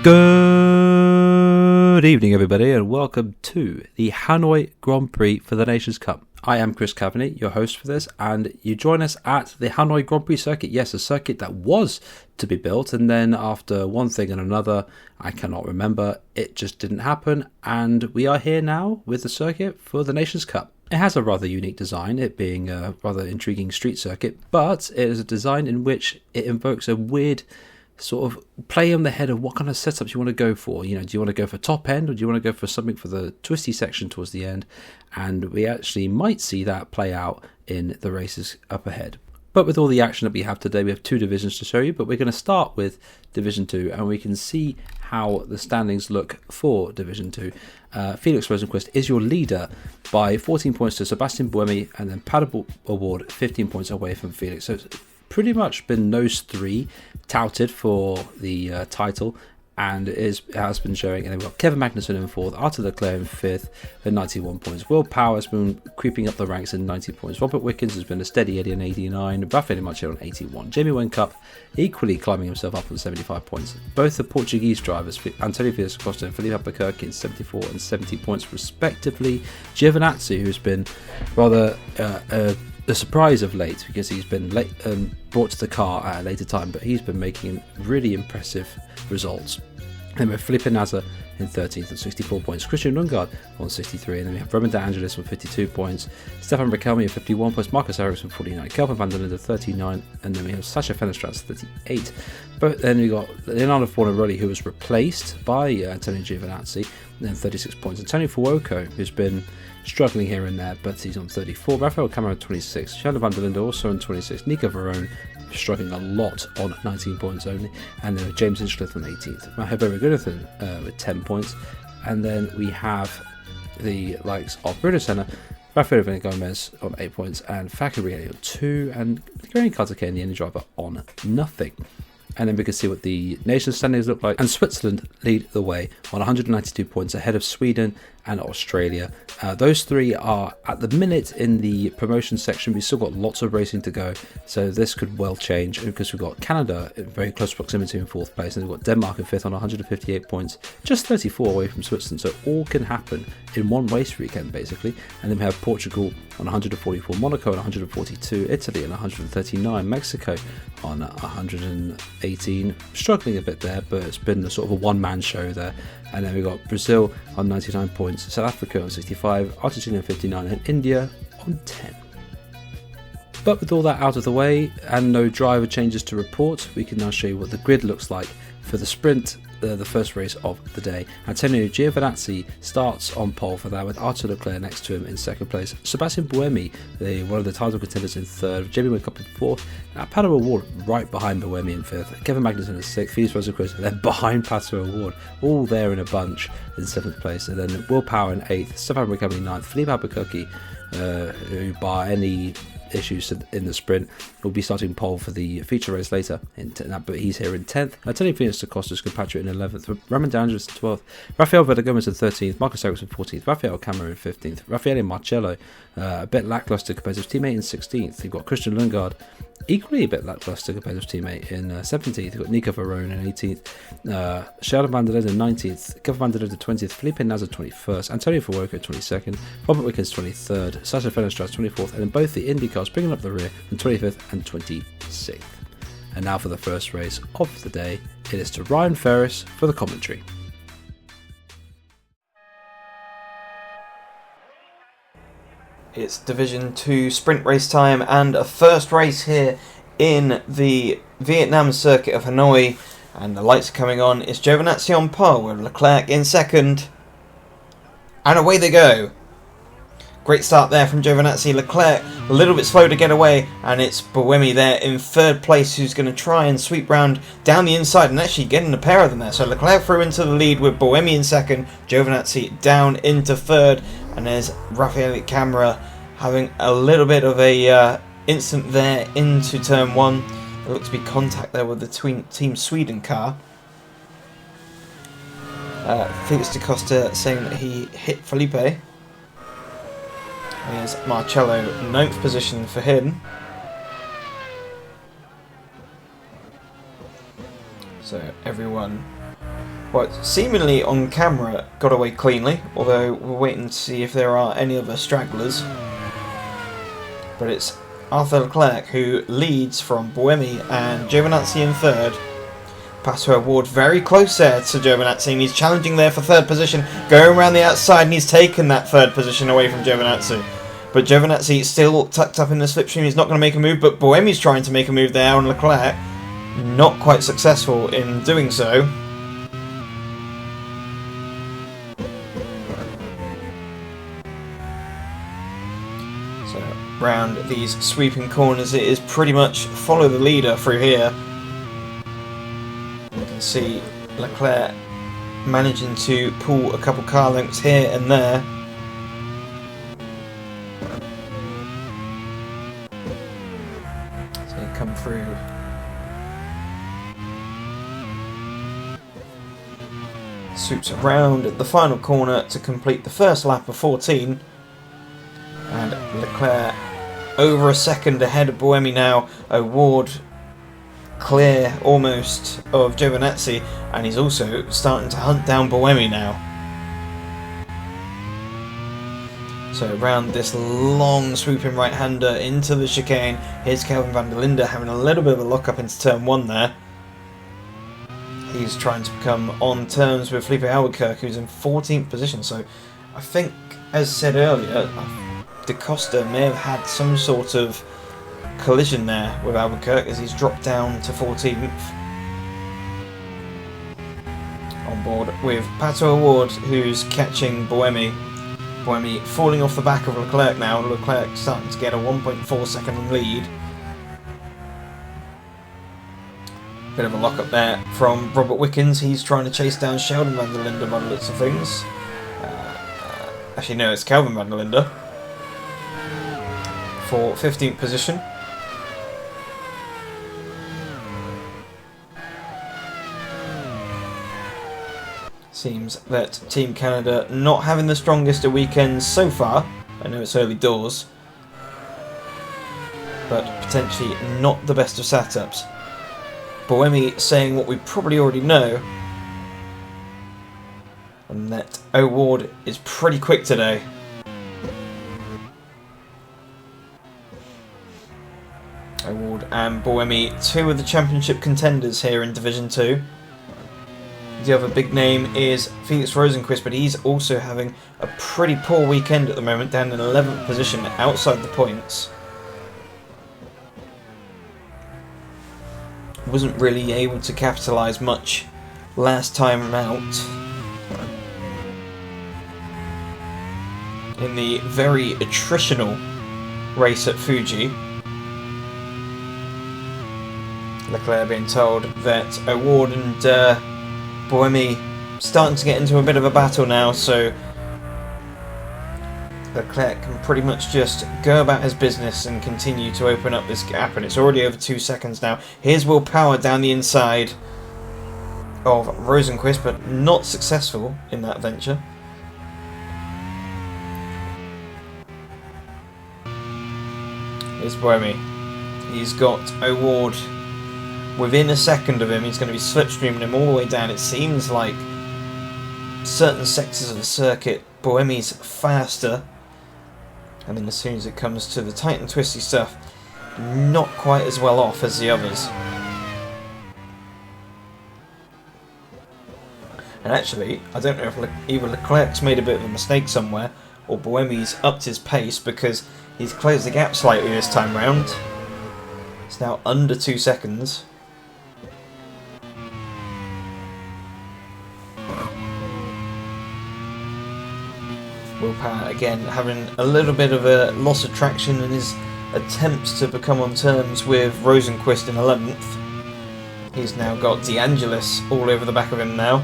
Good evening, everybody, and welcome to the Hanoi Grand Prix for the Nations Cup. I am Chris Cavaney, your host for this, and you join us at the Hanoi Grand Prix circuit. Yes, a circuit that was to be built, and then after one thing and another, I cannot remember, it just didn't happen, and we are here now with the circuit for the Nations Cup. It has a rather unique design, it being a rather intriguing street circuit, but it is a design in which it invokes a weird sort of play on the head of what kind of setups you want to go for. You know, do you want to go for top end, or do you want to go for something for the twisty section towards the end? And we actually might see that play out in the races up ahead. But with all the action that we have today, we have two divisions to show you, but we're going to start with Division 2, and we can see how the standings look for Division 2. Felix Rosenquist is your leader by 14 points to Sebastian Buemi, and then Paddle Award 15 points away from Felix. So it's pretty much been those three touted for the title, and it has been showing. And then we've got Kevin Magnussen in fourth, Arthur Leclerc in fifth at 91 points. Will Power has been creeping up the ranks in 90 points. Robert Wickens has been a steady Eddie on 89, Rafael Marcello on 81. Jamie Whincup equally climbing himself up on 75 points. Both the Portuguese drivers, Antonio Felix Costa and Felipe Albuquerque, in 74 and 70 points respectively. Giovinazzi, who's been rather the surprise of late, because he's been brought to the car at a later time, but he's been making really impressive results. And we have Felipe Nasr in 13th at 64 points, Christian Lundgaard on 63, and then we have Roman De Angelis on 52 points, Stefan Bricelmi on 51 points, Marcus Harris on 49, Kelvin van der Linde 39, and then we have Sasha Fenestrat's 38. But then we got Leonardo Fornaroli, who was replaced by Antonio Giovinazzi, and then 36 points. Antonio Fuoco, who's been struggling here and there, but he's on 34. Rafael Camara 26. Sheldon van der Linde also on 26. Nico Verone struggling a lot on 19 points only. And then James Hinchcliffe on 18th. Maherbert Gunnathan with 10 points. And then we have the likes of Bruno Senna, Rafael Gomez on 8 points, and Fakiri on 2, and Gary Carter-Kane, the Indian driver, on nothing. And then we can see what the nation standings look like. And Switzerland lead the way on 192 points ahead of Sweden and Australia. Those three are at the minute in the promotion section. We've still got lots of racing to go, so this could well change, because we've got Canada in very close proximity in fourth place, and we've got Denmark in fifth on 158 points, just 34 away from Switzerland. So all can happen in one race weekend basically. And then we have Portugal on 144, Monaco on 142, Italy on 139, Mexico on 118, struggling a bit there, but it's been a sort of a one-man show there. And then we've got Brazil on 99 points, South Africa on 65, Argentina on 59, and India on 10. But with all that out of the way and no driver changes to report, we can now show you what the grid looks like for the sprint, the first race of the day. Antonio Giovinazzi starts on pole for that, with Arthur Leclerc next to him in second place. Sebastian Buemi, one of the title contenders, in third. Jamie Whincup in fourth. Pato O'Ward right behind Buemi in fifth. Kevin Magnussen in sixth. Felix Rosenquist then behind Pato O'Ward, all there in a bunch in seventh place. And then Will Power in eighth. Stefan Bricelmi in ninth. Felipe Albuquerque, who bar any issues in the sprint, will be starting pole for the feature race later, but he's here in 10th. Antonio Felix Acosta's compatriot in 11th, Roman De Angelis in 12th, Rafael Gomez in 13th, Marcus Harris in 14th, Rafael Camara in 15th, Rafael Marcello, a bit lacklustre compared to his teammate, in 16th. You've got Christian Lundgaard, equally a bit lacklustre compared to his teammate, in 17th. You've got Nico Verone in 18th, Sheldon van der Linde in 19th, Kevin van der Linde 20th, Felipe Nasr 21st, Antonio Fuoco 22nd, Robert Wickens 23rd, Sasha Fenestrat 24th, and then both the Indy cars bringing up the rear in 25th and 26th. And now for the first race of the day, it is to Ryan Ferris for the commentary. It's Division 2 sprint race time, and a first race here in the Vietnam circuit of Hanoi, and the lights are coming on. It's Giovinazzi on pole with Leclerc in second, and away they go. Great start there from Giovinazzi. Leclerc a little bit slow to get away, and it's Buemi there in third place, who's going to try and sweep round down the inside and actually getting a pair of them there. So Leclerc through into the lead with Buemi in second, Giovinazzi down into third, and there's Rafael Camara having a little bit of a instant there into turn one. There looks to be contact there with the Team Sweden car. Felix da Costa saying that he hit Felipe. There's Marcello, 9th position for him. So everyone Well, seemingly on camera got away cleanly, although we're waiting to see if there are any other stragglers. But it's Arthur Leclerc who leads from Buemi and Giovinazzi in third. Pato O'Ward very close there to Giovinazzi, and he's challenging there for third position, going around the outside, and he's taken that third position away from Giovinazzi. But Giovinazzi still tucked up in the slipstream, he's not going to make a move, but Buemi's trying to make a move there on Leclerc. Not quite successful in doing so. So, round these sweeping corners, it is pretty much follow the leader through here. You can see Leclerc managing to pull a couple car lengths here and there. So you come through. Swoops around at the final corner to complete the first lap of 14. And Leclerc over a second ahead of Buemi now. O'Ward clear almost of Giovinazzi, and he's also starting to hunt down Buemi now. So around this long swooping right-hander into the chicane. Here's Kelvin van der Linde having a little bit of a lock-up into turn 1 there. He's trying to become on terms with Felipe Albuquerque, who's in 14th position. So I think, as said earlier, Da Costa may have had some sort of collision there with Albuquerque as he's dropped down to 14th. On board with Pato O'Ward, who's catching Buemi. Buemi falling off the back of Leclerc now. Leclerc starting to get a 1.4 second lead. Bit of a lock up there from Robert Wickens. He's trying to chase down Sheldon van der Linde by the looks of things. Actually, no, it's Kelvin van der Linde for 15th position. Seems that Team Canada not having the strongest of weekends so far. I know it's early doors, but potentially not the best of setups. Buemi saying what we probably already know, and that O'Ward is pretty quick today. O'Ward and Buemi, two of the championship contenders here in Division 2. The other big name is Felix Rosenqvist, but he's also having a pretty poor weekend at the moment, down in 11th position outside the points. Wasn't really able to capitalise much last time out in the very attritional race at Fuji. Leclerc being told that O'Ward and Buemi starting to get into a bit of a battle now, so Leclerc can pretty much just go about his business and continue to open up this gap, and it's already over 2 seconds now. Here's Will Power down the inside of Rosenqvist, but not successful in that venture. Here's Buemi. He's got O'Ward within a second of him. He's going to be slipstreaming him all the way down. It seems like certain sectors of the circuit, Buemi's faster, and then as soon as it comes to the tight and twisty stuff, not quite as well off as the others. And actually, I don't know if either Leclerc's made a bit of a mistake somewhere, or Buemi's upped his pace, because he's closed the gap slightly this time round. It's now under 2 seconds. Will Power again having a little bit of a loss of traction in his attempts to become on terms with Rosenqvist in 11th. He's now got De Angelis all over the back of him now.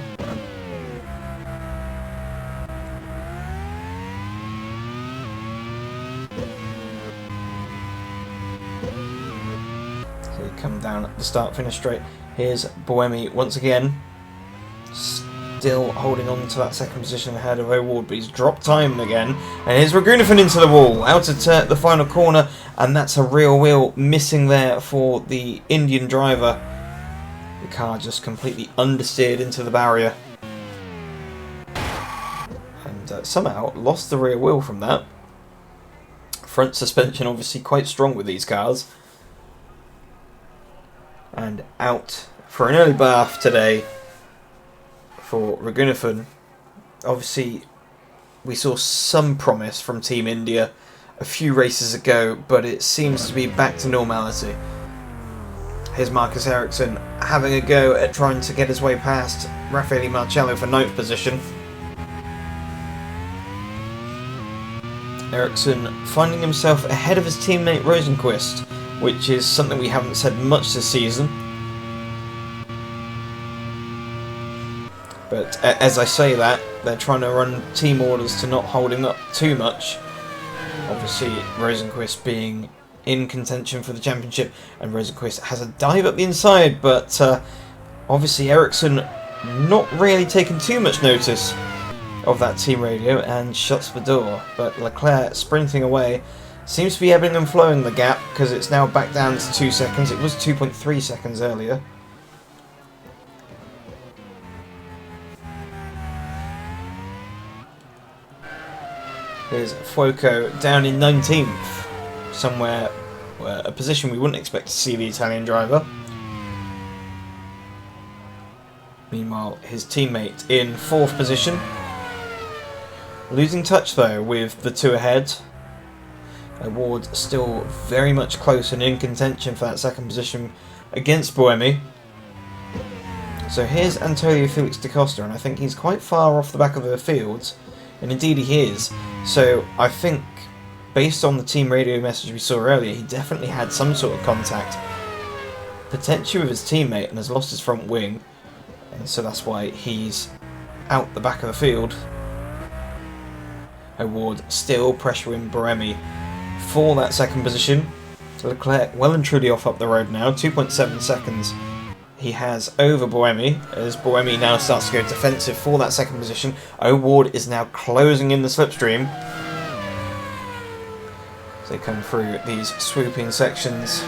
So he come down at the start-finish straight. Here's Buemi once again. Still holding on to that second position ahead of O'Ward, but he's dropped time again. And here's Raghunathan into the wall, out of the final corner, and that's a rear wheel missing there for the Indian driver. The car just completely understeered into the barrier. and somehow lost the rear wheel from that. Front suspension obviously quite strong with these cars. And out for an early bath today for Raghunathan. Obviously, we saw some promise from Team India a few races ago, but it seems to be back to normality. Here's Marcus Ericsson having a go at trying to get his way past Raffaele Marcello for 9th position. Ericsson finding himself ahead of his teammate Rosenqvist, which is something we haven't said much this season. But as I say that, they're trying to run team orders to not hold him up too much. Obviously, Rosenqvist being in contention for the championship, and Rosenqvist has a dive up the inside, but obviously Ericsson not really taking too much notice of that team radio and shuts the door. But Leclerc sprinting away seems to be ebbing and flowing the gap, because it's now back down to 2 seconds. It was 2.3 seconds earlier. Here's Fuoco down in 19th, somewhere, a position we wouldn't expect to see the Italian driver. Meanwhile, his teammate in 4th position. Losing touch though with the two ahead. Ward still very much close and in contention for that 2nd position against Buemi. So here's Antonio Felix da Costa, and I think he's quite far off the back of the field. And indeed he is. So I think, based on the team radio message we saw earlier, he definitely had some sort of contact, potentially with his teammate, and has lost his front wing. And so that's why he's out the back of the field. Ward still pressuring Buemi for that 2nd position. Leclerc well and truly off up the road now, 2.7 seconds he has over Buemi, as Buemi now starts to go defensive for that 2nd position. Ward is now closing in the slipstream. As they come through these swooping sections.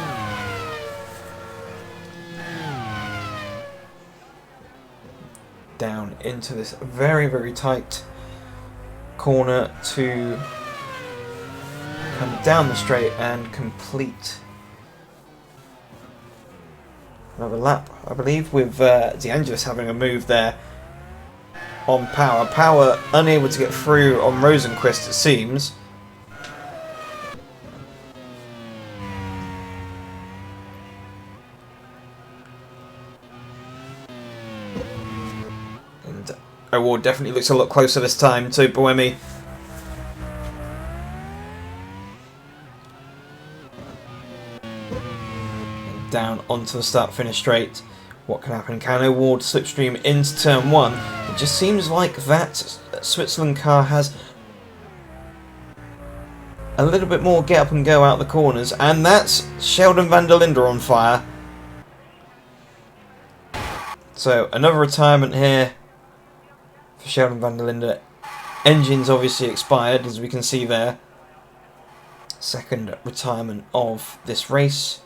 Down into this very, very tight corner to come down the straight and complete another lap, I believe, with De Angelis having a move there on Power. Power unable to get through on Rosenqvist, it seems. And Ward definitely looks a lot closer this time to Buemi. Down onto the start-finish straight. What can happen? Can Ward slipstream into turn 1? It just seems like that Switzerland car has a little bit more get up and go out the corners, and that's Sheldon van der Linde on fire. So another retirement here for Sheldon van der Linde. Engines obviously expired, as we can see there. 2nd retirement of this race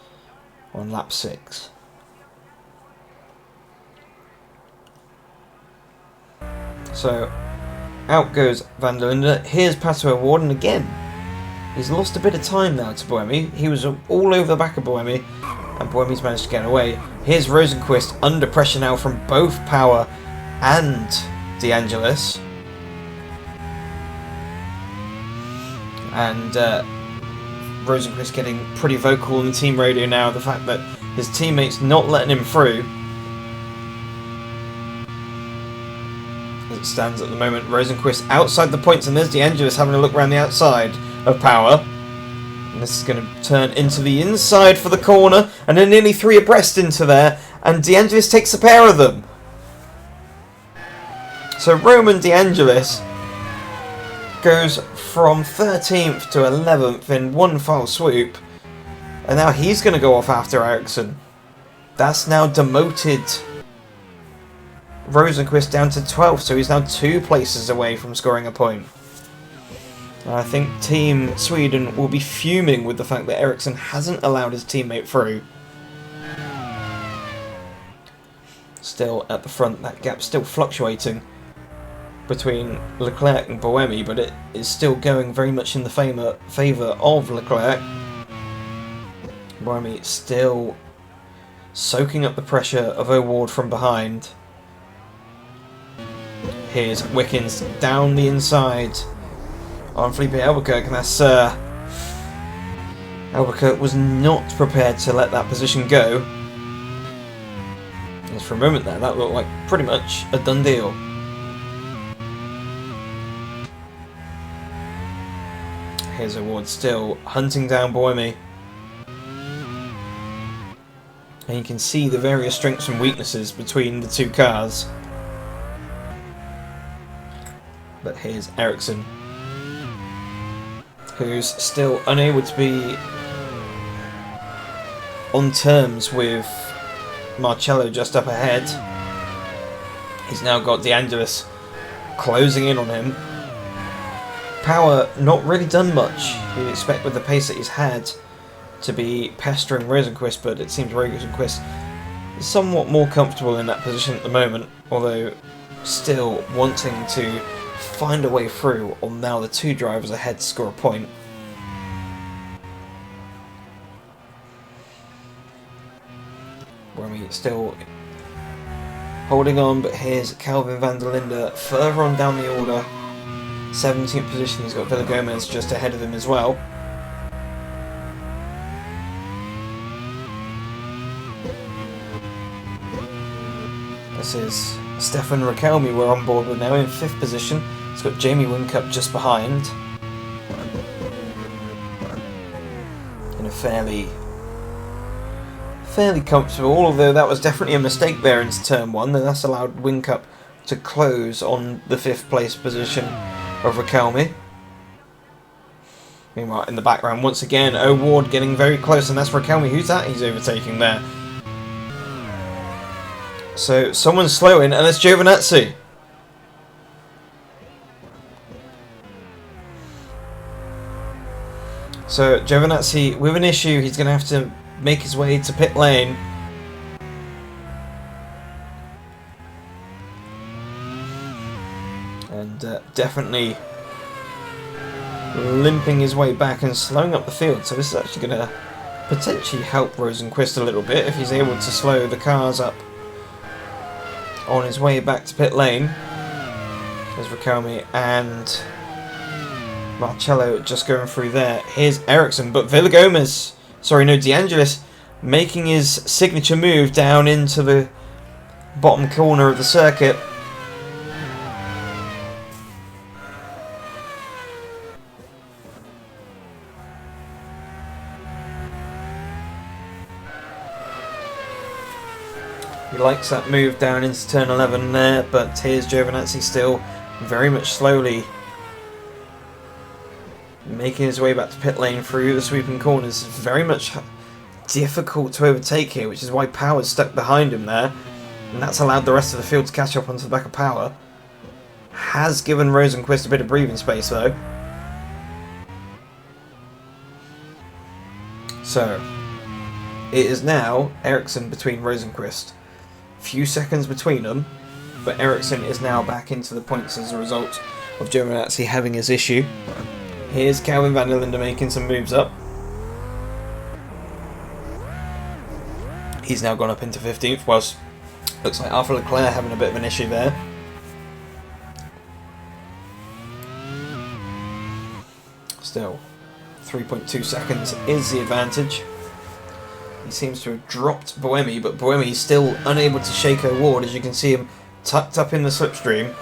on lap 6. So out goes van der Linde. Here's Pato Ward, and again he's lost a bit of time now to Buemi. He was all over the back of Buemi, and Buemi's managed to get away. Here's Rosenqvist under pressure now from both Power and De Angelis. And Rosenqvist getting pretty vocal on the team radio now, the fact that his teammates not letting him through. As it stands at the moment, Rosenqvist outside the points, and there's De Angelis having a look around the outside of Power. And this is going to turn into the inside for the corner, and they're nearly 3 abreast into there, and De Angelis takes a pair of them. So Roman De Angelis goes from 13th to 11th in one foul swoop, and now he's going to go off after Ericsson. That's now demoted Rosenqvist down to 12th, so he's now 2 places away from scoring a point. And I think Team Sweden will be fuming with the fact that Ericsson hasn't allowed his teammate through. Still at the front, that gap still fluctuating. between Leclerc and Buemi, but it is still going very much in the favour of Leclerc. Buemi still soaking up the pressure of O'Ward from behind. Here's Wickens down the inside on Felipe Albuquerque, and that's Albuquerque was not prepared to let that position go. And for a moment there, that looked like pretty much a done deal. Here's O'Ward still hunting down Buemi. And you can see the various strengths and weaknesses between the two cars. But here's Ericsson, who's still unable to be on terms with Marcello just up ahead. He's now got De Angelis closing in on him. Power not really done much. You'd expect with the pace that he's had to be pestering Rosenqvist, but it seems Rosenqvist is somewhat more comfortable in that position at the moment, although still wanting to find a way through, or now the two drivers ahead to score a point. Buemi still holding on, but here's Calvin van der Linde further on down the order. 17th position, he's got Villagomez just ahead of him as well. This is Stefan Rakelmi we're on board with now in 5th position. He's got Jamie Whincup just behind. In a fairly comfortable, although that was definitely a mistake there into turn 1, and that's allowed Whincup to close on the 5th place position of Rakelmi. Meanwhile, in the background, once again, O'Ward getting very close, and that's Rakelmi. Who's that he's overtaking there? So, someone's slowing, and it's Giovinazzi. So, Giovinazzi, with an issue, he's going to have to make his way to pit lane. And definitely limping his way back and slowing up the field. So this is actually going to potentially help Rosenqvist a little bit if he's able to slow the cars up on his way back to pit lane. There's Rakelmi and Marcello just going through there. Here's Ericsson, but Villagomez, De Angelis, making his signature move down into the bottom corner of the circuit. He likes that move down into turn 11 there, but here's Giovinazzi still very much slowly making his way back to pit lane through the sweeping corners. Very much difficult to overtake here, which is why Power's stuck behind him there, and that's allowed the rest of the field to catch up onto the back of Power. Has given Rosenqvist a bit of breathing space though. So it is now Ericsson between Rosenqvist. Few seconds between them, but Ericsson is now back into the points as a result of Giovinazzi having his issue. Here's Calvin van der Linde making some moves up. He's now gone up into 15th, whilst looks like Arthur Leclerc having a bit of an issue there. Still, 3.2 seconds is the advantage. He seems to have dropped Buemi, but Buemi's still unable to shake O'Ward, as you can see him tucked up in the slipstream.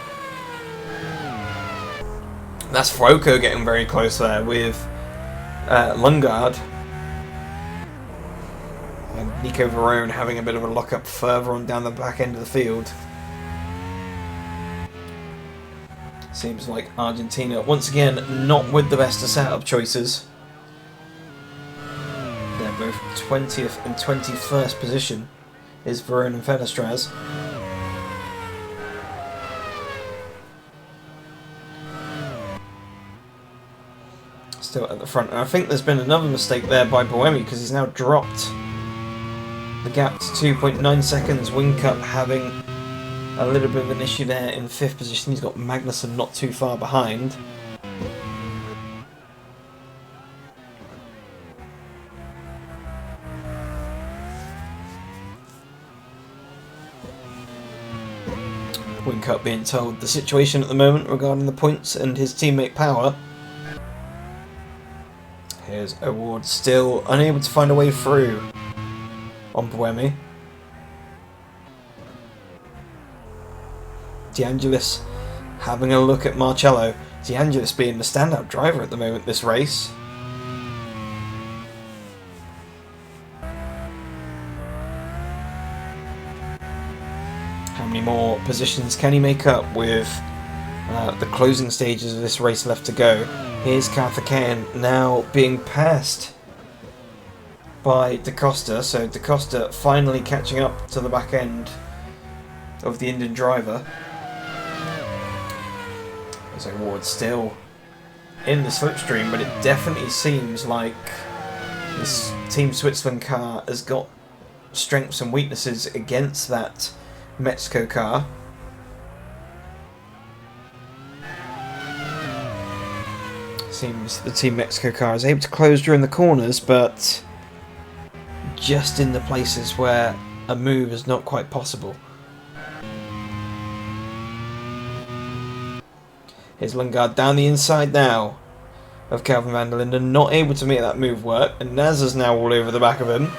That's Fuoco getting very close there with Lundgaard. And Nico Verone having a bit of a lock-up further on down the back end of the field. Seems like Argentina, once again, not with the best of setup choices. They're both 20th and 21st position, is Verone and Fenestraz. Still at the front, and I think there's been another mistake there by Buemi, because he's now dropped the gap to 2.9 seconds. Whincup having a little bit of an issue there in 5th position. He's got Magnussen not too far behind. Point Cup being told the situation at the moment regarding the points and his teammate Power. Here's Award still unable to find a way through on Buemi. De Angelis having a look at Marcello. De Angelis being the standout driver at the moment this race. How many more positions can he make up with the closing stages of this race left to go? Here's Karthikeyan now being passed by Da Costa, so Da Costa finally catching up to the back end of the Indian driver. As Award still in the slipstream, but it definitely seems like this Team Switzerland car has got strengths and weaknesses against that Mexico car. Seems the Team Mexico car is able to close during the corners, but just in the places where a move is not quite possible. Here's Lundgaard down the inside now of Calvin van der Linden, not able to make that move work, and Naza's now all over the back of him.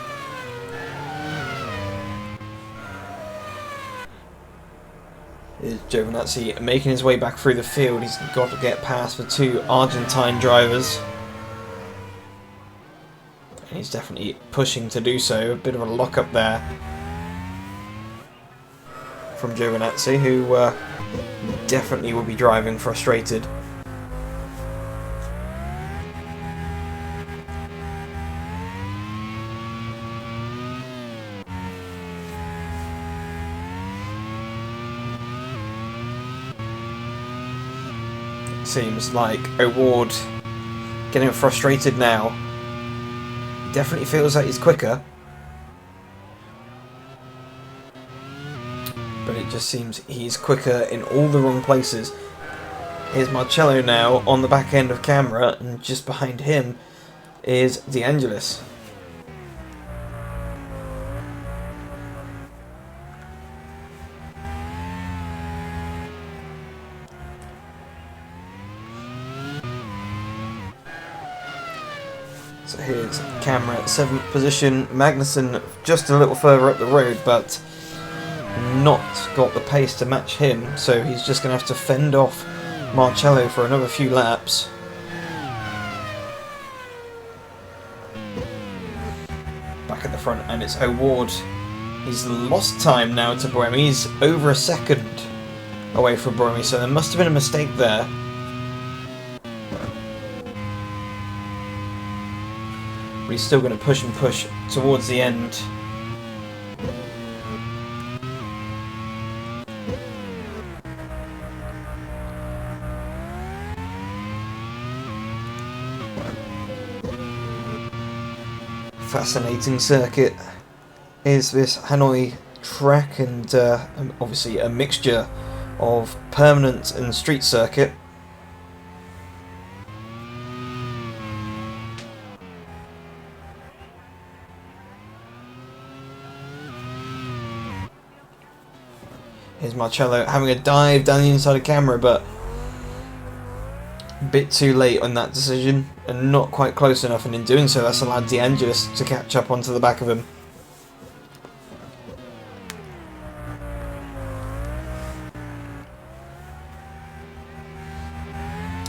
Here's Giovinazzi making his way back through the field. He's got to get past the 2 Argentine drivers. And he's definitely pushing to do so. A bit of a lock-up there from Giovinazzi, who definitely will be driving frustrated. Seems like Award getting frustrated now. Definitely feels like he's quicker, but it just seems he's quicker in all the wrong places. Here's Marcello now on the back end of camera, and just behind him is De Angelis. So here's camera at 7th position. Magnussen just a little further up the road, but not got the pace to match him, so he's just going to have to fend off Marcello for another few laps. Back at the front, and it's Award. He's lost time now to Buemi. He's over a second away from Buemi, so there must have been a mistake there. But he's still going to push and push towards the end. Fascinating circuit is this Hanoi track, and obviously a mixture of permanent and street circuit. Here's Marcello having a dive down the inside of camera, but a bit too late on that decision and not quite close enough, and in doing so that's allowed De Angelis to catch up onto the back of him.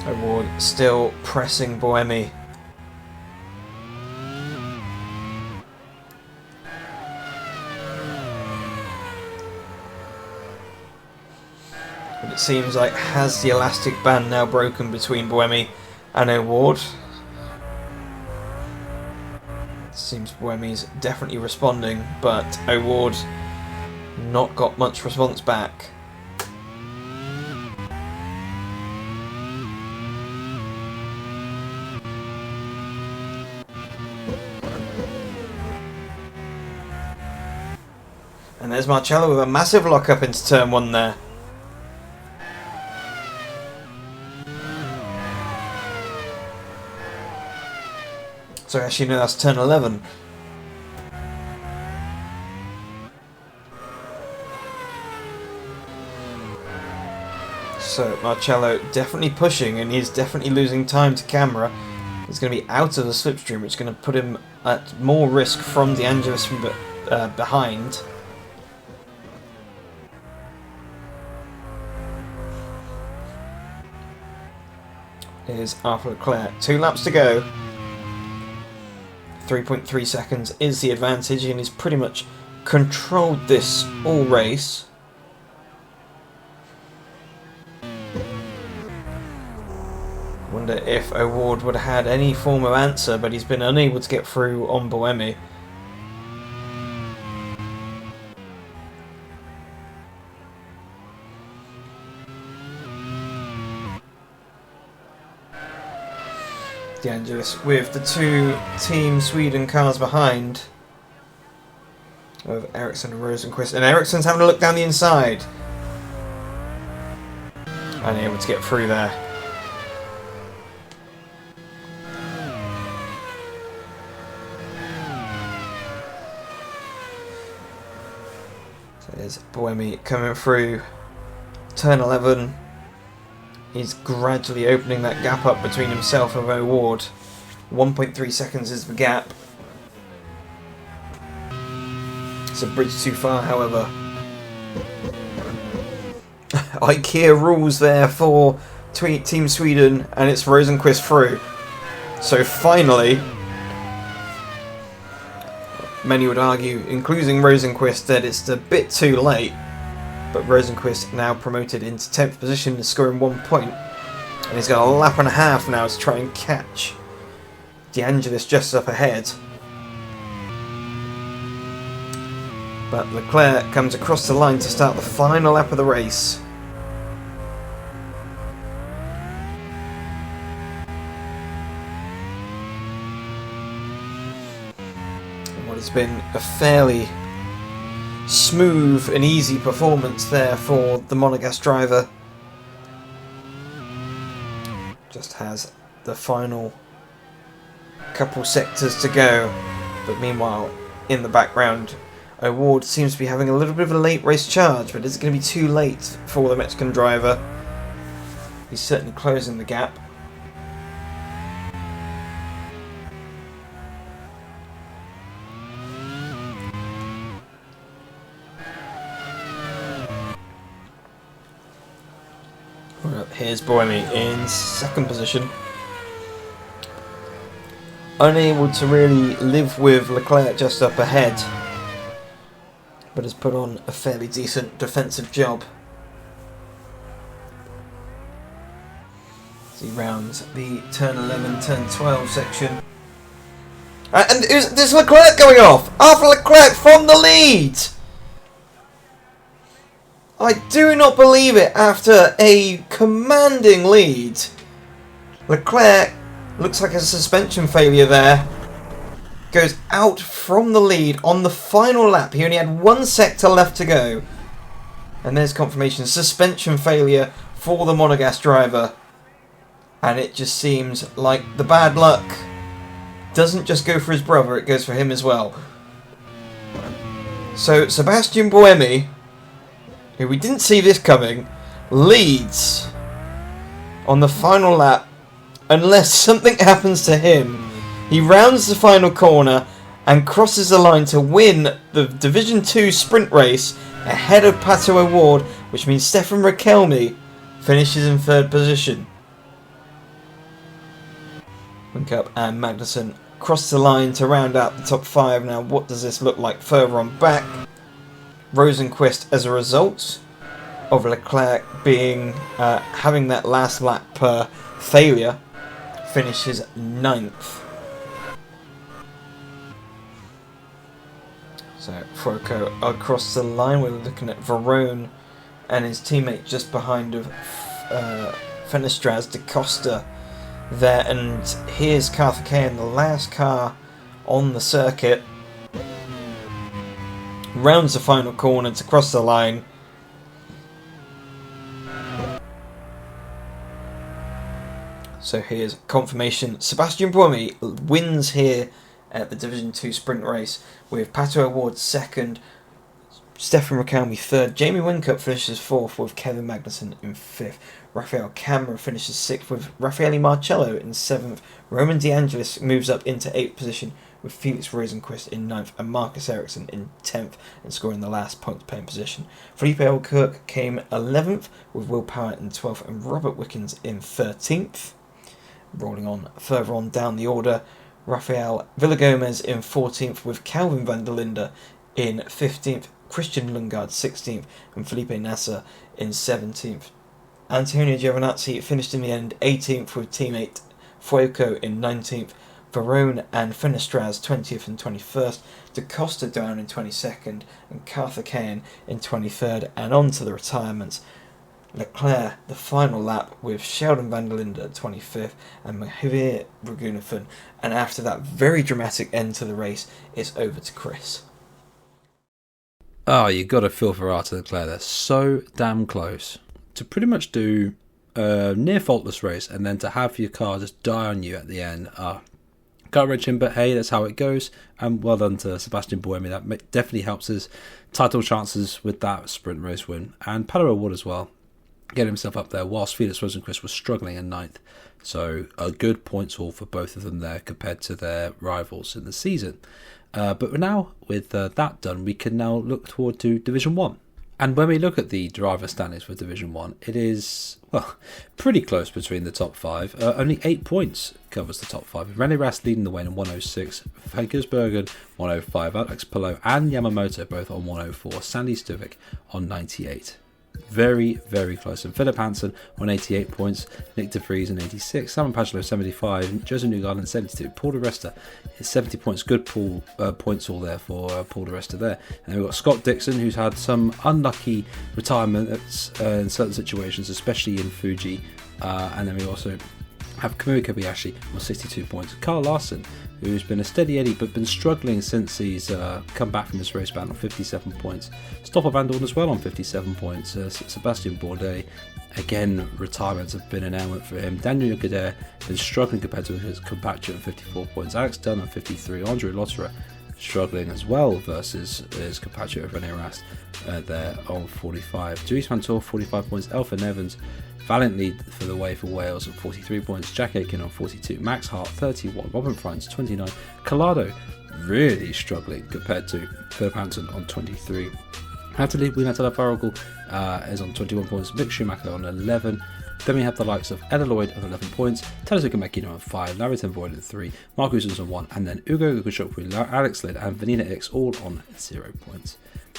Award still pressing Buemi. But it seems like has the elastic band now broken between Buemi and Award. Seems Buemi's definitely responding, but Award not got much response back. And there's Marcello with a massive lock-up into turn 1 there. So actually, no, that's turn 11. So Marcello definitely pushing, and he's definitely losing time to camera. He's going to be out of the slipstream, which is going to put him at more risk from De Angelis from behind. Here's Arthur Leclerc. 2 laps to go. 3.3 seconds is the advantage, and he's pretty much controlled this all race. Wonder if O'Ward would have had any form of answer, but he's been unable to get through on Buemi. De Angelis with the 2 Team Sweden cars behind of Ericsson and Rosenqvist, and Ericsson's having a look down the inside, unable to get through there. So there's Buemi coming through turn 11. He's gradually opening that gap up between himself and O'Ward. 1.3 seconds is the gap. It's a bridge too far, however. IKEA rules there for Team Sweden, and it's Rosenqvist through. So finally, many would argue, including Rosenqvist, that it's a bit too late. But Rosenqvist now promoted into 10th position, scoring 1 point. And he's got a lap and a half now to try and catch De Angelis just up ahead. But Leclerc comes across the line to start the final lap of the race. And what has been a fairly smooth and easy performance there for the Monegasque driver. Just has the final couple sectors to go, but meanwhile in the background O'Ward seems to be having a little bit of a late race charge, but is it going to be too late for the Mexican driver? He's certainly closing the gap. Here's Buemi in 2nd position. Unable to really live with Leclerc just up ahead, but has put on a fairly decent defensive job. As he rounds the turn 11, turn 12 section. And there's Leclerc going off! After Leclerc from the lead! I do not believe it after a commanding lead. Leclerc looks like a suspension failure there. Goes out from the lead on the final lap. He only had 1 sector left to go. And there's confirmation. Suspension failure for the Monegasque driver. And it just seems like the bad luck doesn't just go for his brother, it goes for him as well. So Sebastian Buemi, who we didn't see this coming, leads on the final lap unless something happens to him. He rounds the final corner and crosses the line to win the Division 2 sprint race ahead of Pato O'Ward, which means Stefan Rakelmi finishes in 3rd position. Whincup and Magnussen cross the line to round out the top 5. Now what does this look like further on back? Rosenqvist, as a result of Leclerc being having that last lap failure, finishes 9th. So Froco across the line. We're looking at Verone and his teammate just behind of Fenestraz da Costa there, and here's Karthikeyan, the last car on the circuit. rounds the final corner to cross the line. So here's confirmation. Sebastian Buemi wins here at the Division 2 sprint race, with Pato O'Ward second, Stefan Ricalmi third, Jamie Whincup finishes fourth with Kevin Magnussen in fifth, Rafael Camera finishes sixth with Raffaele Marcello in seventh, Roman De Angelis moves up into eighth position with Felix Rosenquist in ninth and Marcus Ericsson in 10th and scoring the last points paying position. Felipe Albuquerque came 11th with Will Power in 12th and Robert Wickens in 13th. Rolling on further on down the order, Rafael Villagomez in 14th with Calvin van der Linde in 15th, Christian Lundgaard 16th and Felipe Nasser in 17th. Antonio Giovinazzi finished in the end 18th with teammate Fuoco in 19th, Varone and Fenestraz 20th and 21st, Da Costa down in 22nd and Carthagena in 23rd, and on to the retirements. Leclerc, the final lap with Sheldon van der Linde at 25th and Javier Ragunathan, and after that very dramatic end to the race, it's over to Chris. Oh, you got to feel for Arthur Leclerc. They're so damn close to pretty much do a near faultless race, and then to have your car just die on you at the end. Gut-wrenching, but hey, that's how it goes. And well done to Sebastian Buemi. That definitely helps his title chances with that sprint race win, and Pato O'Ward as well, getting himself up there whilst Felix Rosenquist was struggling in ninth. So a good points haul for both of them there compared to their rivals in the season. But now, with that done, we can now look forward to Division 1. And when we look at the driver standings for Division 1, it is, well, pretty close between the top five. Only 8 points covers the top five. René Rast leading the way in 106, Van Gisbergen 105, Alex Palou and Yamamoto both on 104, Sandy Stuvik on 98. Very, very close. And Philip Hansen on 88 points, Nick De Vries on 86, Simon Pagenaud 75, Joseph Newgarden 72, Paul di Resta is 70 points. Good points all there for Paul di Resta there. And we've got Scott Dixon, who's had some unlucky retirements in certain situations, especially in Fuji. And then we also have Kamui Kobayashi on 62 points. Carl Larson, who's been a steady Eddie but been struggling since he's come back from his race ban, on 57 points. Stoffel Vandoorne as well on 57 points. Sebastian Bourdais, again, retirements have been an ailment for him. Daniel Gader been struggling compared to his compatriot on 54 points. Alex Dunn on 53. Andre Lotterer struggling as well versus his compatriot René Rast there on 45. Dries van Tor 45 points. Elfyn Evans valiantly for the way for Wales at 43 points, Jack Aitken on 42, Max Hart 31, Robin Frijns 29, Collado really struggling compared to Philip Hansen on 23. Natalie Winatala-Farrell is on 21 points, Mick Schumacher on 11. Then we have the likes of Ella Lloyd on 11 points, Telasuke Makino on 5, Larry Ten Void on 3, Mark Usens on 1, and then Ugo Gushokwu, Alex Lid and Vanina X all on 0 points.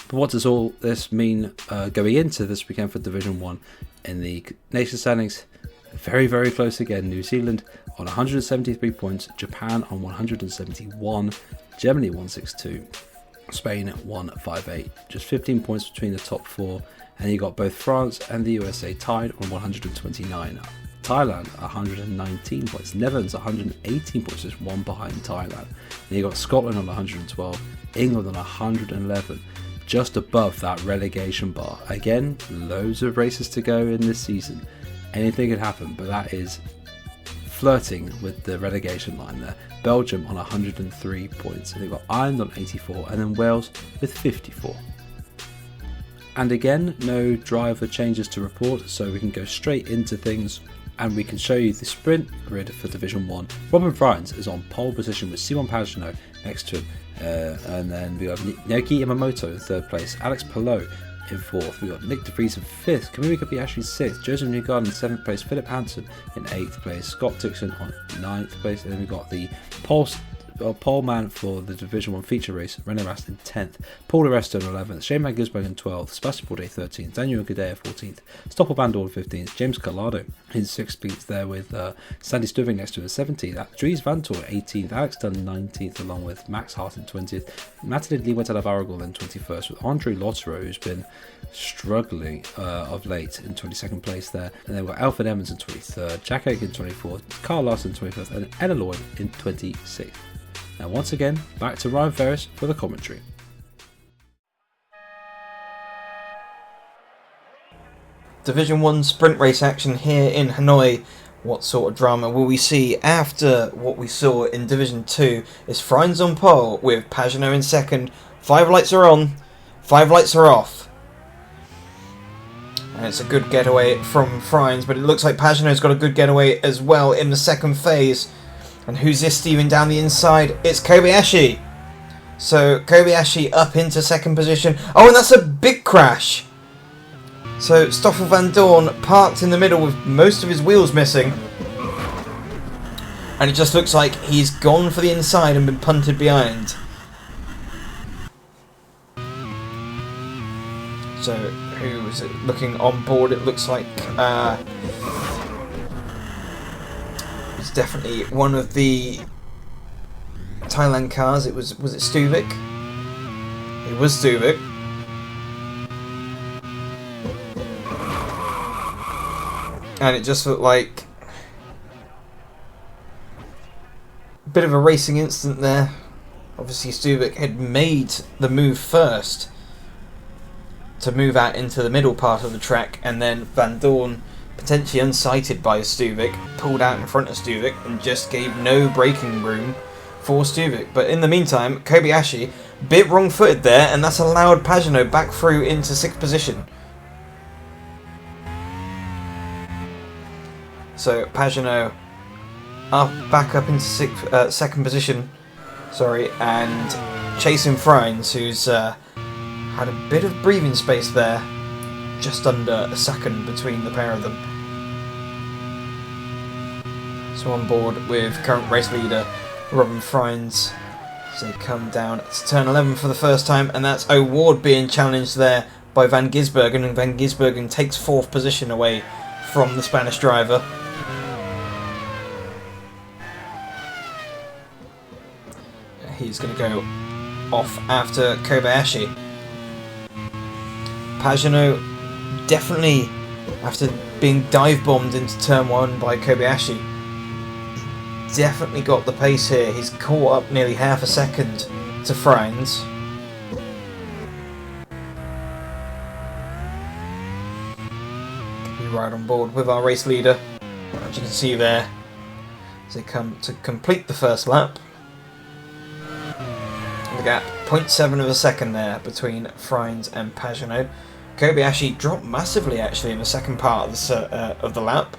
But what does all this mean going into this weekend for Division 1 in the nation standings? Very, very close again. New Zealand on 173 points, Japan on 171, Germany 162, Spain 158. Just 15 points between the top four. And you got both France and the USA tied on 129. Thailand 119 points, Netherlands 118 points, just one behind Thailand. And you got Scotland on 112, England on 111. Just above that relegation bar. Again, loads of races to go in this season. Anything could happen, but that is flirting with the relegation line there. Belgium on 103 points. And they've got Ireland on 84, and then Wales with 54. And again, no driver changes to report, so we can go straight into things and we can show you the sprint grid for Division 1. Robin Frijns is on pole position with Simon Pagenaud next to him. And then we got Naoki Yamamoto in third place, Alex Palou in fourth, we got Nick De Vries in fifth, Kamui Kobayashi in sixth, Joseph Newgarden in seventh place, Philip Hansen in eighth place, Scott Dixon on ninth place, and then we got the pole man for the Division 1 feature race, René Rast in 10th, Paul di Resta in 11th, Shane Van Gisbergen in 12th, Sebastian Bourdais 13th, Daniel Gader 14th, Stoffel Vandoorne 15th, James Collado in 16th there with Sandy Stuvik next to him in 17th, Dries van Tor 18th, Alex Dunn 19th along with Max Hart in 20th, Natalie Liwetala-Varagul in 21st with Andre Lotterer, who's been struggling of late, in 22nd place there, and then we've got Elfyn Evans in 23rd, Jack Aitken 24th, Carl Larson 25th and Ella Lloyd in 26th. Now once again, back to Ryan Ferris for the commentary. Division 1 sprint race action here in Hanoi. What sort of drama will we see after what we saw in Division 2? Is Frines on pole with Pagenaud in second. 5 lights are on, 5 lights are off. And it's a good getaway from Frines, but it looks like Pagenaud's got a good getaway as well in the second phase. And who's this steaming down the inside? It's Kobayashi. So Kobayashi up into second position. Oh, and that's a big crash. So Stoffel Van Dorn parked in the middle with most of his wheels missing. And it just looks like he's gone for the inside and been punted behind. So who is it looking on board? It looks like it's definitely one of the Thailand cars. Was it Stuvik? It was Stuvik. And it just looked like a bit of a racing incident there. Obviously Stuvik had made the move first to move out into the middle part of the track, and then Van Dorn, potentially unsighted by Stuvik, pulled out in front of Stuvik and just gave no braking room for Stuvik. But in the meantime, Kobayashi, a bit wrong-footed there, and that's allowed Pagenaud back through into 6th position. So Pagenaud back up into 2nd position, and chasing Frines, who's had a bit of breathing space there, just under a second between the pair of them. So on board with current race leader Robin Frines as they come down to turn 11 for the first time, and that's O'Ward being challenged there by Van Gisbergen, and Van Gisbergen takes 4th position away from the Spanish driver. He's going to go off after Kobayashi. Pagenaud definitely, after being dive bombed into turn 1 by Kobayashi, definitely got the pace here. He's caught up nearly half a second to Frines. Be right on board with our race leader, as you can see there, as they come to complete the first lap. The gap, 0.7 of a second there between Frines and Pagenaud. Kobayashi dropped massively actually in the second part of the lap.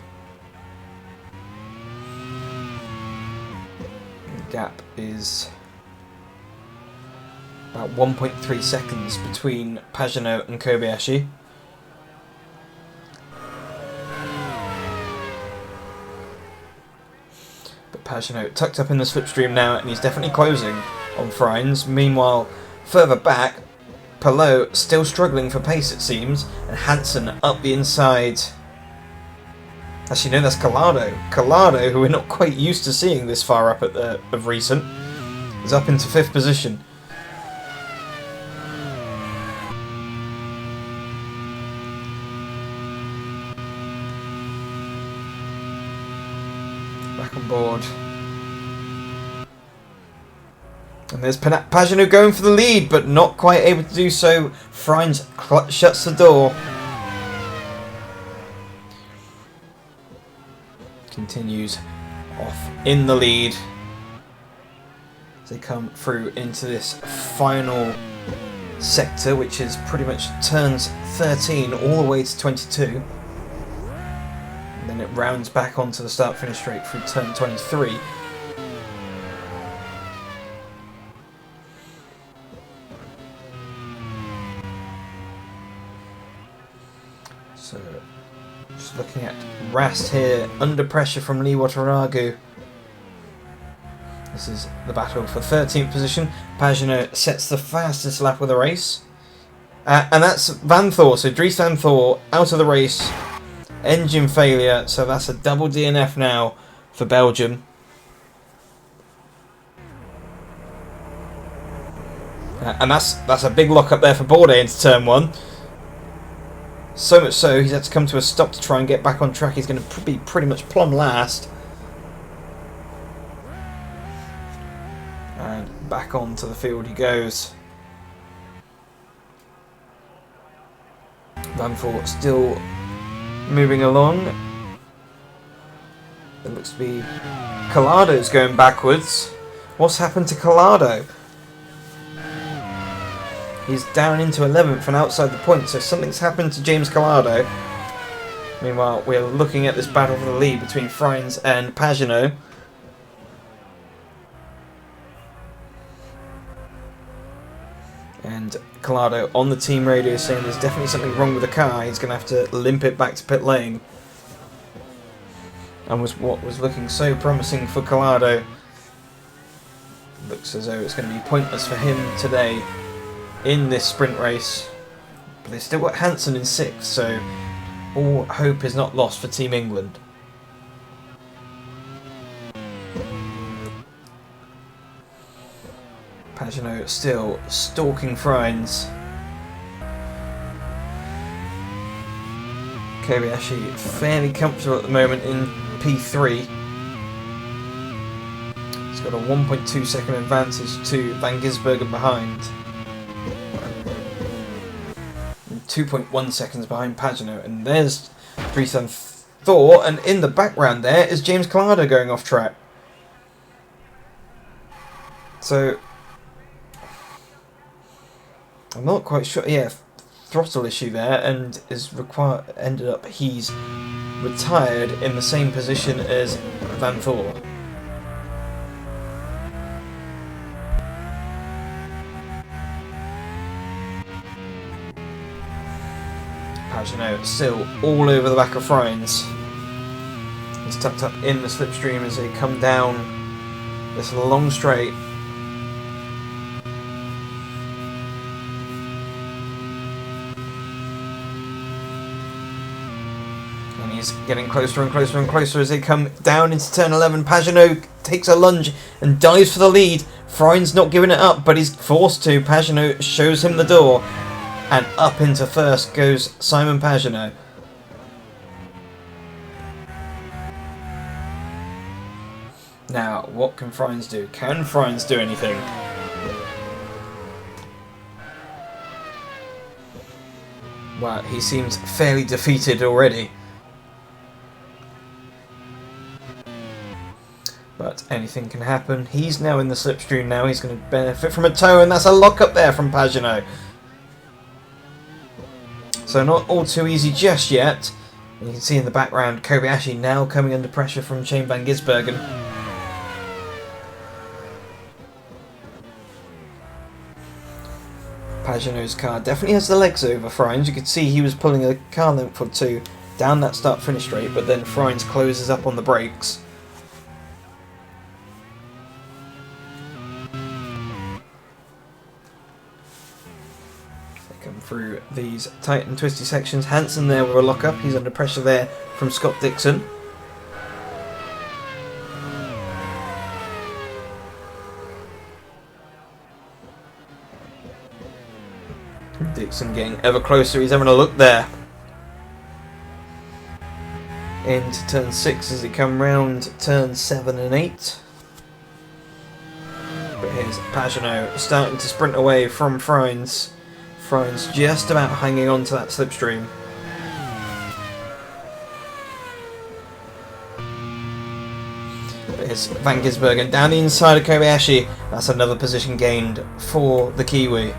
The gap is about 1.3 seconds between Pagenaud and Kobayashi. But Pagenaud tucked up in the slipstream now, and he's definitely closing on Frines. Meanwhile, further back, Palou still struggling for pace it seems, and Hansen up the inside. Actually no, that's Collado. Collado, who we're not quite used to seeing this far up of recent, is up into 5th position. Back on board. And there's Pagenaud going for the lead, but not quite able to do so. Frines shuts the door. Continues off in the lead as they come through into this final sector, which is pretty much turns 13 all the way to 22. And then it rounds back onto the start-finish straight through turn 23. So, just looking at Rast here, under pressure from Lee Wataragu. This is the battle for 13th position. Pagenaud sets the fastest lap of the race. And that's Van Thor, so Dries Van Thor out of the race. Engine failure, so that's a double DNF now for Belgium. And that's a big lock up there for Bourdais into turn 1. So much so, he's had to come to a stop to try and get back on track. He's going to be pretty much plumb last. And back onto the field he goes. Van Thor still Moving along. It looks to be Collado's going backwards. What's happened to Collado? He's down into 11th and outside the point, so something's happened to James Collado. Meanwhile, we're looking at this battle for the lead between Frines and Pagenaud. And Collado on the team radio saying there's definitely something wrong with the car. He's going to have to limp it back to pit lane. And what was looking so promising for Collado looks as though it's going to be pointless for him today in this sprint race. But they've still got Hansen in 6th, so all hope is not lost for Team England. Pagenaud still stalking Frines. Kobayashi fairly comfortable at the moment in P3. He's got a 1.2 second advantage to Van Gisbergen behind. And 2.1 seconds behind Pagenaud. And there's Prix Thor, and in the background there is James Collado going off track. So I'm not quite sure. Yeah, throttle issue there, and ended up he's retired in the same position as Van Thor. Pagenaud still all over the back of Frines. He's tucked up in the slipstream as they come down this long straight. Getting closer and closer and closer as they come down into turn 11. Pagenaud takes a lunge and dives for the lead. Frines not giving it up, but he's forced to. Pagenaud shows him the door, and up into first goes Simon Pagenaud. Now, what can Frines do? Can Frines do anything? Well, he seems fairly defeated already. But anything can happen. He's now in the slipstream now. He's going to benefit from a tow, and that's a lock up there from Pagenaud. So not all too easy just yet. And you can see in the background Kobayashi now coming under pressure from Shane Van Gisbergen. Pagenaud's car definitely has the legs over Frines. You could see he was pulling a car length or two down that start-finish straight, but then Frines closes up on the brakes. Through these tight and twisty sections. Hansen there with a lock-up. He's under pressure there from Scott Dixon. Dixon getting ever closer. He's having a look there. Into turn 6 as he come round turn 7 and 8. But here's Pagenaud starting to sprint away from Frines. Frines just about hanging on to that slipstream. It's Van Gisbergen down the inside of Kobayashi. That's another position gained for the Kiwi.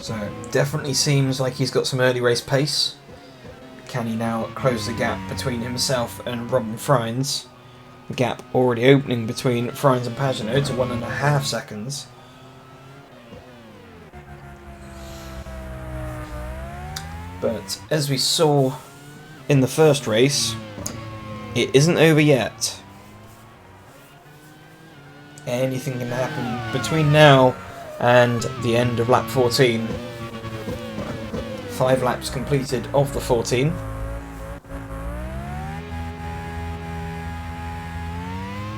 So definitely seems like he's got some early race pace. Can he now close the gap between himself and Robin Frines? The gap already opening between Frines and Pagenaud to 1.5 seconds. But as we saw in the first race, it isn't over yet. Anything can happen between now and the end of lap 14. 5 laps completed of the 14.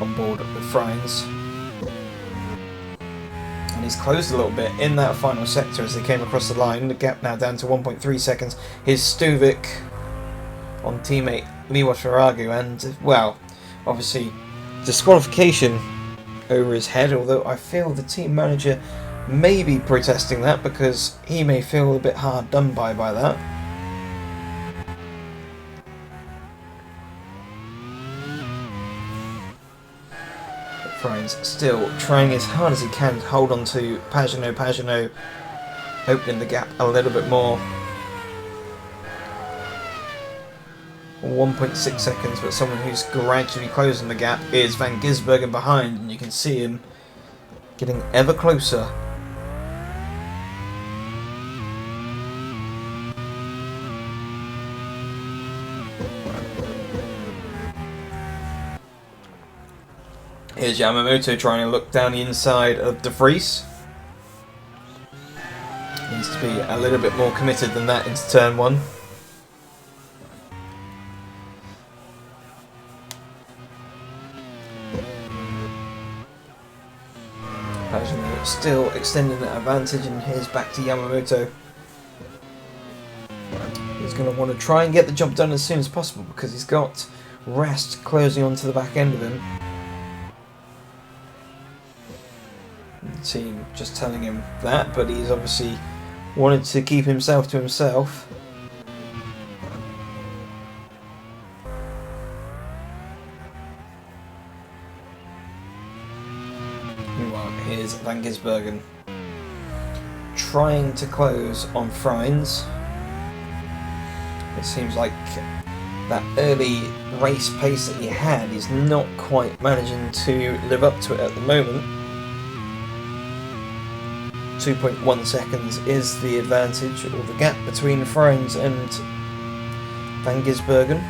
On board with Frines. And he's closed a little bit in that final sector as they came across the line. The gap now down to 1.3 seconds. Here's Stuvik on teammate Liwa Faragu, and well, obviously disqualification over his head, although I feel the team manager may be protesting that because he may feel a bit hard done by that. But Friends still trying as hard as he can to hold on to Pagenaud. Pagenaud opening the gap a little bit more. 1.6 seconds, but someone who's gradually closing the gap is Van Gisbergen behind, and you can see him getting ever closer. Here's Yamamoto trying to look down the inside of De Vries. Needs to be a little bit more committed than that into turn one. Pagenaud still extending that advantage, and here's back to Yamamoto. He's going to want to try and get the job done as soon as possible because he's got Rest closing onto the back end of him. The team just telling him that, but he's obviously wanted to keep himself to himself. Meanwhile, here's Van Gisbergen trying to close on Friends. It seems like that early race pace that he had is not quite managing to live up to it at the moment. 2.1 seconds is the advantage, or the gap between Friends and Van Gisbergen.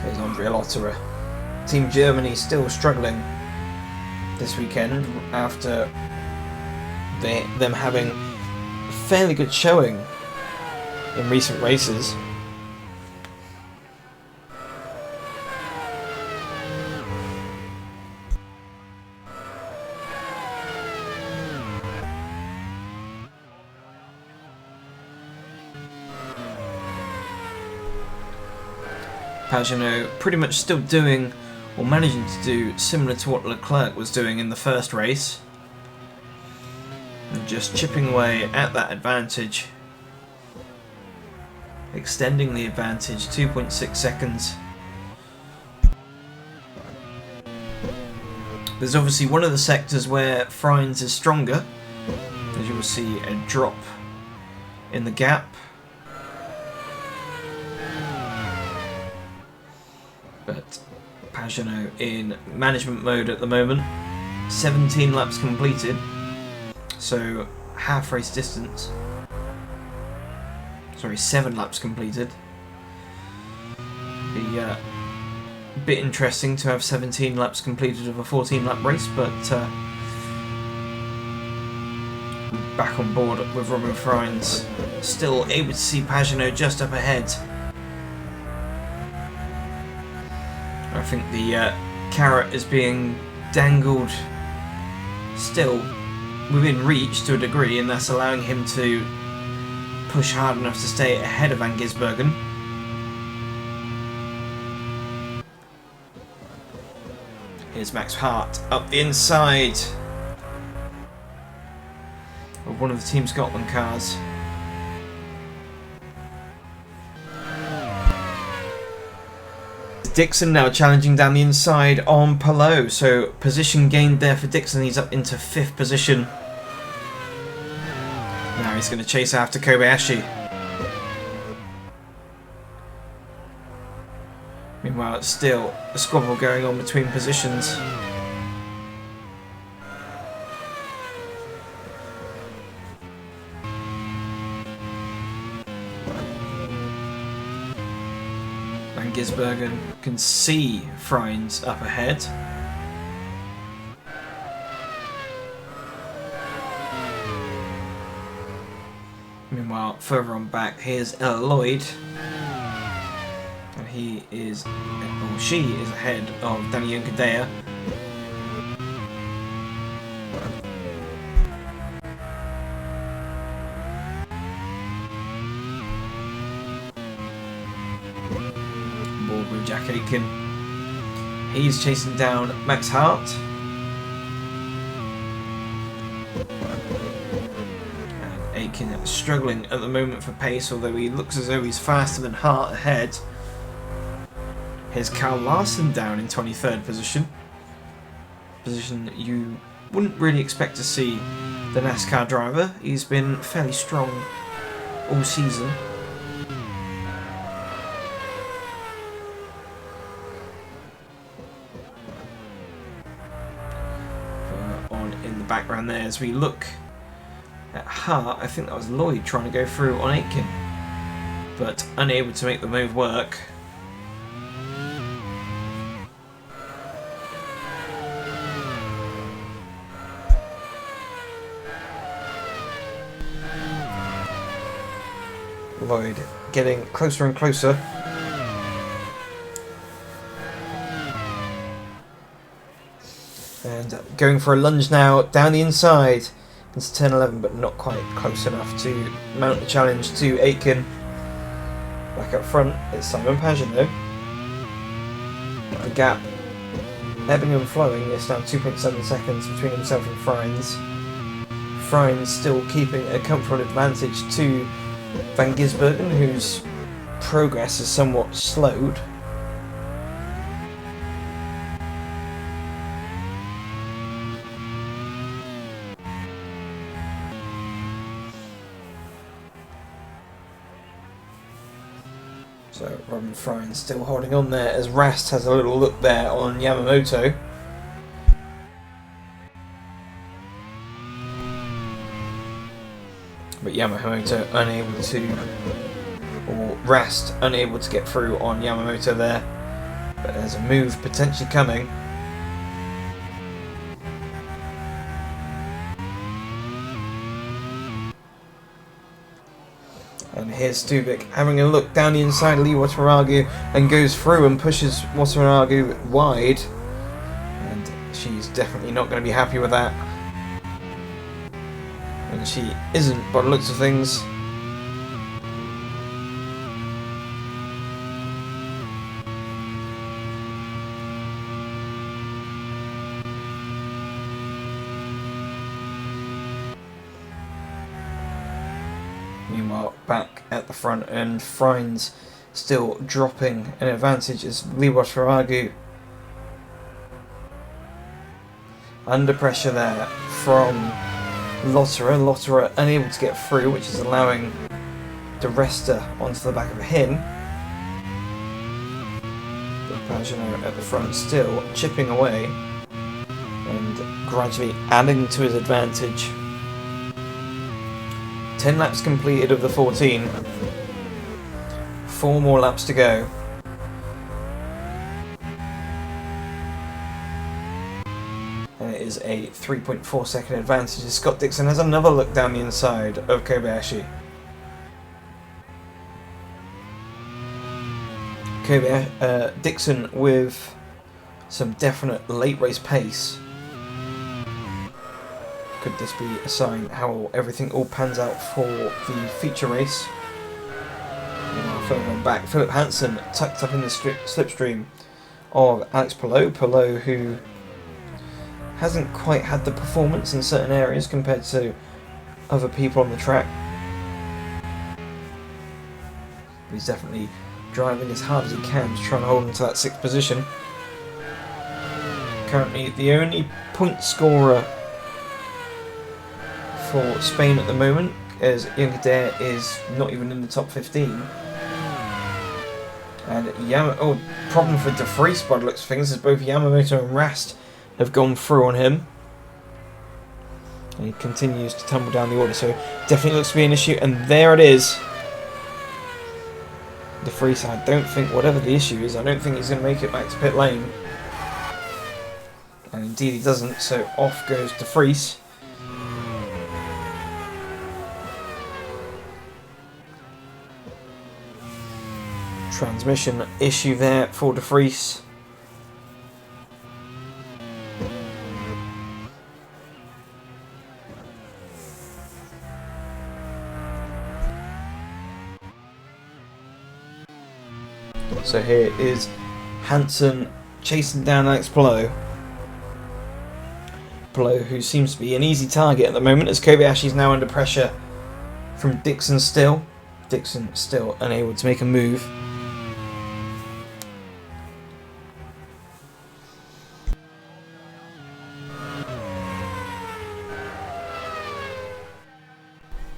Here's Andrea Lotterer. Team Germany still struggling this weekend after them having a fairly good showing in recent races. Pagenaud pretty much still doing, or managing to do, similar to what Leclerc was doing in the first race. And just chipping away at that advantage. Extending the advantage, 2.6 seconds. There's obviously one of the sectors where Friends is stronger. As you will see, a drop in the gap. But Pagenaud in management mode at the moment. 17 laps completed, so half race distance. Sorry, 7 laps completed. Be a bit interesting to have 17 laps completed of a 14 lap race, but back on board with Robin Friends. Still able to see Pagenaud just up ahead. I think the carrot is being dangled still within reach to a degree, and that's allowing him to push hard enough to stay ahead of Van Gisbergen. Here's Max Hart up the inside of one of the Team Scotland cars. Dixon now challenging down the inside on Palou, so position gained there for Dixon. He's up into 5th position. Now he's going to chase after Kobayashi. Meanwhile, it's still a squabble going on between positions. Van Gisbergen can see Friends up ahead. Meanwhile, further on back, here's Ella Lloyd. And he is, or she is ahead of Daniel Kadea. Aitken. He's chasing down Max Hart. And Aitken struggling at the moment for pace, although he looks as though he's faster than Hart ahead. Here's Cal Larson down in 23rd position. Position that you wouldn't really expect to see the NASCAR driver. He's been fairly strong all season. On in the background there, as we look at Hart, I think that was Lloyd trying to go through on Aitken, but unable to make the move work. Lloyd getting closer and closer. And going for a lunge now down the inside. It's 10-11, but not quite close enough to mount the challenge to Aitken. Back up front, it's Simon Pageant though. The gap ebbing and flowing. It's now 2.7 seconds between himself and Frines. Frines still keeping a comfortable advantage to Van Gisbergen, whose progress is somewhat slowed. So Robin Frines still holding on there as Rast has a little look there on Yamamoto. But Yamamoto unable to, or Rast unable to get through on Yamamoto there. But there's a move potentially coming. And here's Stubik having a look down the inside of Lee Wataragu and goes through and pushes Wataragu wide. And she's definitely not going to be happy with that. And she isn't by the looks of things. Meanwhile, back at the front end, Frines still dropping an advantage as Lee Wataragu under pressure there from Lotterer. Lotterer unable to get through, which is allowing De Resta onto the back of him. But Pagenaud at the front still chipping away and gradually adding to his advantage. 10 laps completed of the 14. 4 more laps to go. And it is a 3.4 second advantage. Scott Dixon has another look down the inside of Kobayashi. Dixon with some definite late race pace. Could this be a sign how everything all pans out for the feature race? Further on back, Philip Hansen tucked up in the slipstream of Alex Palou. Palou, who hasn't quite had the performance in certain areas compared to other people on the track. But he's definitely driving as hard as he can to try and hold on to that 6th position. Currently the only point scorer for Spain at the moment, as Juncker is not even in the top 15. And problem for De Vries by the looks of things, as both Yamamoto and Rast have gone through on him. And he continues to tumble down the order, so definitely looks to be an issue, and there it is. De Vries, I don't think, whatever the issue is, I don't think he's going to make it back to pit lane. And indeed he doesn't, so off goes De Vries. Transmission issue there for De Vries. So here is Hansen chasing down Alex Palou. Palou, who seems to be an easy target at the moment, as Kobayashi is now under pressure from Dixon still. Dixon still unable to make a move.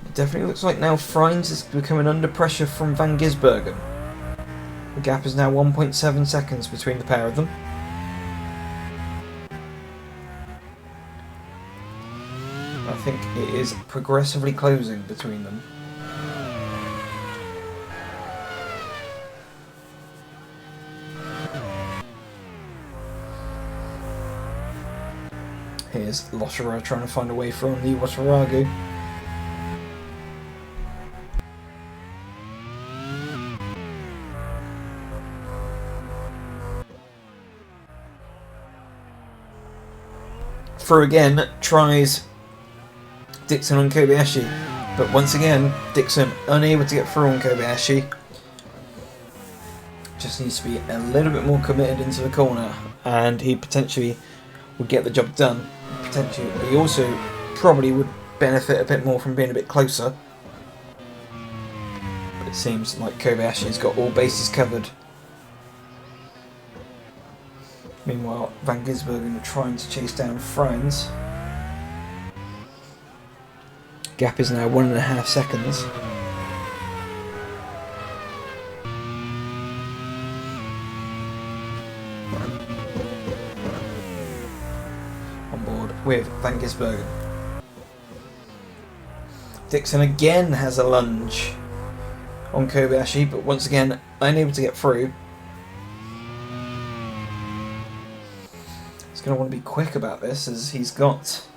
It definitely looks like now Freins is becoming under pressure from Van Gisbergen. The gap is now 1.7 seconds between the pair of them. I think it is progressively closing between them. Here's Lotterer trying to find a way from the Wataragu. Through again, tries Dixon on Kobayashi, but once again, Dixon unable to get through on Kobayashi. Just needs to be a little bit more committed into the corner, and he potentially would get the job done. Potentially, he also probably would benefit a bit more from being a bit closer. But it seems like Kobayashi's got all bases covered. Meanwhile, Van Gisbergen trying to chase down Freins. Gap is now 1.5 seconds. On board with Van Gisbergen. Dixon again has a lunge on Kobayashi, but once again unable to get through. He's going to want to be quick about this, as he's got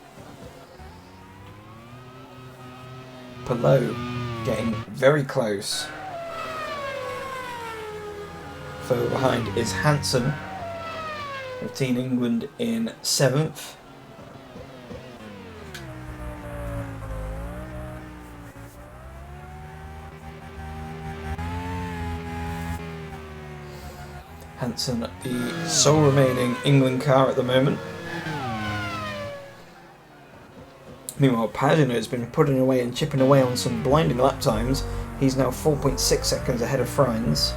Palou getting very close. Further behind is Hansen of Team England in 7th. Hansen, the sole remaining England car at the moment. Meanwhile, Pagenaud has been putting away and chipping away on some blinding lap times. He's now 4.6 seconds ahead of Freins.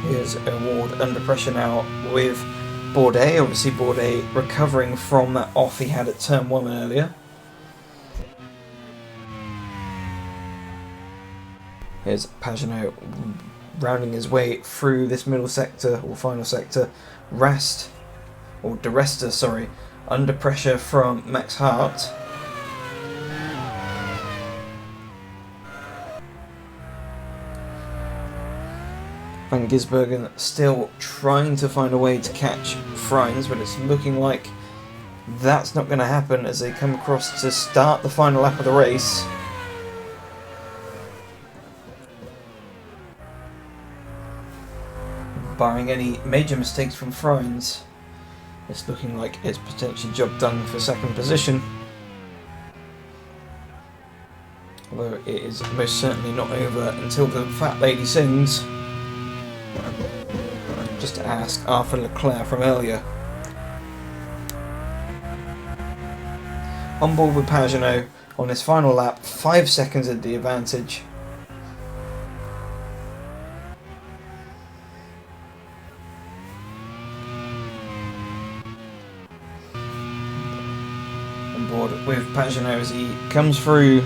Here's Award under pressure now with Bourdais. Obviously Bourdais recovering from that off he had at turn 1 earlier. Here's Pagenaud rounding his way through this middle sector, or final sector. De Resta, sorry, under pressure from Max Hart. Van Gisbergen still trying to find a way to catch Freins, but it's looking like that's not going to happen as they come across to start the final lap of the race. Barring any major mistakes from Freins, it's looking like it's potentially job done for second position. Although it is most certainly not over until the fat lady sings. Just to ask Arthur Leclerc from earlier. On board with Pagenaud on his final lap, 5 seconds at the advantage. On board with Pagenaud as he comes through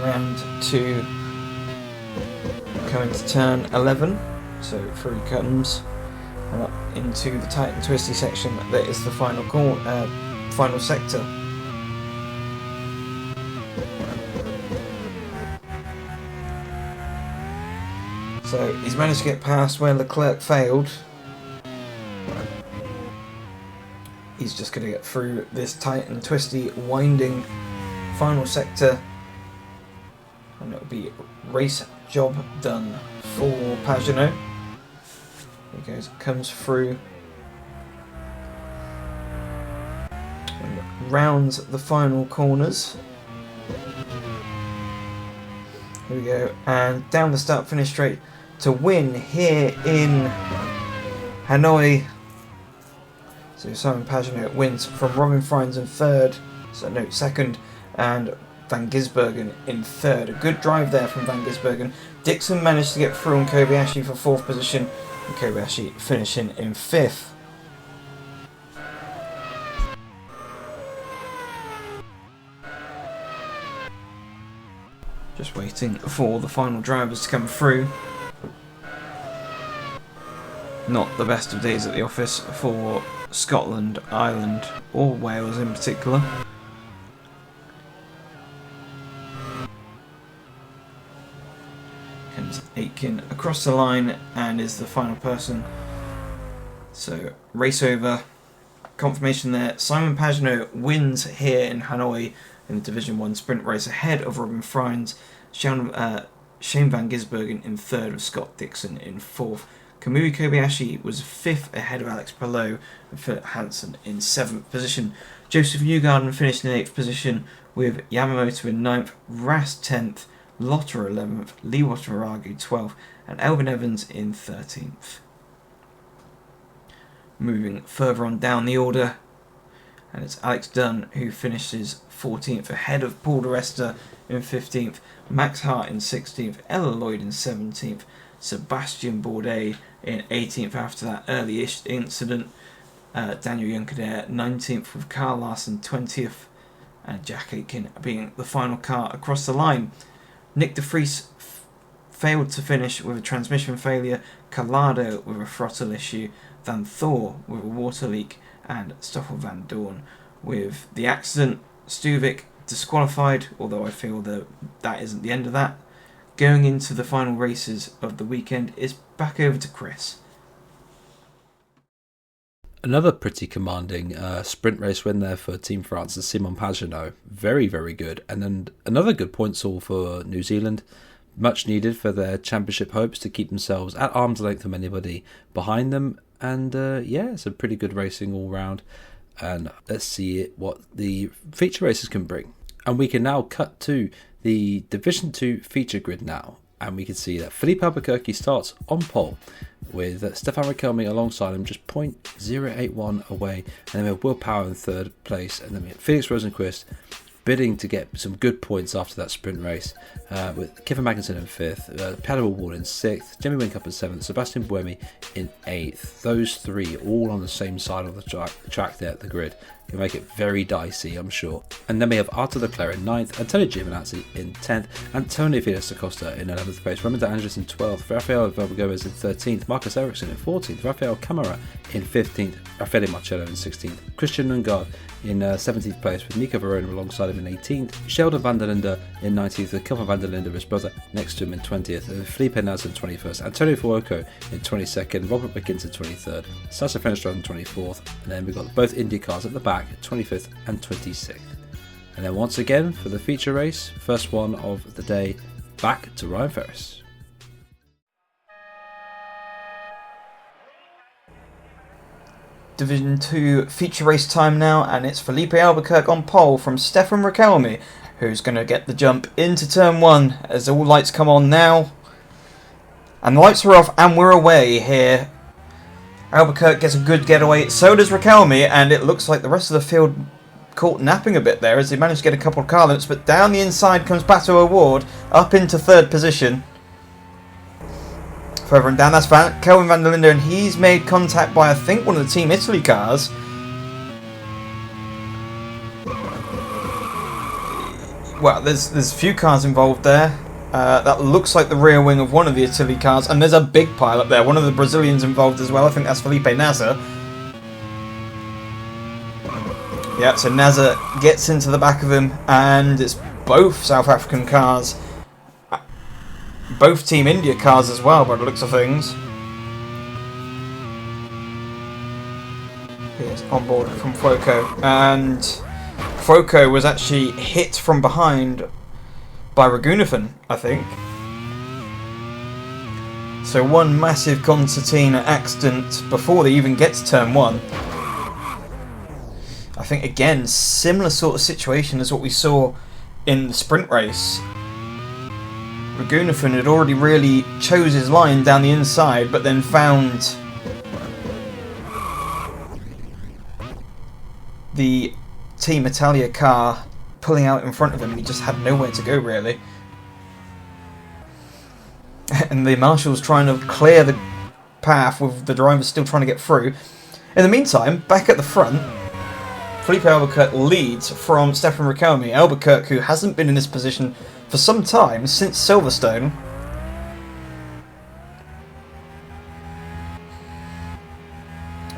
around to coming to turn 11, so through he comes and up into the tight and twisty section that is the final final sector. So he's managed to get past where Leclerc failed. He's just going to get through this tight and twisty, winding final sector, and it'll be race job done for Pagenaud. There he goes, comes through and rounds the final corners. Here we go, and down the start finish straight to win here in Hanoi. So Simon Pagenaud wins from Robin Freins in second, and Van Gisbergen in third. A good drive there from Van Gisbergen. Dixon managed to get through on Kobayashi for fourth position, and Kobayashi finishing in fifth. Just waiting for the final drivers to come through. Not the best of days at the office for Scotland, Ireland, or Wales in particular. Comes Aitken across the line and is the final person. So race over. Confirmation there. Simon Pagenaud wins here in Hanoi in the Division 1 sprint race ahead of Robin Freins. Shane Van Gisbergen in third with Scott Dixon in fourth. Kamui Kobayashi was fifth ahead of Alex Palou and Philip Hansen in seventh position. Joseph Newgarden finished in eighth position with Yamamoto in ninth, Rast 10th, Lotter 11th, Lee Wataragu 12th and Elvin Evans in 13th. Moving further on down the order, and it's Alex Dunn who finishes 14th ahead of Paul di Resta in 15th, Max Hart in 16th, Ella Lloyd in 17th, Sebastian Bourdais in 18th after that early-ish incident, Daniel Juncker 19th with Carl Larson 20th, and Jack Aitken being the final car across the line. Nick de Vries failed to finish with a transmission failure, Collado with a throttle issue, Van Thor with a water leak, and Stoffel Van Dorn with the accident. Stuvik disqualified, although I feel that isn't the end of that. Going into the final races of the weekend is back over to Chris. Another pretty commanding sprint race win there for Team France and Simon Pagenaud. Very, very good. And then another good points haul for New Zealand. Much needed for their championship hopes to keep themselves at arm's length from anybody behind them. And it's a pretty good racing all round. And let's see what the feature races can bring. And we can now cut to the Division 2 feature grid now. And we can see that Felipe Albuquerque starts on pole with Stefan Riquelme alongside him, just 0.081 away. And then we have Will Power in third place. And then we have Felix Rosenqvist bidding to get some good points after that sprint race, with Kevin Magnussen in fifth, Paolo Ward in sixth, Jimmy Winkup in seventh, Sebastian Buemi in eighth. Those three all on the same side of the track there at the grid. Can make it very dicey, I'm sure. And then we have Arthur Leclerc in 9th, Antonio Giovinazzi in 10th, Antonio Felix Acosta in 11th place, Raymond De Angelis in 12th, Rafael Gomez in 13th, Marcus Ericsson in 14th, Rafael Camara in 15th, Raffaele Marcello in 16th, Christian Lundgaard in 17th place with Nico Verona alongside him in 18th, Sheldon van der Linde in 19th with Kelvin van der Linde, his brother, next to him in 20th, and Felipe Nasr in 21st, Antonio Fuoco in 22nd, Robert McKinnon in 23rd, Sasha Fenestad in 24th, and then we've got both Indy cars at the back, 25th and 26th. And then once again for the feature race, first one of the day, back to Ryan Ferris. Division 2 feature race time now, and it's Felipe Albuquerque on pole from Stefan Riquelme, who's going to get the jump into turn 1 as all lights come on now. And the lights are off and we're away here. Albuquerque gets a good getaway, so does Riquelme, and it looks like the rest of the field caught napping a bit there as they managed to get a couple of car limits, but down the inside comes Pato O'Ward up into third position. Further and down, that's Kelvin van der Linde, and he's made contact by, I think, one of the Team Italy cars. Well, there's a few cars involved there. That looks like the rear wing of one of the Italy cars, and there's a big pile up there. One of the Brazilians involved as well. I think that's Felipe Nasr. Yeah, so Nasr gets into the back of him, and it's both South African cars. Both Team India cars as well, by the looks of things. Here's on board from Fuoco, and Fuoco was actually hit from behind by Raghunathan, I think. So one massive concertina accident before they even get to turn 1. I think, again, similar sort of situation as what we saw in the sprint race. Ragunathan had already really chose his line down the inside, but then found the Team Italia car pulling out in front of him, and he just had nowhere to go, really. And the marshals trying to clear the path with the drivers still trying to get through. In the meantime, back at the front, Felipe Albuquerque leads from Stefan Riquelme. Albuquerque, who hasn't been in this position for some time, since Silverstone.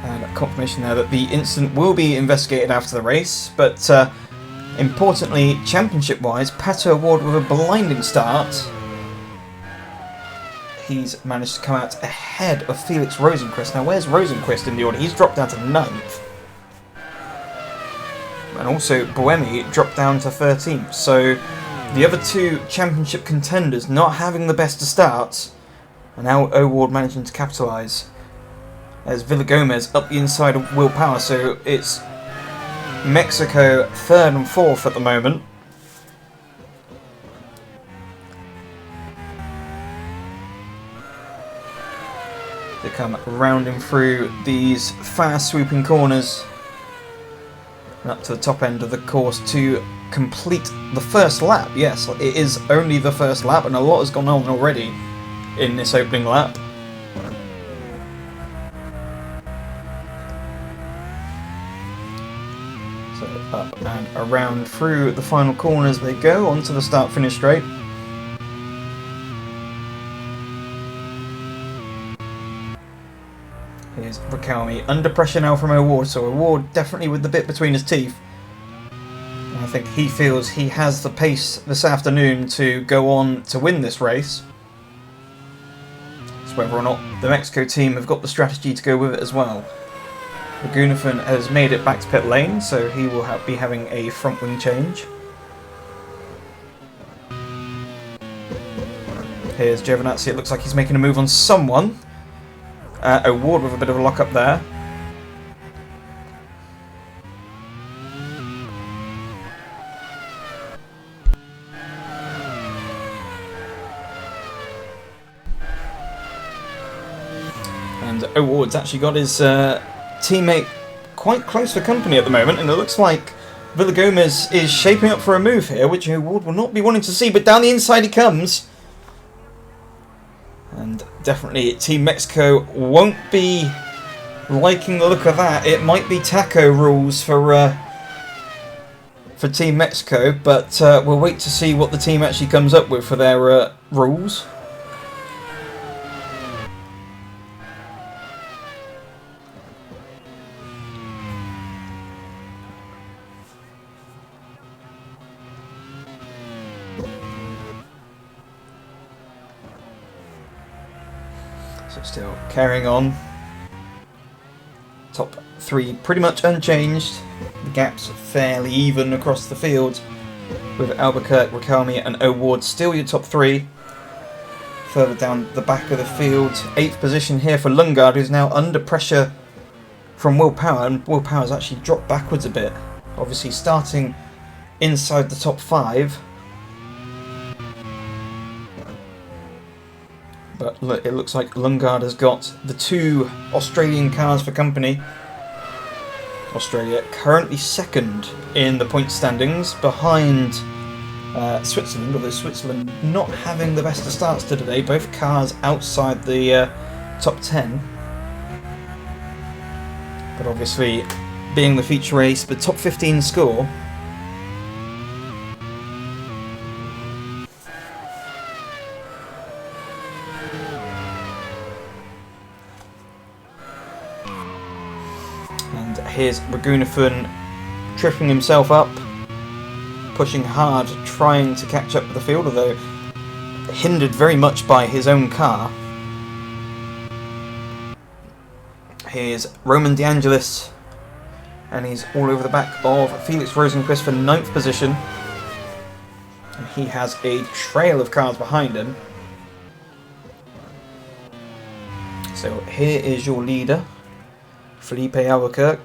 And a confirmation there that the incident will be investigated after the race, but importantly, championship-wise, Pato O'Ward with a blinding start. He's managed to come out ahead of Felix Rosenqvist. Now, where's Rosenqvist in the order? He's dropped down to 9th. And also, Buemi dropped down to 13th. So, the other two championship contenders not having the best of starts. And now O'Ward managing to capitalise. As Villagomez up the inside of Will Power. So, it's Mexico 3rd and 4th at the moment. They come rounding through these fast swooping corners and up to the top end of the course to complete the first lap. Yes, it is only the first lap, and a lot has gone on already in this opening lap. So up and around through the final corners they go, onto the start-finish straight. Here's Riquelme under pressure now from O'Ward, so O'Ward definitely with the bit between his teeth. And I think he feels he has the pace this afternoon to go on to win this race. It's whether or not the Mexico team have got the strategy to go with it as well. Ragunathan has made it back to pit lane, so he will be having a front wing change. Here's Giovinazzi, it looks like he's making a move on someone. O'Ward with a bit of a lock up there. And O'Ward's actually got his teammate quite close for company at the moment, and it looks like Villagomez is shaping up for a move here, which O'Ward will not be wanting to see, but down the inside he comes. And definitely Team Mexico won't be liking the look of that. It might be taco rules for Team Mexico, but we'll wait to see what the team actually comes up with for their rules. So still carrying on. Top three pretty much unchanged. The gap's fairly even across the field, with Albuquerque, Riquelme and O'Ward still your top three. Further down the back of the field, 8th position here for Lundgaard, who's now under pressure from Will Power, and Will Power's actually dropped backwards a bit. Obviously starting inside the top 5. But look, it looks like Lundgaard has got the 2 Australian cars for company. Australia currently 2nd in the point standings, behind Switzerland, although Switzerland not having the best of starts to today. Both cars outside the top 10. But obviously, being the feature race, the top 15 score. And here's Ragunathan tripping himself up, pushing hard, trying to catch up with the field, although hindered very much by his own car. Here's Roman De Angelis, and he's all over the back of Felix Rosenqvist for 9th position. And he has a trail of cars behind him. So here is your leader, Felipe Albuquerque.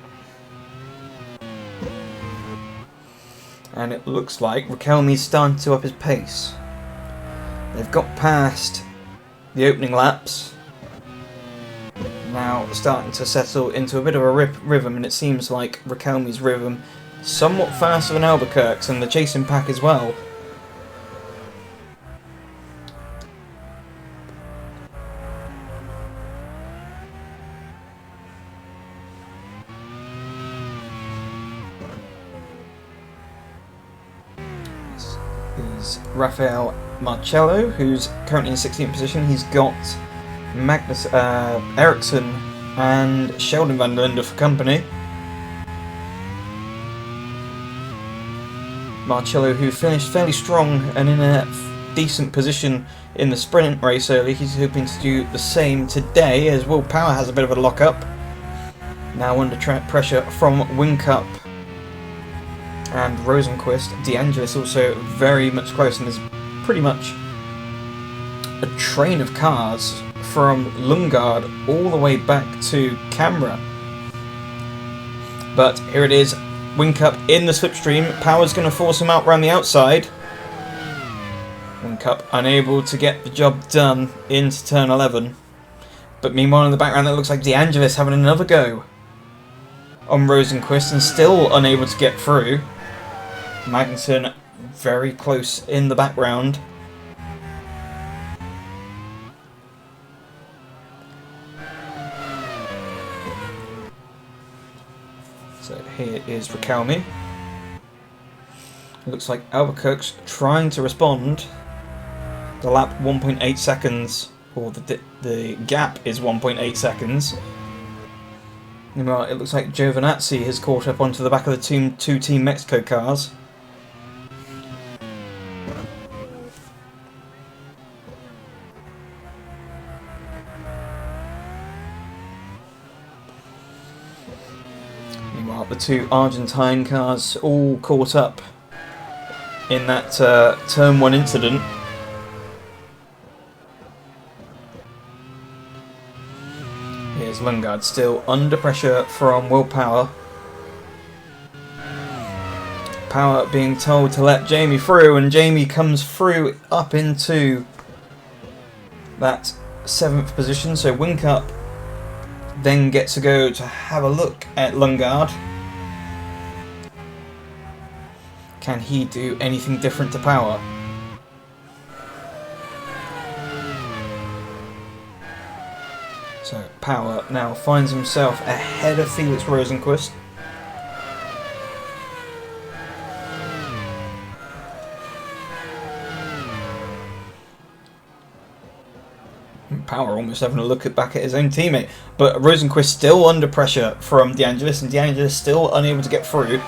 And it looks like Raquelme's starting to up his pace. They've got past the opening laps. Now starting to settle into a bit of a rhythm, and it seems like Raquelme's rhythm somewhat faster than Albuquerque's and the chasing pack as well. This is Rafael Marcello, who's currently in 16th position. He's got Magnus Ericsson and Sheldon van der Linde for company. Marcello, who finished fairly strong and in a decent position in the sprint race early, he's hoping to do the same today, as Will Power has a bit of a lock-up. Now under pressure from Whincup and Rosenquist. De Angelis also very much close, and there's pretty much a train of cars from Lundgaard all the way back to Canberra. But here it is, Whincup in the slipstream. Power's going to force him out around the outside. Whincup unable to get the job done into turn 11. But meanwhile in the background it looks like De Angelis having another go on Rosenquist and still unable to get through. Magnussen very close in the background. So here is Raquelme. It looks like Albuquerque's trying to respond. The lap 1.8 seconds, or the gap is 1.8 seconds. Meanwhile, it looks like Giovinazzi has caught up onto the back of the two Team Mexico cars. Meanwhile, the two Argentine cars all caught up in that turn 1 incident. Here's Lundgaard still under pressure from Will Power. Power being told to let Jamie through, and Jamie comes through up into that 7th position. So Whincup then gets to go to have a look at Lundgaard. Can he do anything different to Power? So Power now finds himself ahead of Felix Rosenquist. Power almost having a look back at his own teammate, but Rosenquist still under pressure from De Angelis, and De Angelis still unable to get through.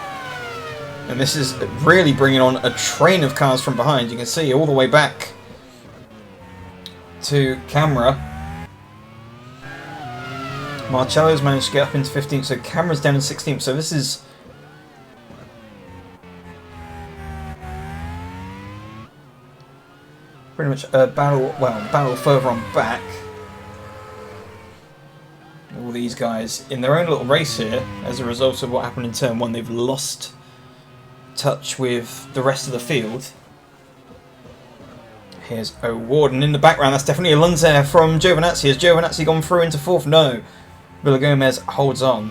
And this is really bringing on a train of cars from behind. You can see all the way back to camera. Marcello's managed to get up into 15th, so Camera's down in 16th. So this is pretty much a battle further on back. All these guys in their own little race here as a result of what happened in turn 1. They've lost touch with the rest of the field. Here's O'Warden in the background. That's definitely a Lunzer from Giovinazzi. Has Giovinazzi gone through into 4th? No. Villagomez holds on.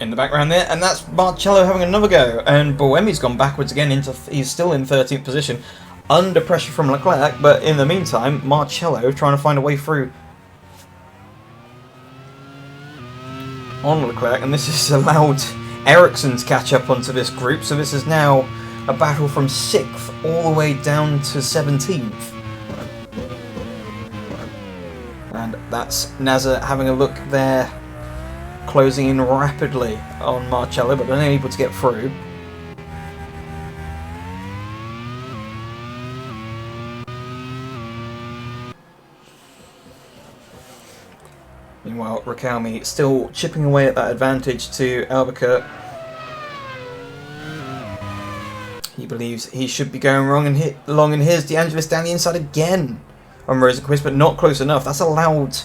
In the background there, and that's Marcello having another go, and Boemi's gone backwards again into he's still in 13th position under pressure from Leclerc, but in the meantime Marcello trying to find a way through on Leclerc, and this has allowed Ericsson to catch up onto this group, so this is now a battle from 6th all the way down to 17th. And that's Nazar having a look there, closing in rapidly on Marcello, but unable to get through. Meanwhile, Raquelme still chipping away at that advantage to Albuquerque. He believes he should be going wrong and hit long, and here's De Angelis down the inside again on Rosenquist, but not close enough. That's allowed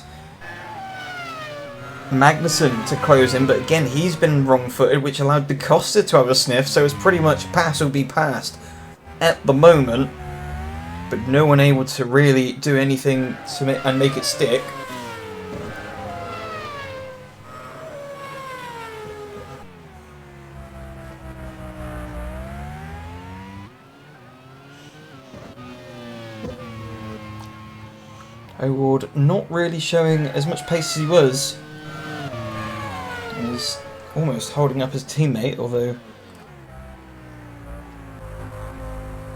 Magnussen to close in, but again he's been wrong-footed, which allowed Da Costa to have a sniff, so it's pretty much pass or be passed at the moment, but no one able to really do anything to make it stick. O'Ward not really showing as much pace as he was. He's almost holding up his teammate, although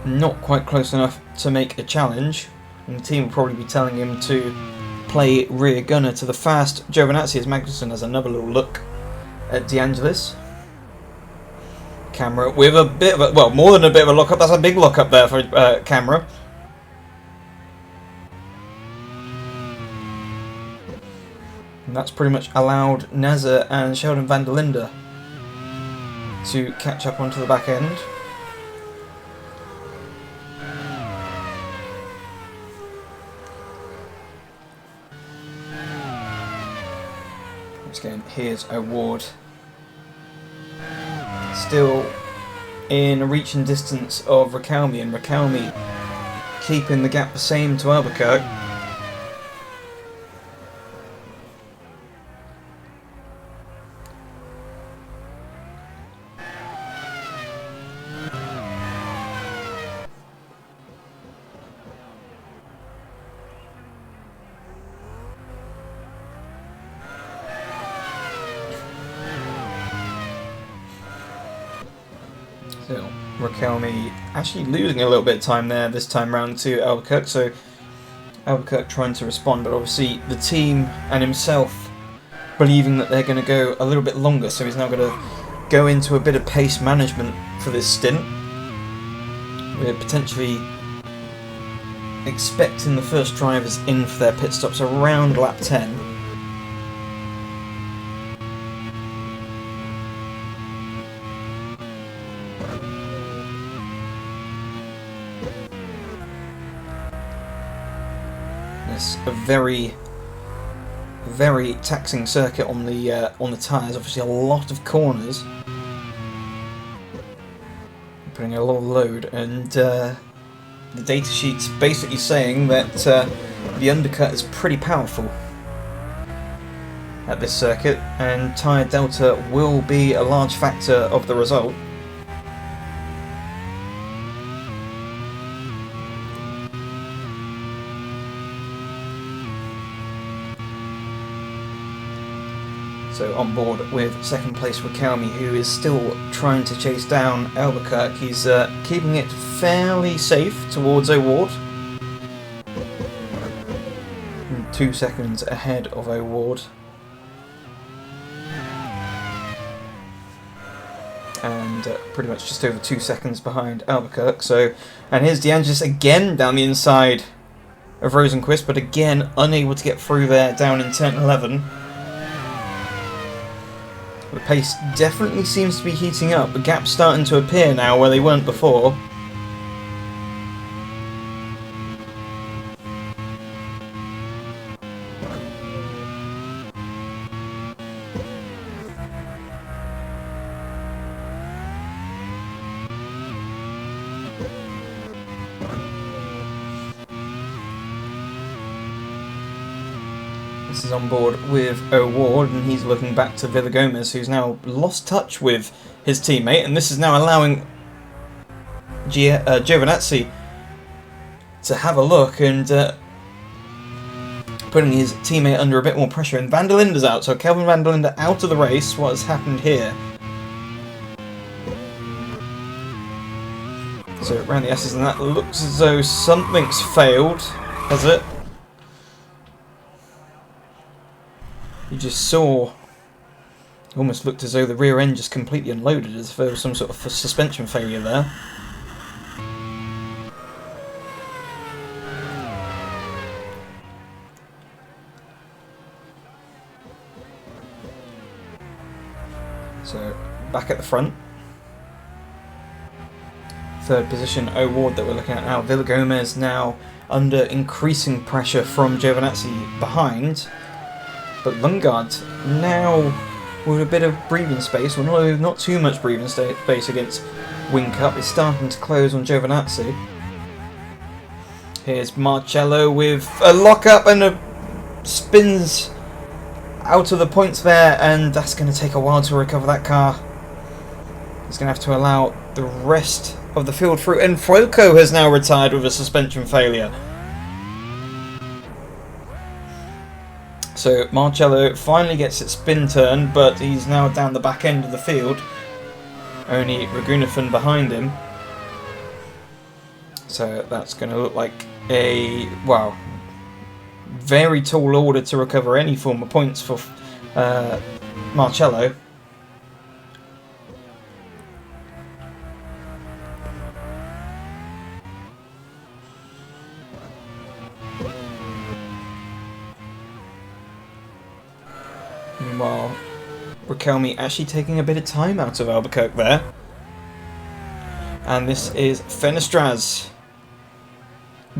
not quite close enough to make a challenge. And the team will probably be telling him to play rear gunner to the fast Giovinazzi, as Magnussen has another little look at De Angelis. Camera with a bit of a, well, more than a bit of a lock-up, that's a big lock-up there for Camera. And that's pretty much allowed Nasser and Sheldon van der Linde to catch up onto the back end. Once again, here's O'Ward. Still in reaching distance of Riquelme, and Riquelme keeping the gap the same to Albuquerque. Riquelme actually losing a little bit of time there this time round to Albuquerque, so Albuquerque trying to respond, but obviously the team and himself believing that they're going to go a little bit longer, so he's now going to go into a bit of pace management for this stint. We're potentially expecting the first drivers in for their pit stops around lap 10. A very, very taxing circuit on the tyres. Obviously, a lot of corners, putting a lot of load, and the data sheet's basically saying that the undercut is pretty powerful at this circuit, and tyre delta will be a large factor of the result. So on board with second place Riquelme, who is still trying to chase down Albuquerque. He's keeping it fairly safe towards O'Ward. 2 seconds ahead of O'Ward. And pretty much just over 2 seconds behind Albuquerque. So, and here's De Angelis again down the inside of Rosenqvist, but again unable to get through there down in turn 11. The pace definitely seems to be heating up. The gap's starting to appear now where they weren't before. This is on board with O'Ward, and he's looking back to Villagomez, who's now lost touch with his teammate, and this is now allowing Giovinazzi to have a look and putting his teammate under a bit more pressure. And van der Linde's out, so Kelvin van der Linde out of the race. What has happened here? So around the S's, and that looks as though something's failed, has it? You just saw, almost looked as though the rear end just completely unloaded, as if there was some sort of suspension failure there. So, back at the front. Third position, O'Ward that we're looking at now. Villagomez now under increasing pressure from Giovinazzi behind. But Lundgaard now with a bit of breathing space, well, not too much breathing space against Whincup, is starting to close on Giovinazzi. Here's Marcello with a lock-up and a spins out of the points there, and that's going to take a while to recover that car. He's going to have to allow the rest of the field through, and Fuoco has now retired with a suspension failure. So Marcello finally gets its spin turn, but he's now down the back end of the field. Only Raghunathan behind him. So that's going to look like a, well, very tall order to recover any form of points for Marcello. Meanwhile, Riquelme actually taking a bit of time out of Albuquerque there. And this is Fenestraz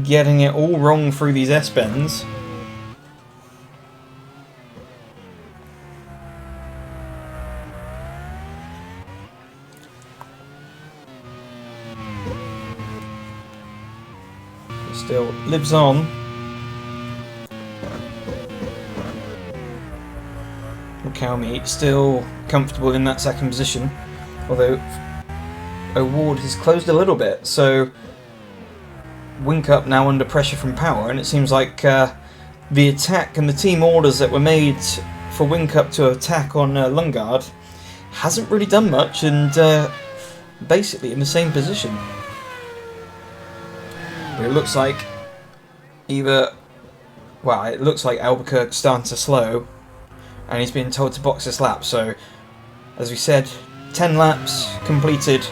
getting it all wrong through these S-bends. Still lives on. Riquelme still comfortable in that second position, although O'Ward has closed a little bit, so Whincup now under pressure from Power, and it seems like the attack and the team orders that were made for Whincup to attack on Lundgaard hasn't really done much, and basically in the same position. It looks like it looks like Albuquerque's starting to slow, and he's been told to box this lap. So, as we said, 10 laps completed.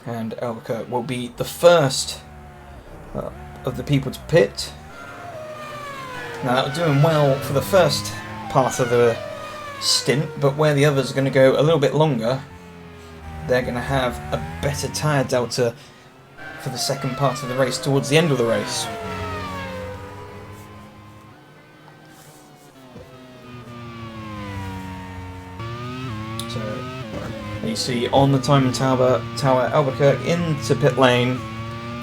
And Albuquerque will be the first of the people to pit. Now, they're doing well for the first part of the stint, but where the others are going to go a little bit longer, they're going to have a better tyre delta for the second part of the race, towards the end of the race. So you see on the time tower Albuquerque into pit lane.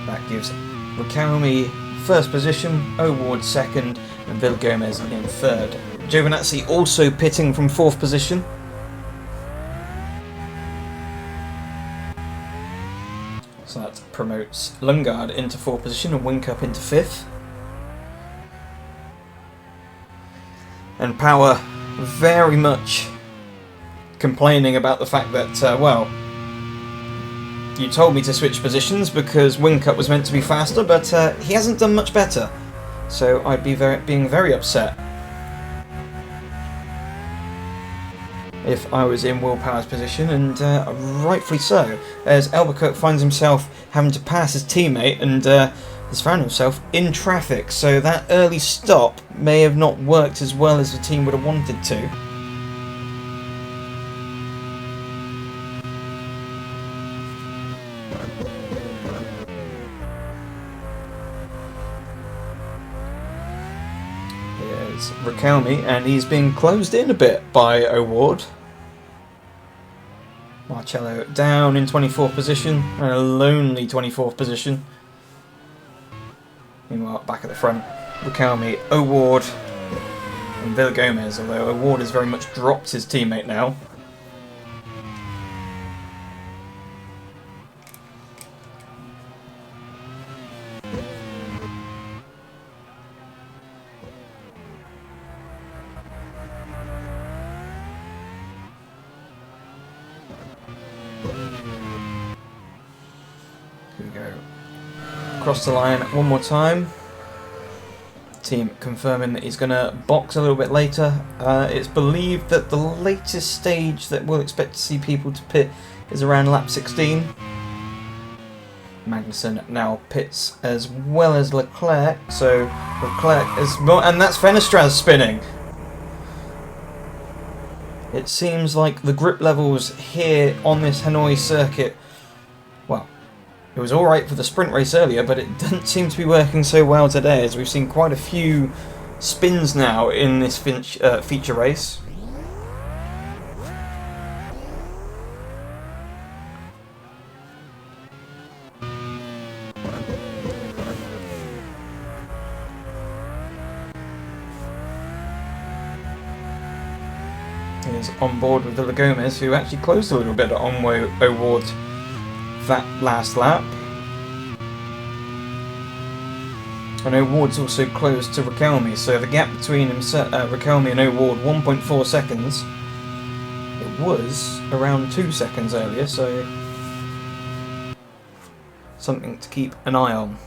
That gives Riquelme first position, O'Ward second, and Villagomez in third. Giovinazzi also pitting from fourth position. So that promotes Lundgaard into fourth position and Whincup into fifth. And Power very much complaining about the fact that, well, you told me to switch positions because Whincup was meant to be faster, but he hasn't done much better. So I'd be being very upset if I was in Will Power's position, and rightfully so, as Albuquerque finds himself having to pass his teammate and has found himself in traffic, so that early stop may have not worked as well as the team would have wanted to. Here's Riquelme, and he's being closed in a bit by O'Ward. Marcello down in 24th position, and a lonely 24th position. Meanwhile, back at the front, Riquelme, O'Ward, and Villagomez, although O'Ward has very much dropped his teammate now. Here we go. Across the line one more time. Team confirming that he's going to box a little bit later. It's believed that the latest stage that we'll expect to see people to pit is around lap 16. Magnussen now pits as well as Leclerc, so Leclerc is more, and that's Fenestraz spinning. It seems like the grip levels here on this Hanoi circuit, well, It was alright for the sprint race earlier, but it doesn't seem to be working so well today, as we've seen quite a few spins now in this feature race. Is on board with the Gomez, who actually closed a little bit on O'Ward that last lap. And O'Ward's also closed to Riquelme, so the gap between Riquelme and O'Ward, 1.4 seconds. It was around 2 seconds earlier, so something to keep an eye on.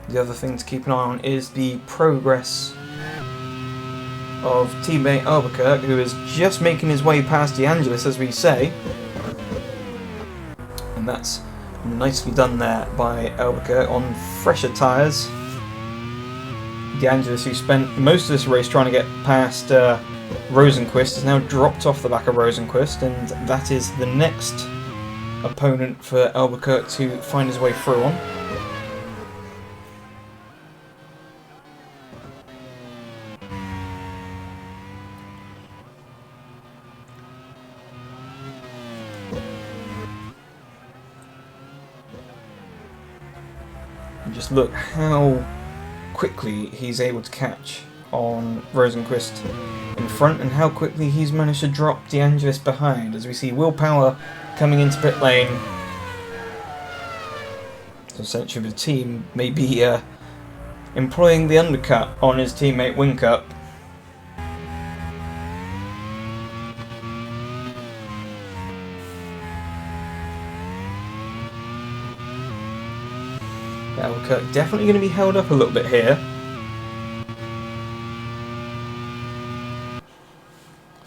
The other thing to keep an eye on is the progress of teammate Albuquerque, who is just making his way past De Angelis, as we say. And that's nicely done there by Albuquerque on fresher tyres. De Angelis, who spent most of this race trying to get past Rosenquist, has now dropped off the back of Rosenquist, and that is the next opponent for Albuquerque to find his way through on. Just look how quickly he's able to catch on Rosenquist in front, and how quickly he's managed to drop De Angelis behind, as we see Will Power coming into pit lane. So essentially the team may be employing the undercut on his teammate Whincup. Albuquerque definitely going to be held up a little bit here.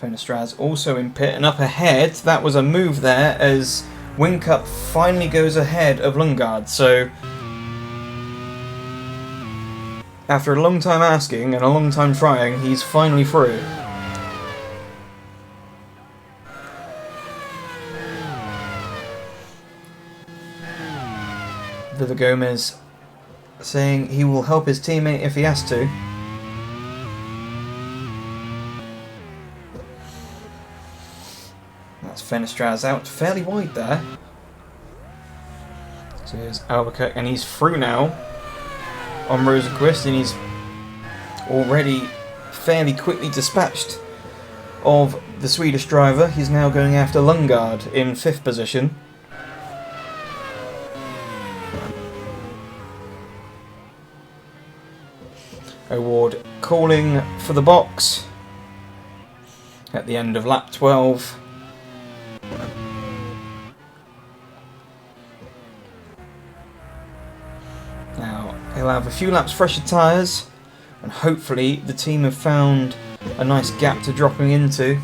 Fenestraz also in pit and up ahead. That was a move there as Whincup finally goes ahead of Lundgaard. So after a long time asking and a long time trying, he's finally through. Gomez saying he will help his teammate if he has to. That's Fenestraz out fairly wide there. So here's Albuquerque, and he's through now on Rosenquist, and he's already fairly quickly dispatched of the Swedish driver. He's now going after Lundgaard in 5th position. O'Ward calling for the box at the end of lap 12. Now he'll have a few laps fresher tyres, and hopefully the team have found a nice gap to dropping into.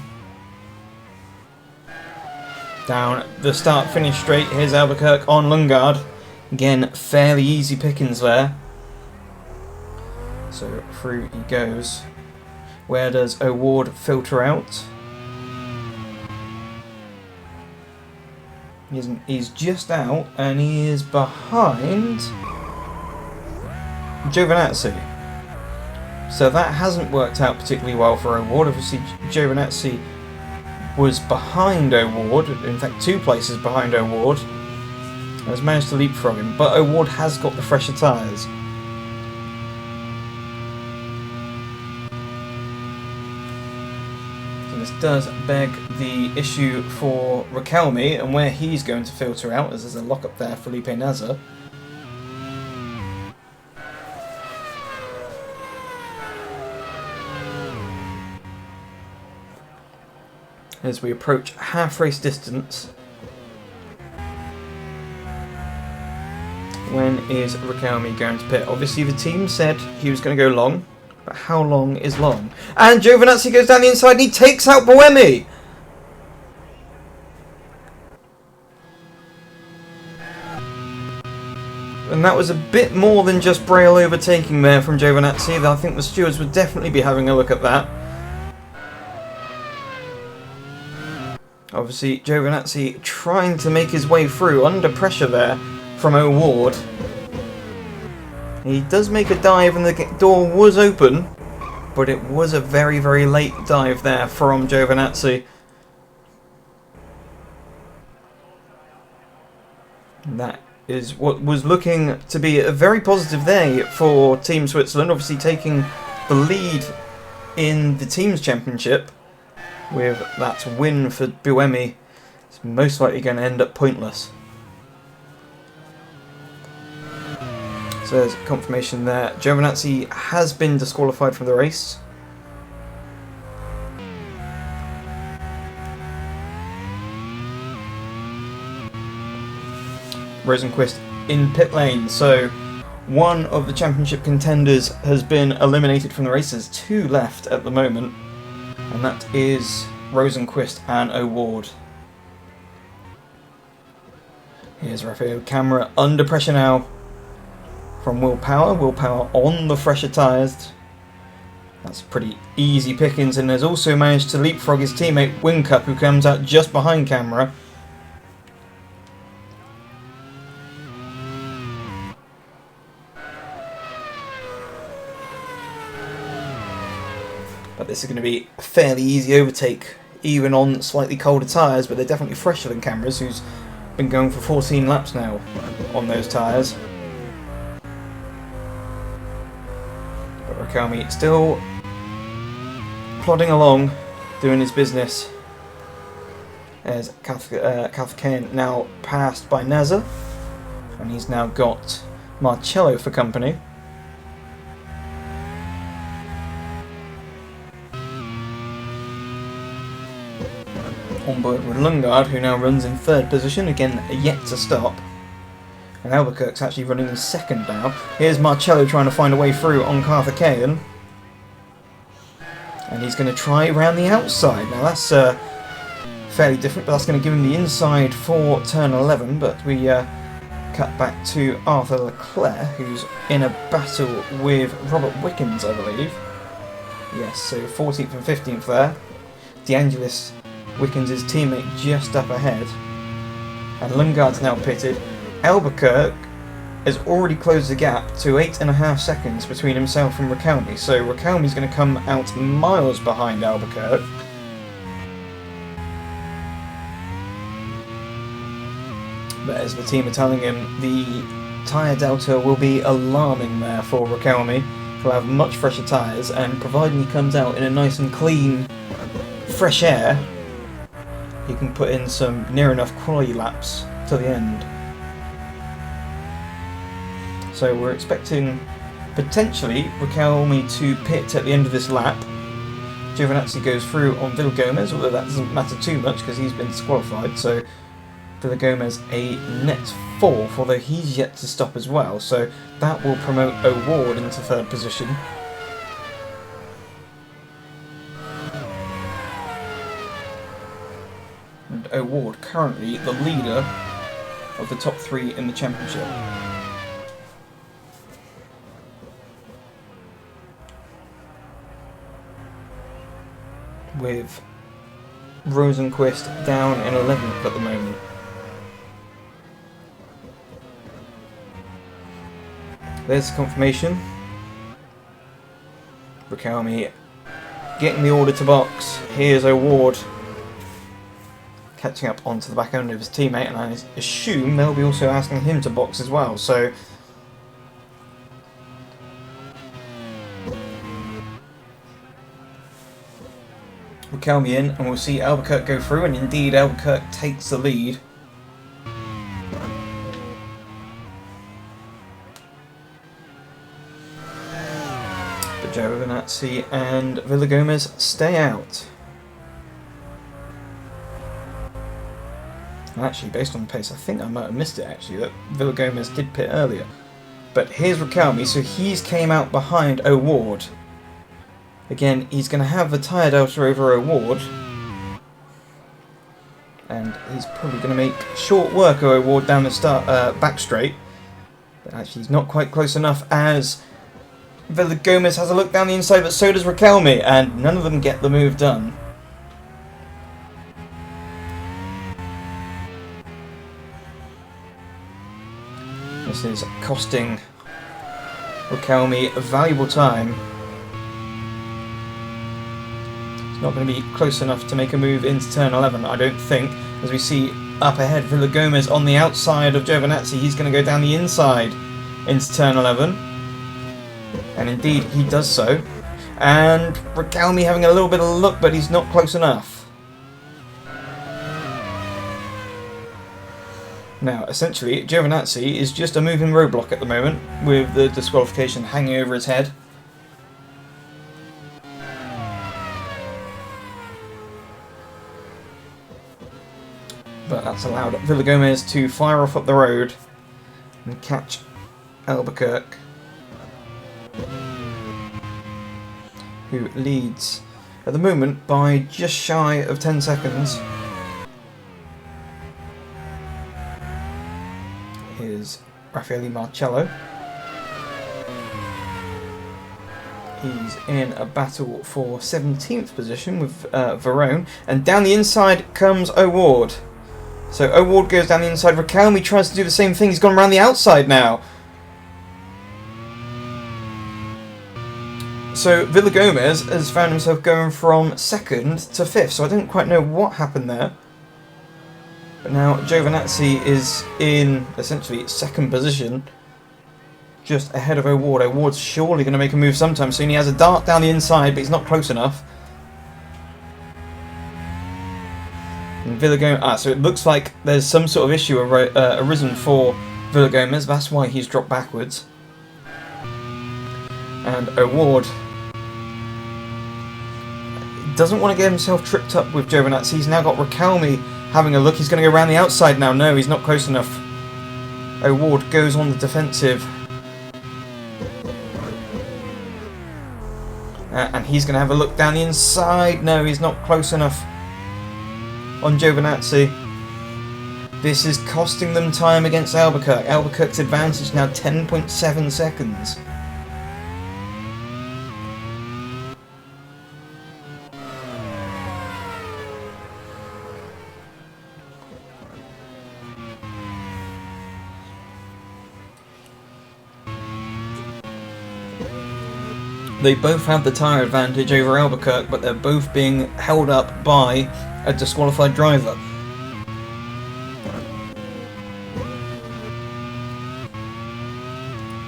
Down the start finish straight, here's Albuquerque on Lundgaard. Again, fairly easy pickings there. So through he goes. Where does O'Ward filter out? He's just out, and he is behind Giovinazzi. So that hasn't worked out particularly well for O'Ward. Obviously Giovinazzi was behind O'Ward, in fact 2 places behind O'Ward, and has managed to leapfrog him, but O'Ward has got the fresher tyres. This does beg the issue for Riquelme and where he's going to filter out, as there's a lock-up there for Felipe Nasr. As we approach half-race distance, when is Riquelme going to pit? Obviously the team said he was going to go long, but how long is long? And Giovinazzi goes down the inside and he takes out Buemi! And that was a bit more than just Braille overtaking there from Giovinazzi. I think the stewards would definitely be having a look at that. Obviously, Giovinazzi trying to make his way through, under pressure there from O'Ward. He does make a dive and the door was open, but it was a very, very late dive there from Giovinazzi. That is what was looking to be a very positive day for Team Switzerland, obviously taking the lead in the Teams Championship with that win for Buemi. It's most likely going to end up pointless. So there's confirmation there. Giovinazzi has been disqualified from the race. Rosenqvist in pit lane, so one of the championship contenders has been eliminated from the race. There's two left at the moment, and that is Rosenqvist and O'Ward. Here's Rafael Camera under pressure now from Will Power. Will Power on the fresher tyres. That's pretty easy pickings, and has also managed to leapfrog his teammate Wingcup, who comes out just behind Camera. But this is going to be a fairly easy overtake, even on slightly colder tyres, but they're definitely fresher than Camera's, who's been going for 14 laps now on those tyres. But Raikkonen still plodding along, doing his business. As Kafkain now passed by Nazar, and he's now got Marcello for company. On board with Lundgaard, who now runs in third position, again yet to stop. And Albuquerque's actually running in second now. Here's Marcello trying to find a way through on Carthagena. And he's going to try around the outside. Now that's fairly different, but that's going to give him the inside for turn 11. But we cut back to Arthur Leclerc, who's in a battle with Robert Wickens, I believe. Yes, so 14th and 15th there. DeAngelis, Wickens' teammate, just up ahead. And Lundgaard's now pitted. Albuquerque has already closed the gap to 8.5 seconds between himself and Raikkonen. So Raikkonen's going to come out miles behind Albuquerque. But as the team are telling him, the tyre delta will be alarming there for Raikkonen. He'll have much fresher tyres, and providing he comes out in a nice and clean, fresh air, he can put in some near enough quality laps to the end. So we're expecting potentially Raikkonen to pit at the end of this lap. Giovinazzi goes through on Villagomez, although that doesn't matter too much because he's been disqualified. So Villagomez a net 4th, although he's yet to stop as well. So that will promote O'Ward into third position. And O'Ward currently the leader of the top 3 in the championship. With Rosenqvist down in 11th at the moment. There's confirmation. Raikkonen getting the order to box. Here's O'Ward catching up onto the back end of his teammate, and I assume they'll be also asking him to box as well. So Raikkonen in, and we'll see Albuquerque go through, and indeed Albuquerque takes the lead. But Giovinazzi and Villagomez stay out. And actually, based on the pace, I think I might have missed it actually, that Villagomez did pit earlier. But here's Raikkonen, so he's came out behind O'Ward. Again, he's going to have the tyre delta over O'Ward. And he's probably going to make short work of O'Ward down the back straight. But actually, he's not quite close enough as Villagomez has a look down the inside, but so does Raikkonen, and none of them get the move done. This is costing Riquelme a valuable time. It's not going to be close enough to make a move into turn 11, I don't think. As we see up ahead, Villagomez on the outside of Giovinazzi. He's going to go down the inside into turn 11. And indeed, he does so. And Riquelme having a little bit of a look, but he's not close enough. Now, essentially, Giovinazzi is just a moving roadblock at the moment, with the disqualification hanging over his head. But that's allowed Villagomez to fire off up the road and catch Albuquerque, who leads at the moment by just shy of 10 seconds. Is Raffaele Marcello. He's in a battle for 17th position with Verone, and down the inside comes O'Ward. So O'Ward goes down the inside. Riquelme tries to do the same thing. He's gone around the outside now. So Villagomez has found himself going from 2nd to 5th, so I don't quite know what happened there. But now Giovinazzi is in essentially 2nd position, just ahead of O'Ward. O'Ward's surely going to make a move sometime soon. He has a dart down the inside, but he's not close enough. And Villagomez, so it looks like there's some sort of issue arisen for Villagomez. That's why he's dropped backwards. And O'Ward doesn't want to get himself tripped up with Giovinazzi. He's now got Riquelme having a look. He's going to go around the outside now. No, he's not close enough. O'Ward goes on the defensive. And he's going to have a look down the inside. No, he's not close enough on Giovinazzi. This is costing them time against Albuquerque. Albuquerque's advantage now 10.7 seconds. They both have the tyre advantage over Albuquerque, but they're both being held up by a disqualified driver.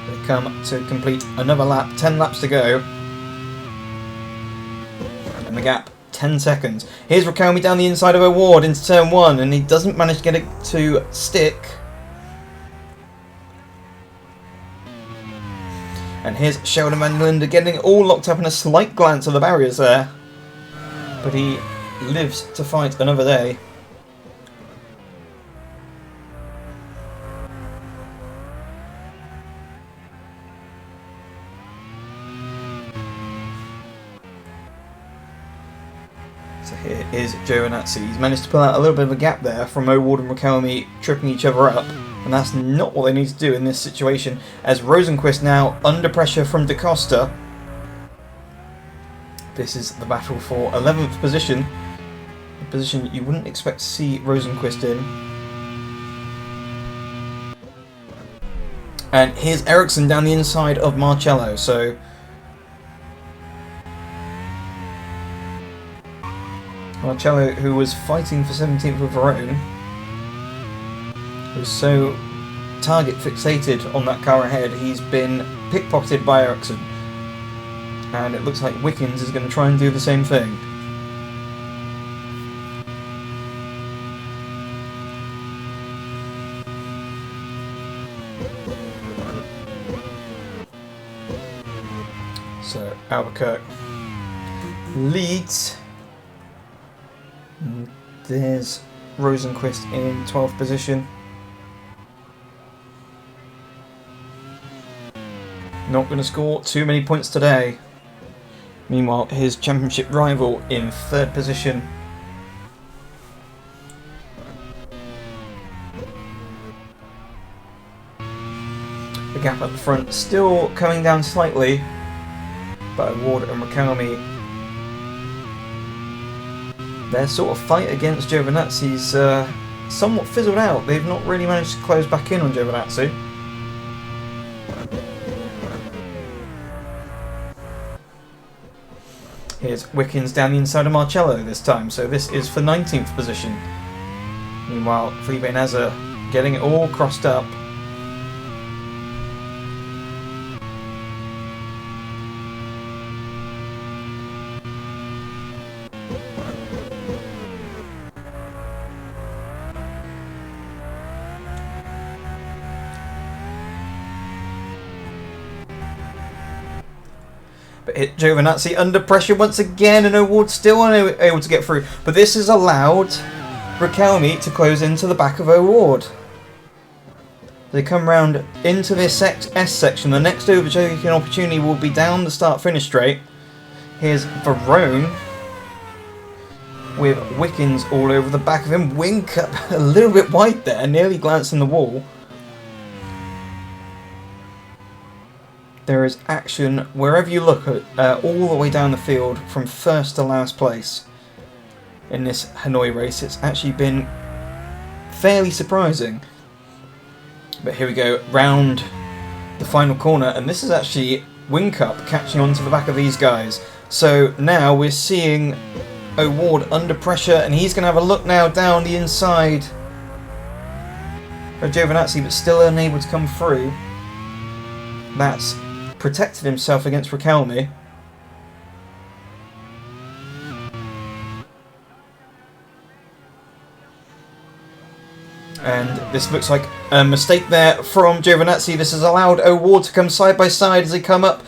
They come to complete another lap, 10 laps to go. And the gap, 10 seconds. Here's Riquelme down the inside of O'Ward into turn 1, and he doesn't manage to get it to stick. And here's Sheldon Van Linder getting it all locked up in a slight glance of the barriers there. But he lives to fight another day. So here is Giovinazzi. He's managed to pull out a little bit of a gap there from O'Ward and Riquelme tripping each other up. And that's not what they need to do in this situation, as Rosenqvist now under pressure from Da Costa. This is the battle for 11th position, a position you wouldn't expect to see Rosenqvist in. And here's Ericsson down the inside of Marcello, so Marcello, who was fighting for 17th with Verone, was so target fixated on that car ahead, he's been pickpocketed by Ericsson. And it looks like Wickens is going to try and do the same thing. So Albuquerque leads. And there's Rosenqvist in 12th position. Not going to score too many points today. Meanwhile, his championship rival in 3rd position. The gap at the front still coming down slightly, but Ward and Riquelme, their sort of fight against Giovinazzi's somewhat fizzled out. They've not really managed to close back in on Giovinazzi. Here's Wickens down the inside of Marcello this time, so this is for 19th position. Meanwhile, Felipe Nasr getting it all crossed up. But Giovinazzi under pressure once again, and O'Ward still unable to get through. But this has allowed Riquelme to close into the back of O'Ward. They come round into this S section. The next overtaking opportunity will be down the start-finish straight. Here's Verone with Wickens all over the back of him. Whincup a little bit wide there, nearly glancing the wall. There is action wherever you look at, all the way down the field from first to last place in this Hanoi race. It's actually been fairly surprising. But here we go, round the final corner, and this is actually Whincup catching on to the back of these guys. So now we're seeing O'Ward under pressure, and he's going to have a look now down the inside of Giovinazzi, but still unable to come through. That's protected himself against Riquelme. And this looks like a mistake there from Giovinazzi. This has allowed O'Ward to come side by side as they come up.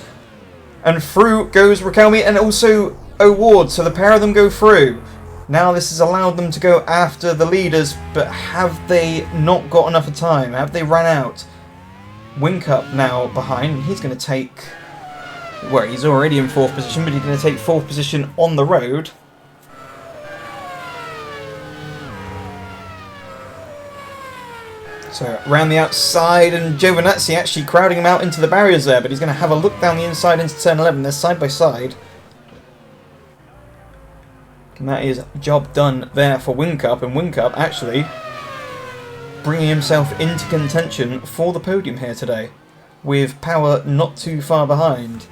And through goes Riquelme and also O'Ward, so the pair of them go through. Now this has allowed them to go after the leaders, but have they not got enough of time? Have they run out? Whincup now behind. He's going to take... well, he's already in 4th position, but he's going to take 4th position on the road. So around the outside, and Giovinazzi actually crowding him out into the barriers there, but he's going to have a look down the inside into turn 11. They're side by side. And that is job done there for Whincup, and Whincup actually bringing himself into contention for the podium here today, with Power not too far behind.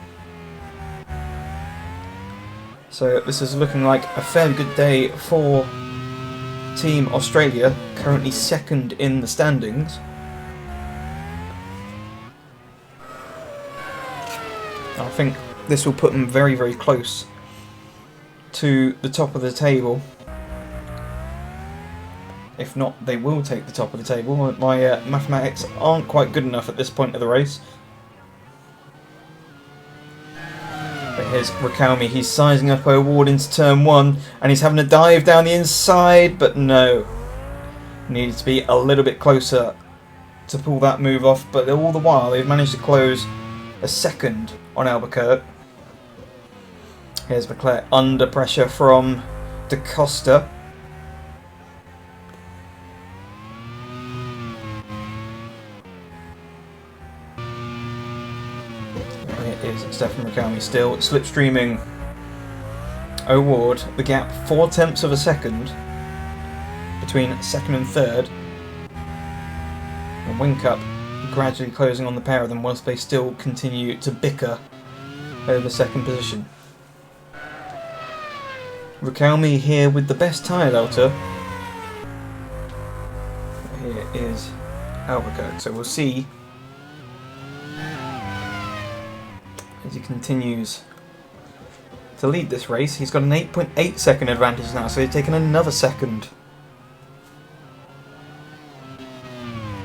So this is looking like a fairly good day for Team Australia, currently 2nd in the standings. I think this will put them very, very close to the top of the table. If not, they will take the top of the table. My mathematics aren't quite good enough at this point of the race. But here's Riquelme. He's sizing up O'Ward into turn 1, and he's having a dive down the inside, but no. Needs to be a little bit closer to pull that move off, but all the while they've managed to close a second on Albuquerque. Here's Leclerc under pressure from Da Costa. Stefan Riquelme still slipstreaming O'Ward. The gap 0.4 of a second between 2nd and 3rd. And Whincup gradually closing on the pair of them whilst they still continue to bicker over 2nd position. Riquelme here with the best tyre delta. Here is Albuquerque. So we'll see as he continues to lead this race. He's got an 8.8 second advantage now, so he's taken another second.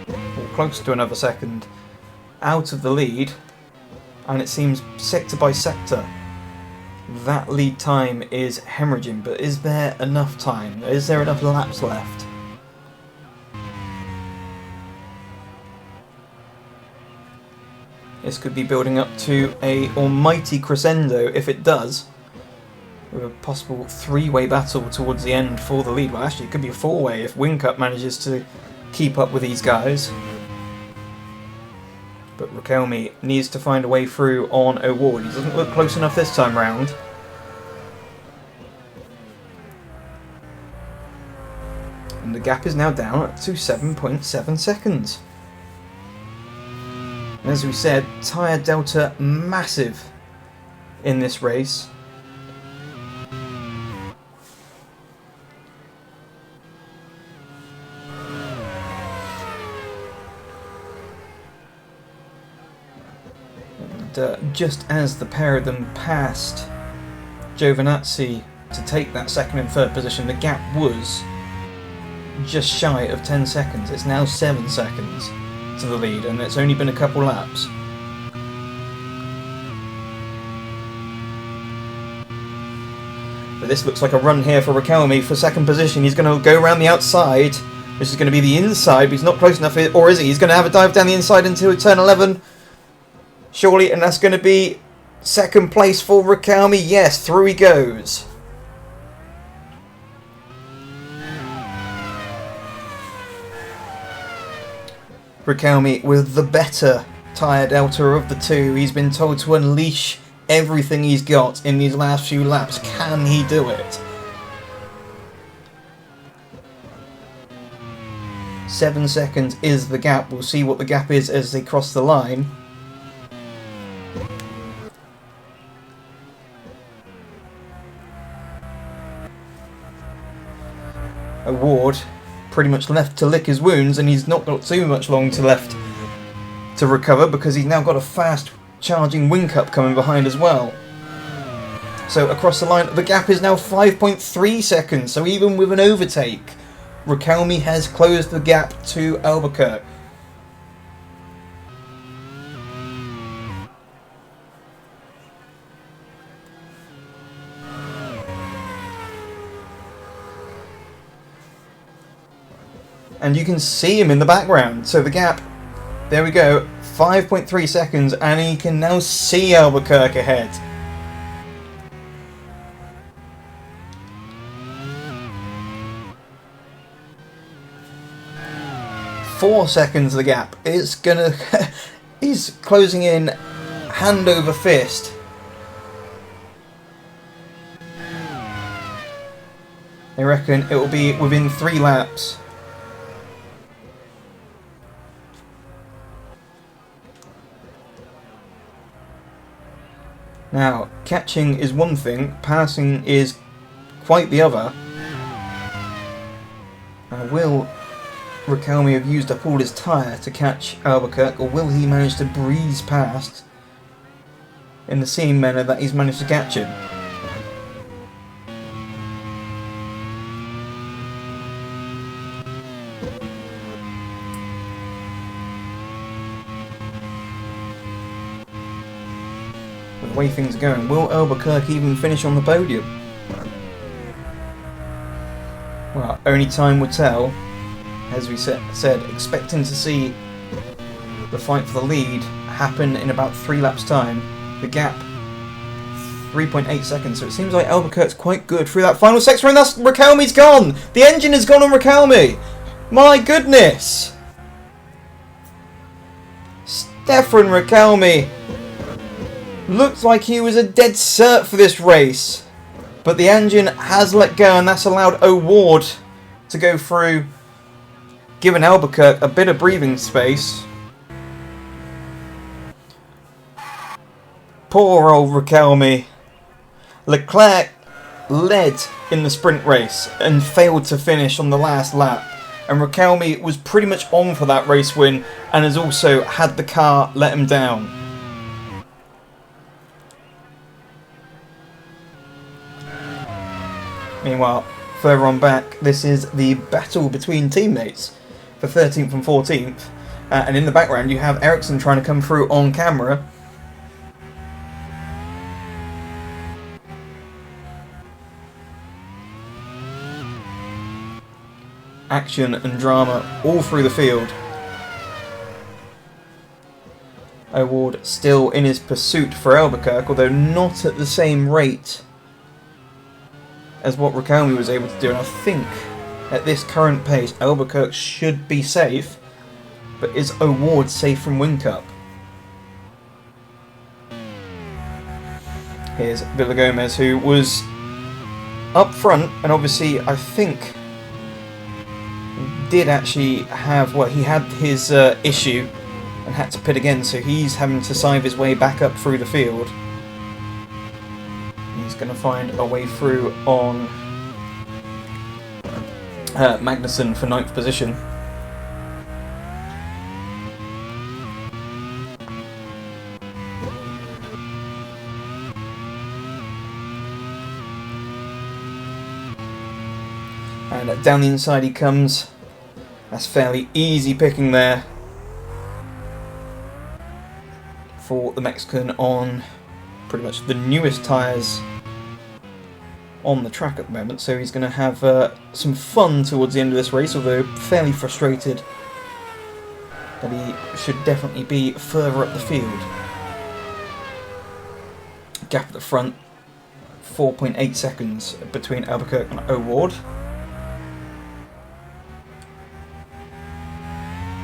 Or close to another second out of the lead. And it seems sector by sector that lead time is hemorrhaging. But is there enough time? Is there enough laps left? This could be building up to a almighty crescendo if it does, with a possible 3-way battle towards the end for the lead. Well, actually, it could be a 4-way if Whincup manages to keep up with these guys. But Riquelme needs to find a way through on O'Ward. He doesn't look close enough this time round. And the gap is now down to 7.7 seconds. As we said, tyre delta massive in this race. And just as the pair of them passed Giovinazzi to take that second and third position, the gap was just shy of 10 seconds. It's now 7 seconds to the lead, and it's only been a couple laps. But this looks like a run here for Riquelme for second position. He's going to go around the outside. This is going to be the inside, but he's not close enough, or is he? He's going to have a dive down the inside into turn 11. Surely, and that's going to be second place for Riquelme. Yes, through he goes. Riquelme with the better tyre delta of the two. He's been told to unleash everything he's got in these last few laps. Can he do it? 7 seconds is the gap. We'll see what the gap is as they cross the line. Award pretty much left to lick his wounds, and he's not got too much long to left to recover because he's now got a fast charging wing cup coming behind as well. So across the line, the gap is now 5.3 seconds. So even with an overtake, Riquelme has closed the gap to Albuquerque. And you can see him in the background. So the gap, there we go, 5.3 seconds, and he can now see Albuquerque ahead. Four seconds the gap. It's gonna he's closing in hand over fist. I reckon it will be within 3 laps. Now, catching is one thing, passing is quite the other. Will Riquelme have used up all his tyre to catch Albuquerque, or will he manage to breeze past in the same manner that he's managed to catch him? The way things are going, will Albuquerque even finish on the podium? Well, only time will tell. As we said, expecting to see the fight for the lead happen in about 3 laps time. The gap, 3.8 seconds, so it seems like Albuquerque's quite good through that final section, and that's Riquelme's gone! The engine has gone on Riquelme! My goodness! Stefan Riquelme looked like he was a dead cert for this race, but the engine has let go, and that's allowed O'Ward to go through, giving Albuquerque a bit of breathing space. Poor old Riquelme. Leclerc led in the sprint race and failed to finish on the last lap, and Riquelme was pretty much on for that race win and has also had the car let him down. Meanwhile, further on back, this is the battle between teammates for 13th and 14th, and in the background you have Ericsson trying to come through on camera. Action and drama all through the field. O'Ward still in his pursuit for Albuquerque, although not at the same rate as what Riquelme was able to do, and I think at this current pace Albuquerque should be safe, but is O'Ward safe from wing cup? Here's Villagomez, who was up front and obviously I think did actually have, well, he had his issue and had to pit again, so he's having to sieve his way back up through the field. He's going to find a way through on Magnussen for 9th position. And down the inside he comes. That's fairly easy picking there for the Mexican on pretty much the newest tyres on the track at the moment, so he's going to have some fun towards the end of this race, although fairly frustrated that he should definitely be further up the field. Gap at the front, 4.8 seconds between Albuquerque and O'Ward.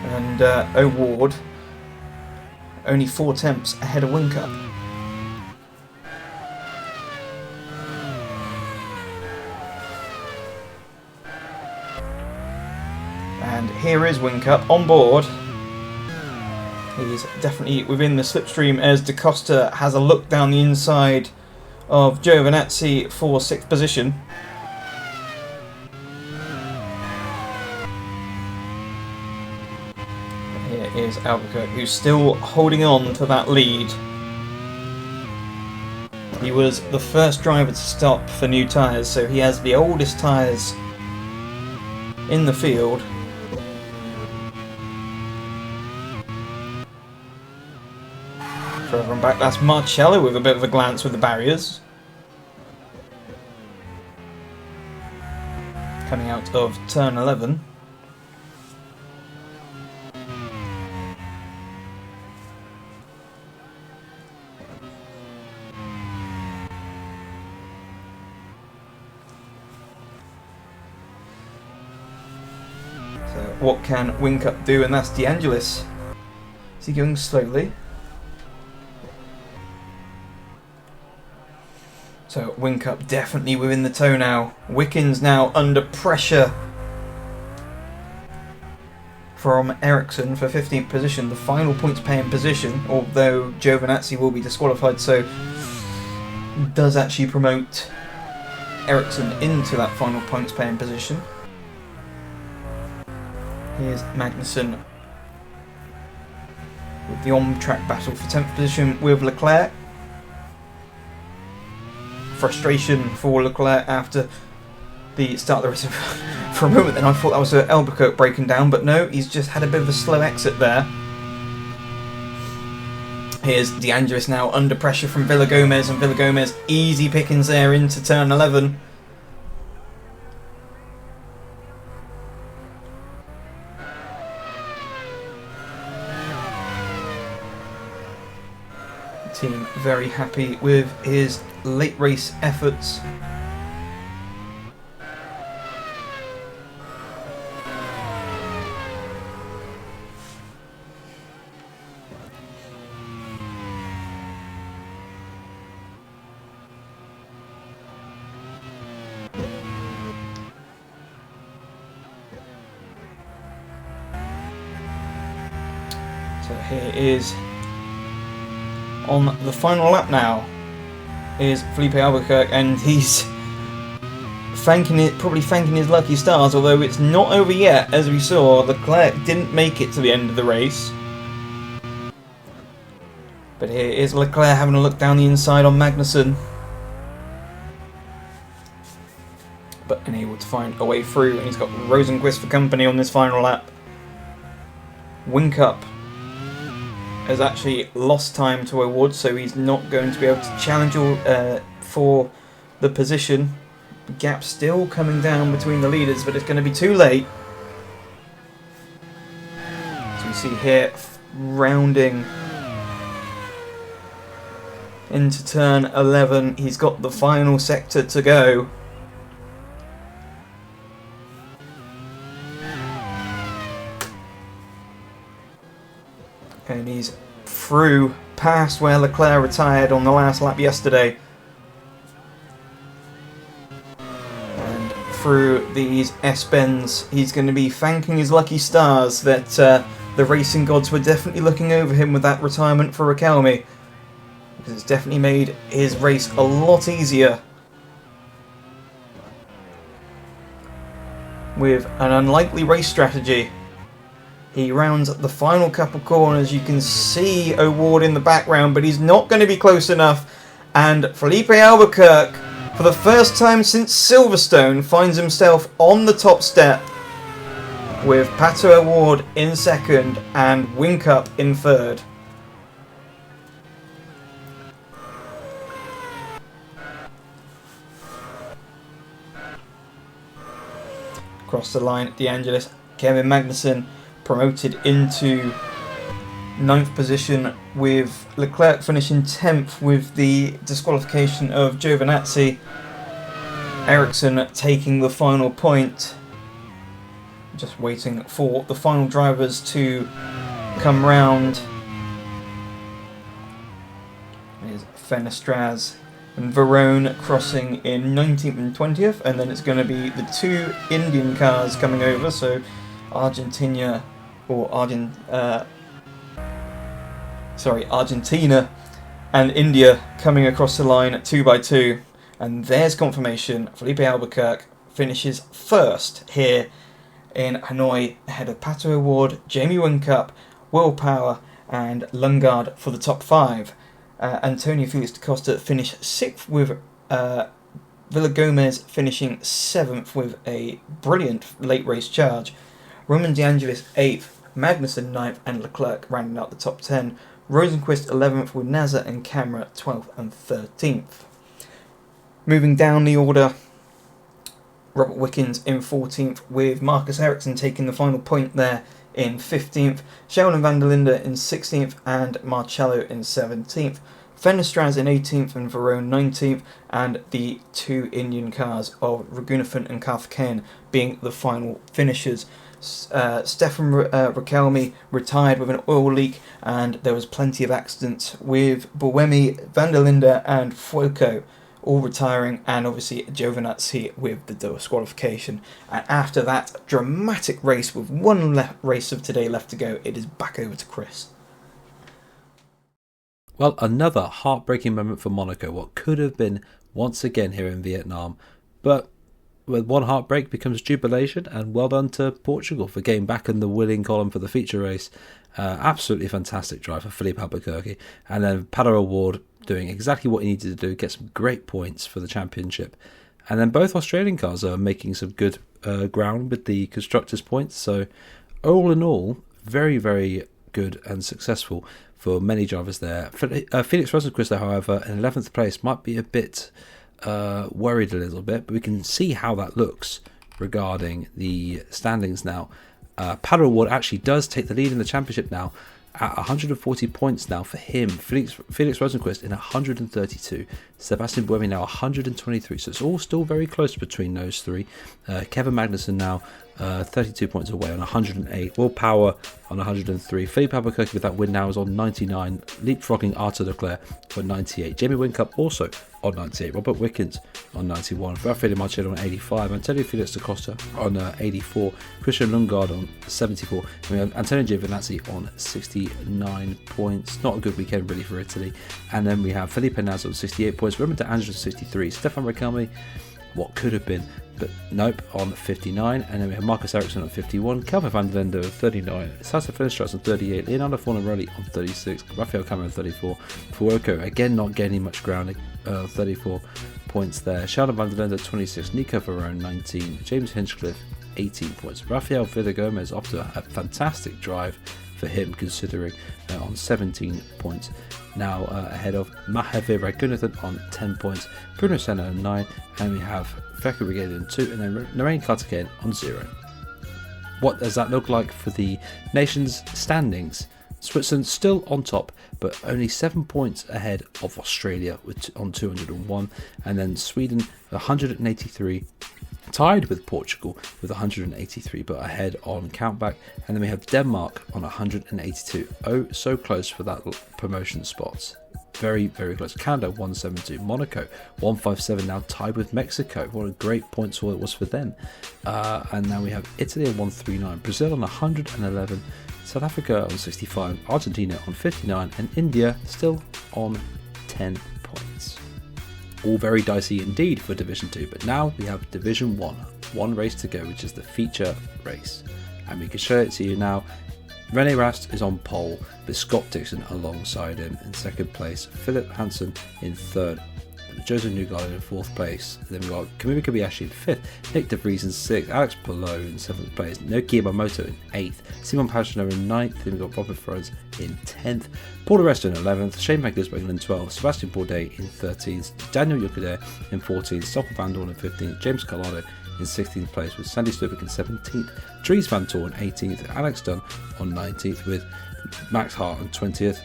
And O'Ward only 4 tenths ahead of Whincup. And here is Whincup on board. He's definitely within the slipstream as Da Costa has a look down the inside of Giovinazzi for 6th position. Here is Albuquerque, who's still holding on to that lead. He was the first driver to stop for new tyres, so he has the oldest tyres in the field. Further on back, that's Marcello with a bit of a glance with the barriers. Coming out of turn 11. So what can Whincup do? And that's DeAngelis. Is he going slowly? So Whincup definitely within the tow now. Wickens now under pressure from Ericsson for 15th position, the final points paying position, although Giovinazzi will be disqualified, so does actually promote Ericsson into that final points paying position. Here's Magnussen with the on-track battle for 10th position with Leclerc. Frustration for Leclerc after the start of the race. For a moment then I thought that was Albuquerque breaking down, but no, he's just had a bit of a slow exit there. Here's DeAngelis now under pressure from Villagomez, and Villagomez easy pickings there into turn 11. Team very happy with his late race efforts. So here is on the final lap now is Felipe Albuquerque, and he's probably thanking his lucky stars, although it's not over yet. As we saw, Leclerc didn't make it to the end of the race. But here is Leclerc having a look down the inside on Magnussen, but unable to find a way through, and he's got Rosenquist for company on this final lap. Whincup has actually lost time to O'Ward, so he's not going to be able to challenge for the position. The gap still coming down between the leaders, but it's going to be too late. So we see here, rounding into turn 11, he's got the final sector to go. And he's through past where Leclerc retired on the last lap yesterday. And through these S-bends, he's going to be thanking his lucky stars that the racing gods were definitely looking over him with that retirement for Riquelme, because it's definitely made his race a lot easier. With an unlikely race strategy, he rounds the final couple corners. You can see O'Ward in the background, but he's not going to be close enough. And Felipe Albuquerque for the first time since Silverstone, finds himself on the top step with Pato Award in second and Whincup in third. Across the line at De Angelis, Kevin Magnussen promoted into 9th position, with Leclerc finishing 10th with the disqualification of Giovinazzi. Ericsson taking the final point. Just waiting for the final drivers to come round. There's Fenestraz and Verone crossing in 19th and 20th, and then it's going to be the 2 Indian cars coming over, so Argentina and India coming across the line 2 by 2. And there's confirmation. Felipe Albuquerque finishes first here in Hanoi, ahead of Pato Award, Jamie Whincup, Will Power and Lundgaard for the top 5. Antonio Felix da Costa finished 6th with Villagomez finishing 7th with a brilliant late race charge. Roman De Angelis 8th, Magnussen 9th and Leclerc rounding out the top 10. Rosenquist 11th with Nasser and Camera 12th and 13th. Moving down the order, Robert Wickens in 14th with Marcus Ericsson taking the final point there in 15th. Sheldon van der Linde in 16th and Marcello in 17th. Fenestraz in 18th and Verone 19th, and the 2 Indian cars of Raghunathan and Karthikeyan being the final finishers. Stefan Rakelmi retired with an oil leak, and there was plenty of accidents with Buemi, van der Linde and Fuoco all retiring, and obviously Giovinazzi with the disqualification. And after that dramatic race with one race of today left to go, it is back over to Chris. Well, another heartbreaking moment for Monaco, what could have been once again here in Vietnam, but with one heartbreak becomes jubilation, and well done to Portugal for getting back in the winning column for the feature race. Absolutely fantastic drive for Felipe Albuquerque, and then Pato Award doing exactly what he needed to do, get some great points for the championship. And then both Australian cars are making some good ground with the constructors' points, so all in all, very, very good and successful for many drivers there. Felix Rosenquist, however, in 11th place, might be a bit worried a little bit, but we can see how that looks regarding the standings now. Pato Award actually does take the lead in the championship now at 140 points now for him. Felix Rosenquist in 132, Sebastian Buemi now 123, so it's all still very close between those three. Kevin Magnussen now 32 points away on 108, Will Power on 103, Felipe Albuquerque with that win now is on 99, leapfrogging Arthur Leclerc for 98, Jamie Whincup also on 98, Robert Wickens on 91, Rafael Marcello on 85, Antonio Felix da Costa on 84, Christian Lundgaard on 74, and we have Antonio Giovinazzi on 69 points. Not a good weekend really for Italy. And then we have Felipe Nasr on 68 points, Roman De Angelis 63, Stefan Rakelmi, what could have been, but nope, on 59, and then we have Marcus Ericsson on 51, Calvin van der Linde on 39, Sasa Fenestraz on 38, Leonardo Fornaroli on 36, Rafael Camara on 34, Fuoco again not gaining much ground, 34 points there, Sheldon van der Linde 26, Nico Verone 19, James Hinchcliffe 18 points, Rafael Villagomez off to a fantastic drive for him, considering on 17 points. Now ahead of Mahave Raghunathan on 10 points, Bruno Senna on 9, and we have Fekir Brigade on 2, and then Narain Karthikeyan on 0. What does that look like for the nation's standings? Switzerland still on top, but only 7 points ahead of Australia on 201, and then Sweden 183. Tied with Portugal with 183, but ahead on countback, and then we have Denmark on 182. Oh, so close for that promotion spots. Very, very close. Canada 172, Monaco 157, now tied with Mexico. What a great point score it was for them. And now we have Italy on 139, Brazil on 111, South Africa on 65, Argentina on 59, and India still on 10 points. All very dicey indeed for Division 2, but now we have Division 1. One race to go, which is the feature race. And we can show it to you now. Rene Rast is on pole, with Scott Dixon alongside him in second place, Philip Hansen in third, Joseph Newgarden in 4th place. Then we've got Kamui Kobayashi in 5th, Nick De Vries in 6th, Alex Palou in 7th place, Naoki Yamamoto in 8th, Simon Pagenaud in 9th, then we've got Robin Froese in 10th, Paul Di Resto in 11th, Shane Van Gisbergen in 12th, Sebastian Bourdais in 13th, Daniel Yukade in 14th, Stoffel Van Dorn in 15th, James Carlado in 16th place with Sandy Stubik in 17th, Dries Van Toorn 18th, Alex Dunn on 19th with Max Hart on 20th,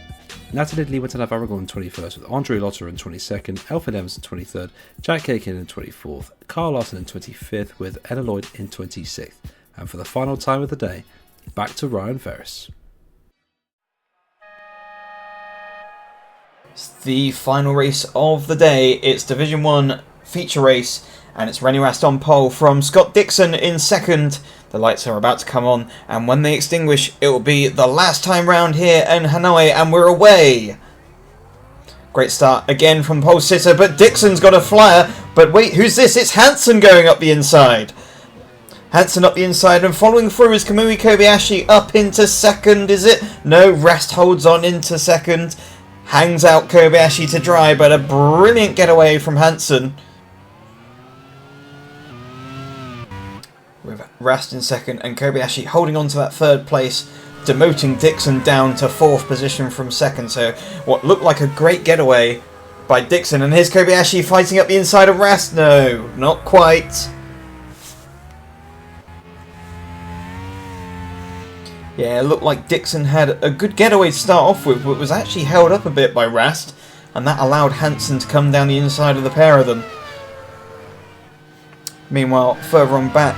Natalie Liwetana Aragon in 21st with Andre Lotter in 22nd, Elfyn Evans in 23rd, Jack Aitken in 24th, Carl Larson in 25th with Ella Lloyd in 26th. And for the final time of the day, back to Ryan Ferris. It's the final race of the day. It's Division 1 feature race, and it's Rennie Rast on pole from Scott Dixon in 2nd. The lights are about to come on, and when they extinguish, it will be the last time round here in Hanoi, and we're away. Great start again from pole sitter, but Dixon's got a flyer. But wait, who's this? It's Hansen going up the inside. Hansen up the inside, and following through is Kamui Kobayashi up into 2nd, is it? No, Rast holds on into 2nd. Hangs out Kobayashi to dry, but a brilliant getaway from Hansen. With Rast in 2nd and Kobayashi holding on to that 3rd place, demoting Dixon down to 4th position from 2nd. So what looked like a great getaway by Dixon, and here's Kobayashi fighting up the inside of Rast. No, not quite. Yeah, it looked like Dixon had a good getaway to start off with, but was actually held up a bit by Rast, and that allowed Hansen to come down the inside of the pair of them. Meanwhile, further on back,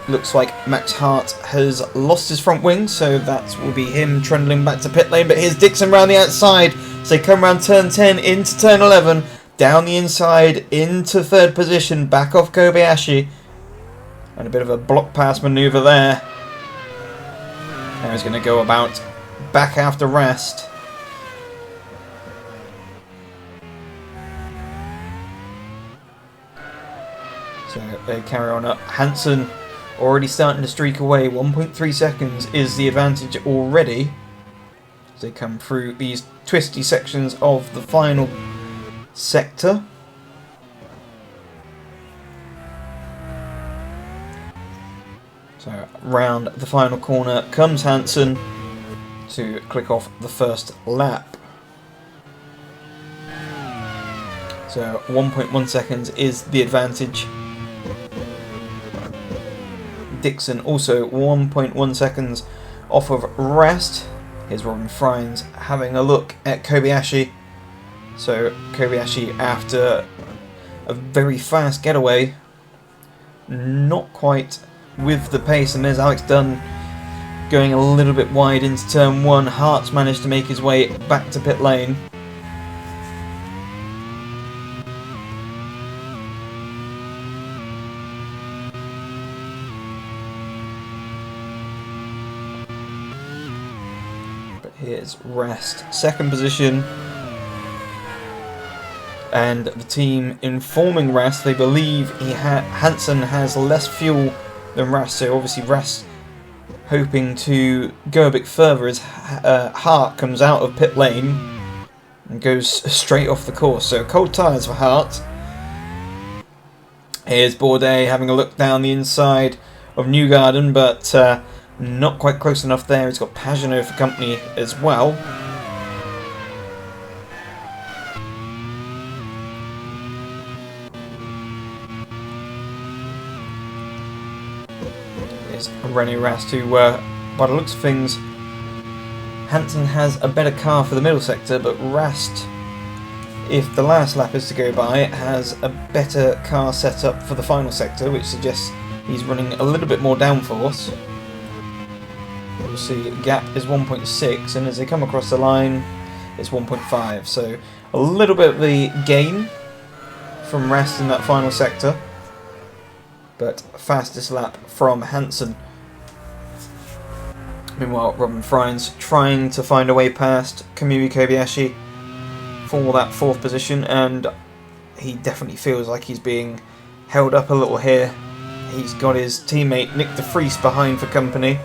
looks like Max Hart has lost his front wing, so that will be him trundling back to pit lane. But here's Dixon round the outside, so they come round turn 10 into turn 11, down the inside into 3rd position, back off Kobayashi, and a bit of a block pass manoeuvre there. Now he's going to go about back after Rast. So they carry on up. Hansen already starting to streak away. 1.3 seconds is the advantage already. As they come through these twisty sections of the final sector. So round the final corner comes Hansen to click off the first lap. So 1.1 seconds is the advantage. Dixon also 1.1 seconds off of Rast. Here's Robin Froese having a look at Kobayashi. So Kobayashi, after a very fast getaway, not quite with the pace, and there's Alex Dunn going a little bit wide into turn 1. Hart's managed to make his way back to pit lane. But here's Rast, 2nd position. And the team informing Rast they believe Hansen has less fuel than Rast, so obviously Rast hoping to go a bit further as Hart comes out of pit lane and goes straight off the course. So cold tyres for Hart. Here's Bourdais having a look down the inside of Newgarden, but not quite close enough there. He's got Pagenaud for company as well. Rennie Rast, who, by the looks of things, Hansen has a better car for the middle sector, but Rast, if the last lap is to go by, has a better car set up for the final sector, which suggests he's running a little bit more downforce. We'll see, gap is 1.6, and as they come across the line, it's 1.5, so a little bit of the gain from Rast in that final sector, but fastest lap from Hansen. Meanwhile, Robin Froese trying to find a way past Kamui Kobayashi for that 4th position, and he definitely feels like he's being held up a little here. He's got his teammate Nick De Vries behind for company.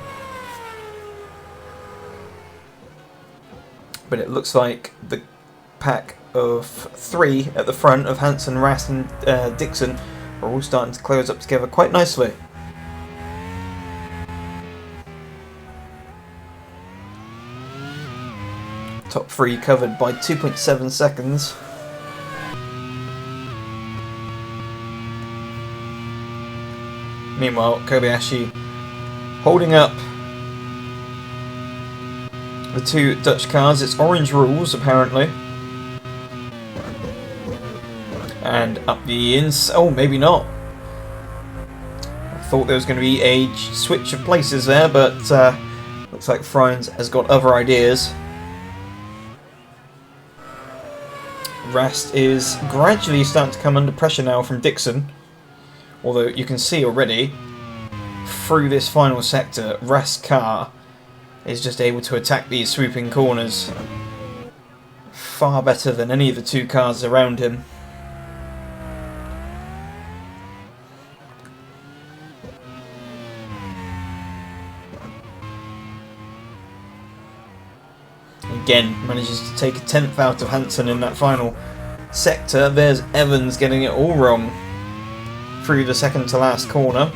But it looks like the pack of 3 at the front of Hansen, Rast and Dixon are all starting to close up together quite nicely. Top 3 covered by 2.7 seconds. Meanwhile, Kobayashi holding up the 2 Dutch cars. It's orange rules, apparently. And up the inside. Oh, maybe not. I thought there was going to be a switch of places there, but looks like Friends has got other ideas. Rast is gradually starting to come under pressure now from Dixon. Although you can see already, through this final sector, Rast's car is just able to attack these swooping corners far better than any of the 2 cars around him. Again, manages to take a 10th out of Hansen in that final sector. There's Evans getting it all wrong through the second to last corner.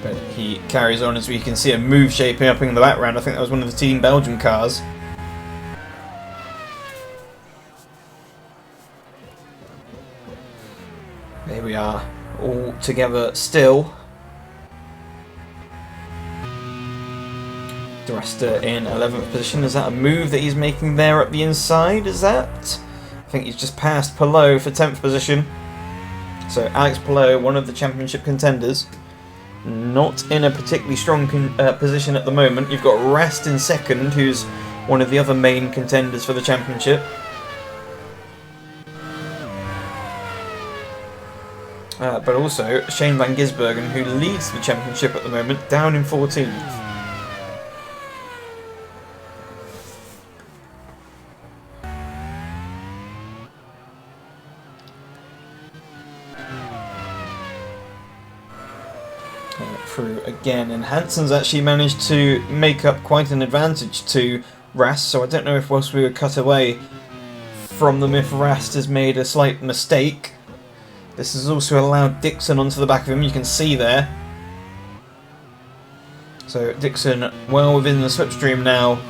But he carries on, as we can see a move shaping up in the background. I think that was one of the Team Belgium cars. There we are, all together still. Dresta in 11th position. Is that a move that he's making there up the inside? Is that? I think he's just passed Palou for 10th position. So Alex Palou, one of the championship contenders, not in a particularly strong position at the moment. You've got Rast in 2nd, who's one of the other main contenders for the championship. But also Shane van Gisbergen, who leads the championship at the moment, down in 14th. Through again, and Hansen's actually managed to make up quite an advantage to Rast, so I don't know if whilst we were cut away from them, if Rast has made a slight mistake. This has also allowed Dixon onto the back of him, you can see there. So Dixon well within the slipstream now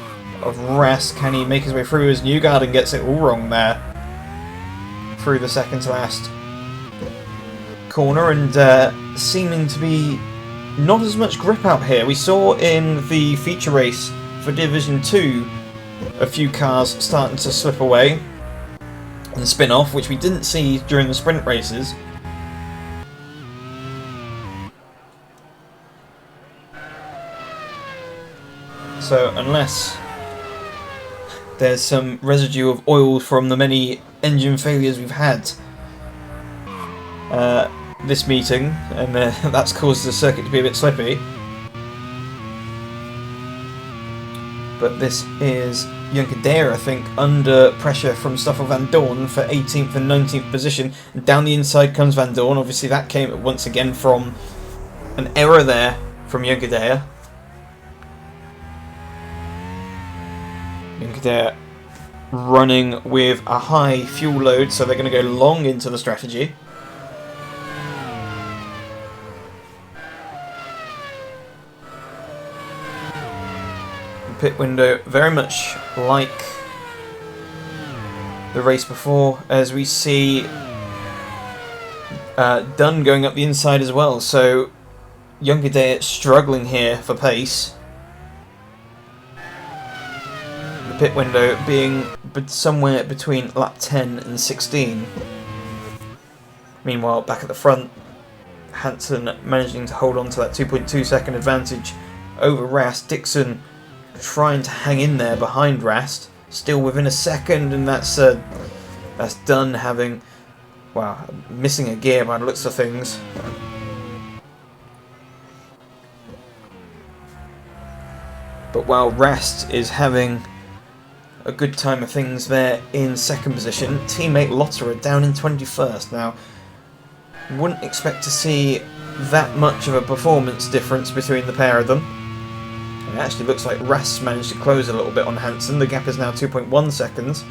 of Rast. Can he make his way through as Newgarden gets it all wrong there? Through the second to last corner, and seeming to be not as much grip out here. We saw in the feature race for Division 2 a few cars starting to slip away and spin off, which we didn't see during the sprint races. So unless there's some residue of oil from the many engine failures we've had this meeting, and that's caused the circuit to be a bit slippy. But this is Juncker, I think, under pressure from Stoffel van Dorn for 18th and 19th position. And down the inside comes Van Dorn. Obviously that came once again from an error there from Juncker. Juncker running with a high fuel load, so they're going to go long into the strategy. Pit window very much like the race before, as we see Dunn going up the inside as well, so Juncker struggling here for pace. The pit window being somewhere between lap 10 and 16. Meanwhile, back at the front, Hansen managing to hold on to that 2.2 second advantage over Rast. Dixon trying to hang in there behind Rast, still within a second, and that's Dunn having, wow, missing a gear by the looks of things. But while Rast is having a good time of things there in second position, teammate Lotterer down in 21st. Now, Wouldn't expect to see that much of a performance difference between the pair of them. It actually looks like Rast managed to close a little bit on Hansen. The gap is now 2.1 seconds.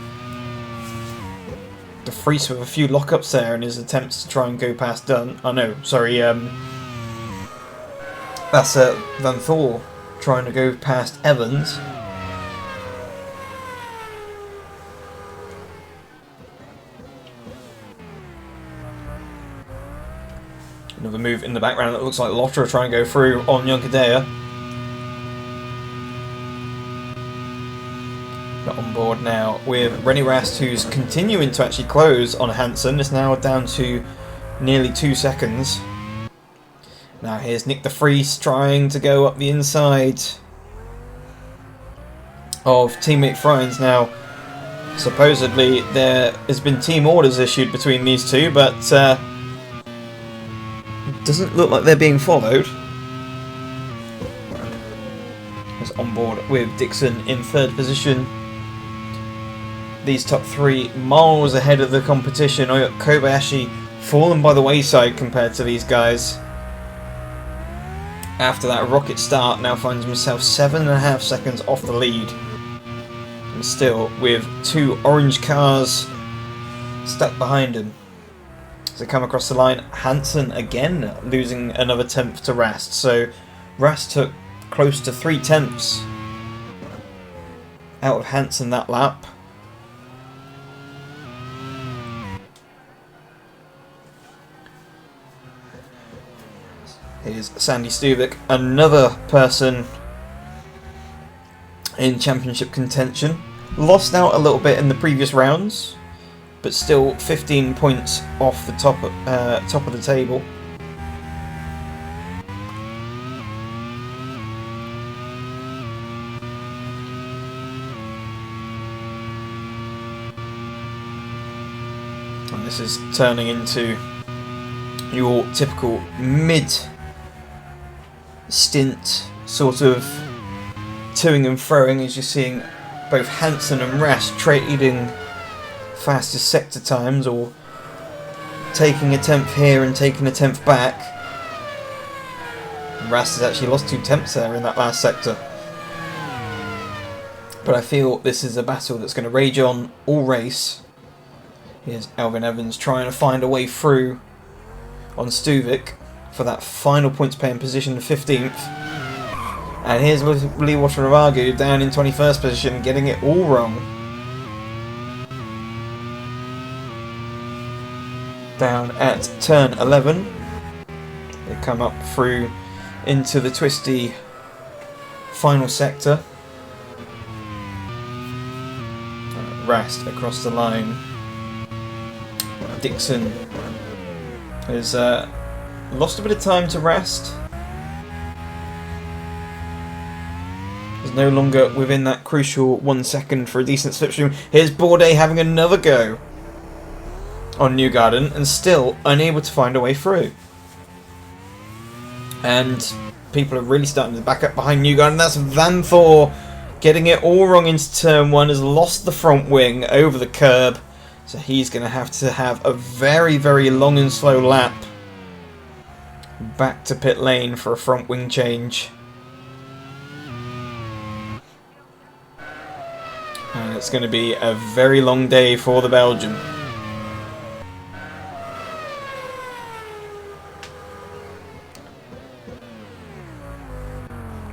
De Vries with a few lockups there in his attempts to try and go past Dunn. Oh no, sorry, that's Van Thor trying to go past Evans. Another move in the background that looks like Lotter trying to go through on Junkadea. But on board now with René Rast, who's continuing to actually close on Hansen. It's now down to nearly 2 seconds. Now here's Nick de Vries trying to go up the inside of teammate Freins. Now, supposedly there has been team orders issued between these two, but doesn't look like they're being followed. Is on board with Dixon in third position. These top three miles ahead of the competition. Kobayashi fallen by the wayside compared to these guys. After that rocket start, now finds himself 7.5 seconds off the lead. And still with 2 orange cars stuck behind him. As they come across the line, Hansen again losing another tenth to Rast. So Rast took close to 3 tenths out of Hansen that lap. Here's Sandy Stuvik, another person in championship contention. Lost out a little bit in the previous rounds, but still 15 points off the top of the table. And this is turning into your typical mid-stint sort of toing and froing, as you're seeing both Hansen and Rast trading fastest sector times, or taking a tenth here and taking a tenth back. And Rast has actually lost 2 tenths there in that last sector. But I feel this is a battle that's going to rage on all race. Here's Alvin Evans trying to find a way through on Stuvik for that final points paying position, 15th. And here's Lee Wateravagu down in 21st position, getting it all wrong. Down at turn 11. They come up through into the twisty final sector. Rast across the line. Dixon has lost a bit of time to Rast. Is no longer within that crucial 1 second for a decent slipstream. Here's Bourdais having another go on Newgarden and still unable to find a way through. And people are really starting to back up behind Newgarden. That's Van Thor getting it all wrong into turn 1, has lost the front wing over the curb. So he's going to have a very, very long and slow lap back to pit lane for a front wing change. And it's going to be a very long day for the Belgian.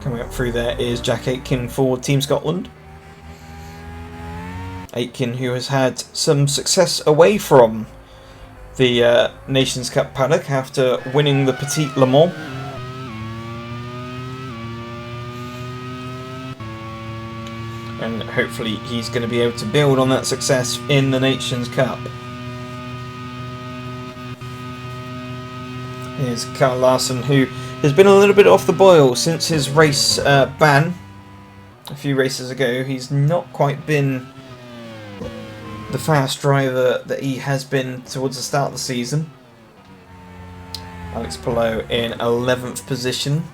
Coming up through there is Jack Aitken for Team Scotland. Aitken, who has had some success away from the Nations Cup paddock after winning the Petit Le Mans. And hopefully he's going to be able to build on that success in the Nations Cup. Here's Carl Larson, who has been a little bit off the boil since his race ban a few races ago. He's not quite been the fast driver that he has been towards the start of the season. Alex Palou in 11th position,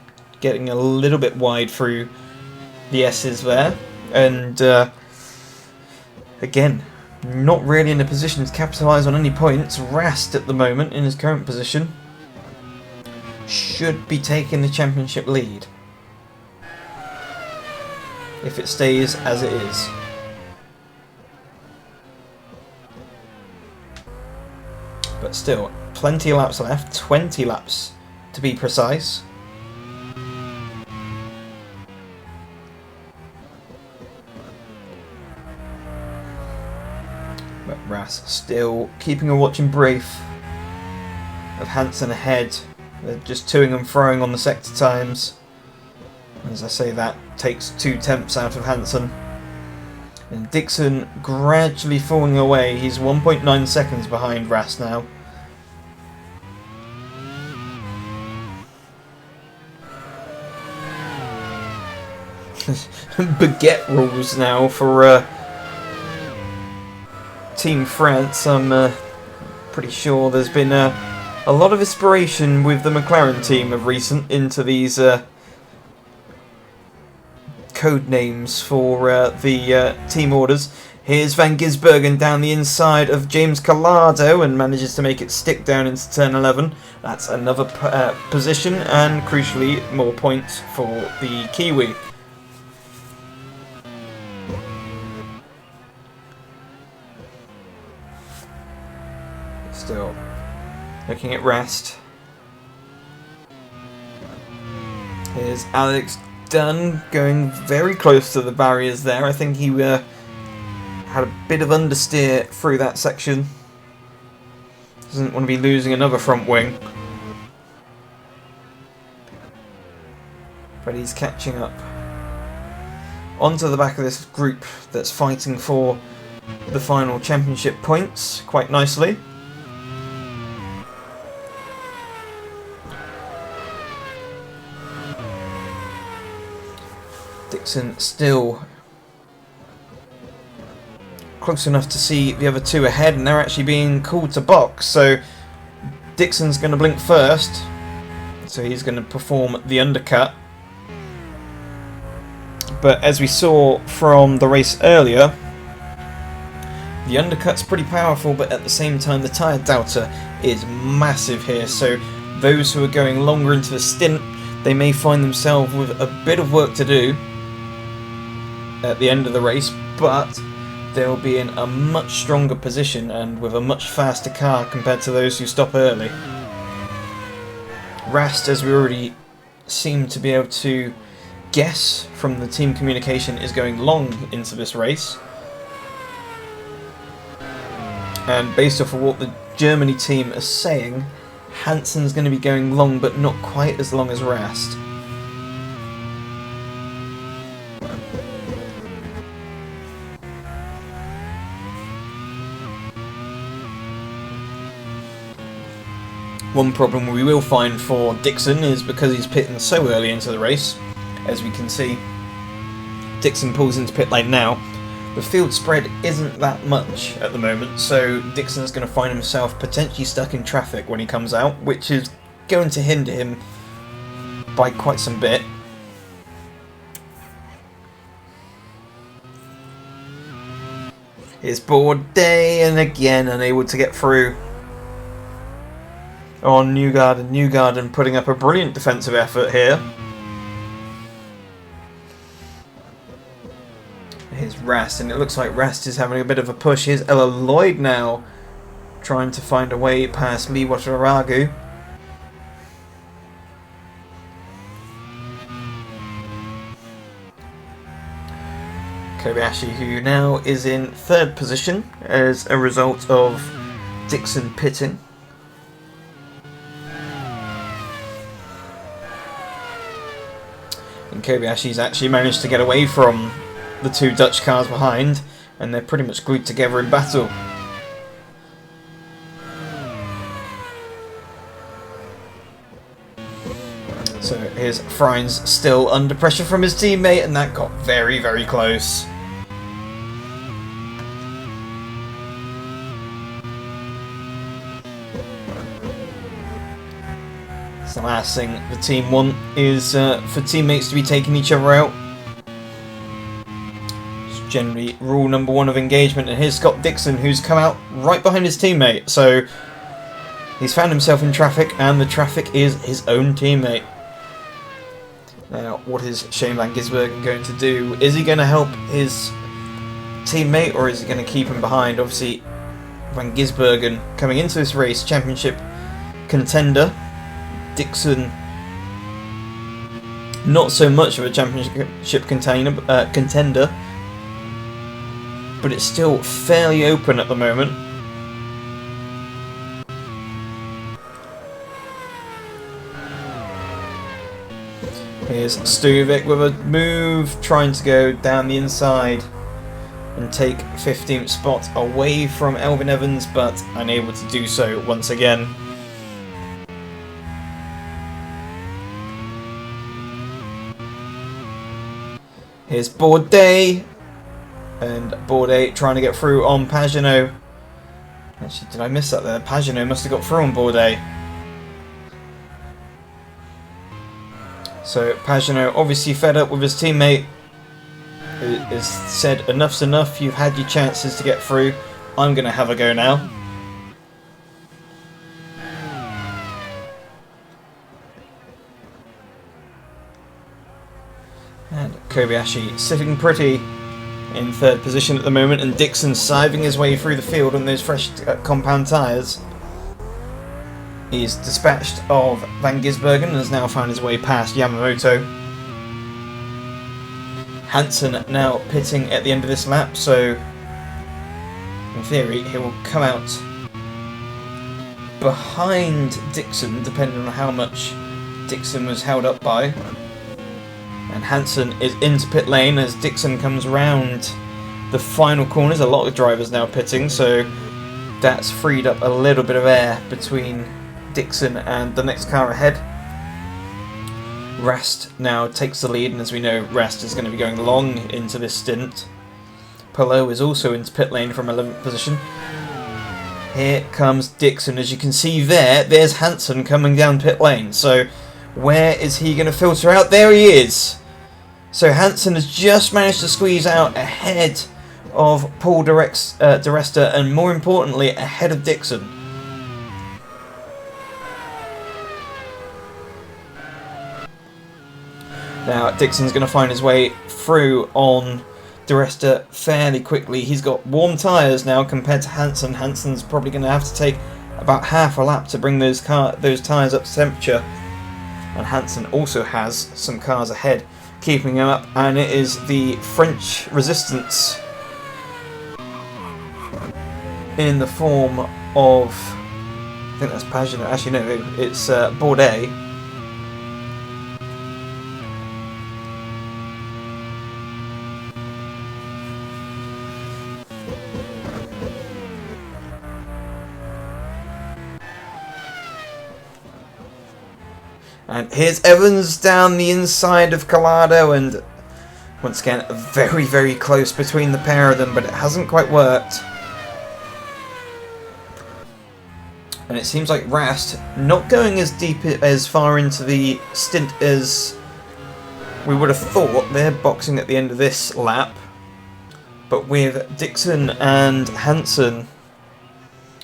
getting a little bit wide through the S's there. And again, not really in a position to capitalise on any points. Rast at the moment in his current position should be taking the championship lead if it stays as it is. But still, plenty of laps left, 20 laps to be precise. But Rast still keeping a watching brief of Hansen ahead. They're just toing and froing on the sector times. As I say, that takes 2 tenths out of Hansen. And Dixon gradually falling away. He's 1.9 seconds behind Rast now. Baguette rules now for Team France. I'm pretty sure there's been a lot of inspiration with the McLaren team of recent into these code names for the team orders. Here's Van Gisbergen down the inside of James Collado and manages to make it stick down into turn 11. That's another position and crucially more points for the Kiwi. Still looking at Rast. Here's Alex Dunn going very close to the barriers there. I think he had a bit of understeer through that section. Doesn't want to be losing another front wing. But he's catching up. Onto the back of this group that's fighting for the final championship points quite nicely. Dixon still close enough to see the other two ahead, and they're actually being called to box. So Dixon's going to blink first, so he's going to perform the undercut. But as we saw from the race earlier, the undercut's pretty powerful, but at the same time the tyre delta is massive here. So those who are going longer into the stint, they may find themselves with a bit of work to do at the end of the race, but they'll be in a much stronger position and with a much faster car compared to those who stop early. Rast, as we already seem to be able to guess from the team communication, is going long into this race. And based off of what the Germany team are saying, Hansen's going to be going long, but not quite as long as Rast. One problem we will find for Dixon is because he's pitting so early into the race. As we can see, Dixon pulls into pit lane now. The field spread isn't that much at the moment, so Dixon's going to find himself potentially stuck in traffic when he comes out, which is going to hinder him by quite some bit. Here's Bourdais, and again unable to get through on Newgarden. Newgarden putting up a brilliant defensive effort here. Here's Rast, and it looks like Rast is having a bit of a push. Here's Ella Lloyd now trying to find a way past Lee Wataragu. Kobayashi, who now is in third position as a result of Dixon pitting. And Kobayashi's actually managed to get away from the two Dutch cars behind, and they're pretty much glued together in battle. So here's Freins still under pressure from his teammate, and that got very, very close. So the last thing the team want is for teammates to be taking each other out. Just generally rule number one of engagement. And here's Scott Dixon, who's come out right behind his teammate. So he's found himself in traffic, and the traffic is his own teammate. Now, what is Shane van Gisbergen going to do? Is he going to help his teammate, or is he going to keep him behind? Obviously, van Gisbergen coming into this race, championship contender. Dixon, not so much of a championship contender, but it's still fairly open at the moment. Here's Stuvik with a move, trying to go down the inside and take 15th spot away from Elvin Evans, but unable to do so once again. Here's Bourdais, and Bourdais trying to get through on Pagenaud. Actually, did I miss that there? Pagenaud must have got through on Bourdais. So Pagenaud, obviously fed up with his teammate, has said enough's enough, you've had your chances to get through, I'm going to have a go now. And Kobayashi sitting pretty in third position at the moment, and Dixon siving his way through the field on those fresh compound tyres. He's dispatched of van Gisbergen and has now found his way past Yamamoto. Hansen now pitting at the end of this lap, so in theory he will come out behind Dixon, depending on how much Dixon was held up by. And Hansen is into pit lane as Dixon comes round the final corners. A lot of drivers now pitting, so that's freed up a little bit of air between Dixon and the next car ahead. Rast now takes the lead, and as we know, Rast is going to be going long into this stint. Polo is also into pit lane from 11th position. Here comes Dixon. As you can see there's Hansen coming down pit lane. So where is he going to filter out? There he is. So Hansen has just managed to squeeze out ahead of Paul de Resta, and more importantly, ahead of Dixon. Now Dixon's going to find his way through on de Resta fairly quickly. He's got warm tyres now compared to Hansen. Hansen's probably going to have to take about half a lap to bring those tyres up to temperature. And Hansen also has some cars ahead keeping him up, and it is the French resistance in the form of, I think that's Pagenaud. Actually no, it's Bourdais. And here's Evans down the inside of Collado, and once again, very, very close between the pair of them, but it hasn't quite worked. And it seems like Rast not going as deep, as far into the stint as we would have thought. They're boxing at the end of this lap. But with Dixon and Hansen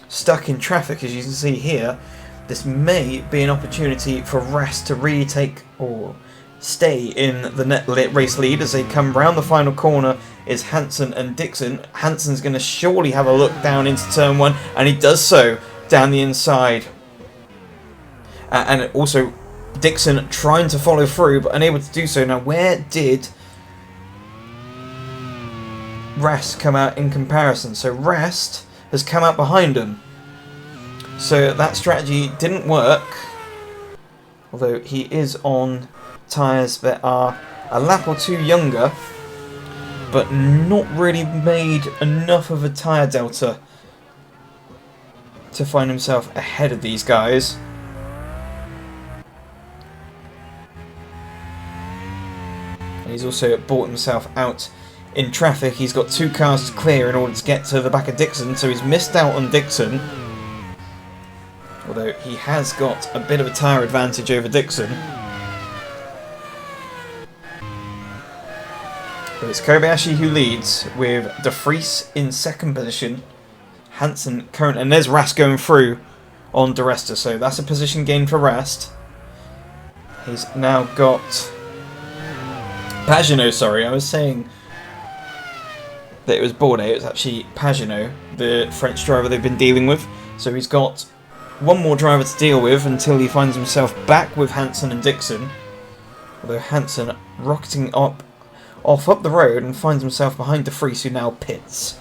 stuck in traffic, as you can see here, this may be an opportunity for Rast to retake or stay in the net race lead. As they come round the final corner is Hansen and Dixon. Hansen's going to surely have a look down into turn one, and he does so down the inside. And also Dixon trying to follow through but unable to do so. Now where did Rast come out in comparison? So Rast has come out behind him. So that strategy didn't work, although he is on tyres that are a lap or two younger, but not really made enough of a tyre delta to find himself ahead of these guys. And he's also bought himself out in traffic. He's got two cars to clear in order to get to the back of Dixon, so he's missed out on Dixon. Although he has got a bit of a tyre advantage over Dixon. So it's Kobayashi who leads with De Vries in second position. Hansen current, and there's Rast going through on De Resta, so that's a position gain for Rast. He's now got Pagenaud, sorry, I was saying that it was Bourdais, it was actually Pagenaud, the French driver they've been dealing with. So he's got one more driver to deal with until he finds himself back with Hansen and Dixon. Although Hansen rocketing off up the road and finds himself behind De Vries, who now pits.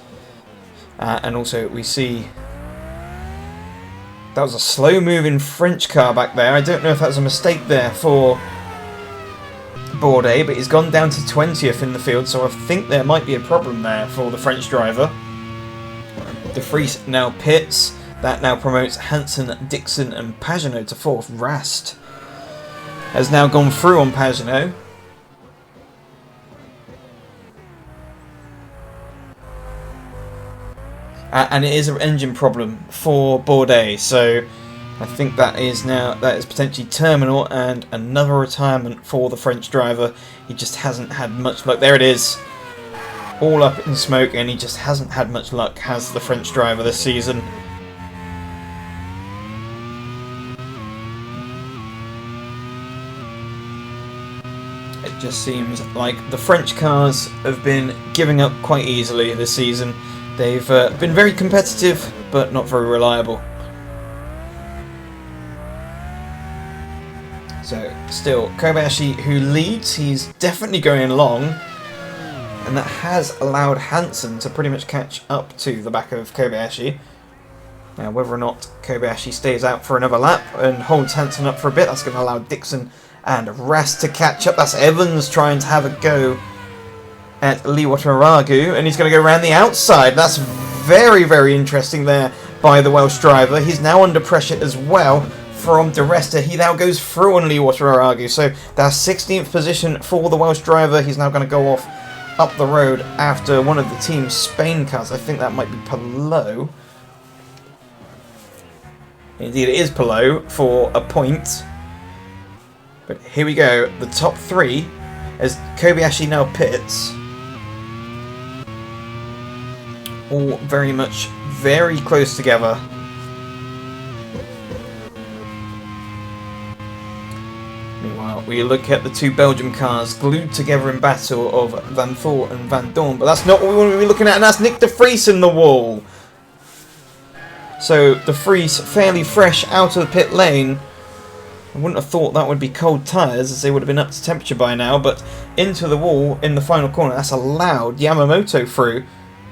And also we see that was a slow moving French car back there. I don't know if that was a mistake there for Bourdais, but he's gone down to 20th in the field, so I think there might be a problem there for the French driver. De Vries now pits. That now promotes Hansen, Dixon and Pagenaud to 4th. Rast has now gone through on Pagenaud. And it is an engine problem for Bourdais, so I think that is potentially terminal, and another retirement for the French driver. He just hasn't had much luck. There it is, all up in smoke, and he just hasn't had much luck, has the French driver this season. It just seems like the French cars have been giving up quite easily this season. They've been very competitive, but not very reliable. So, still, Kobayashi who leads. He's definitely going along, and that has allowed Hansen to pretty much catch up to the back of Kobayashi. Now, whether or not Kobayashi stays out for another lap and holds Hansen up for a bit, that's going to allow Dixon and Rast to catch up. That's Evans trying to have a go at Liwataragu, and he's going to go around the outside. That's very, very interesting there by the Welsh driver. He's now under pressure as well from De Resta. He now goes through on Liwataragu, so that's 16th position for the Welsh driver. He's now going to go off up the road after one of the Team Spain cars. I think that might be Palou. Indeed, it is Palou for a point. But here we go, the top three, as Kobayashi now pits. All very close together. Meanwhile, we look at the two Belgium cars glued together in battle of Van Thor and Van Dorn, but that's not what we want to be looking at, and that's Nick De Vries in the wall. So De Vries fairly fresh out of the pit lane. I wouldn't have thought that would be cold tyres, as they would have been up to temperature by now, but into the wall in the final corner. That's allowed Yamamoto through.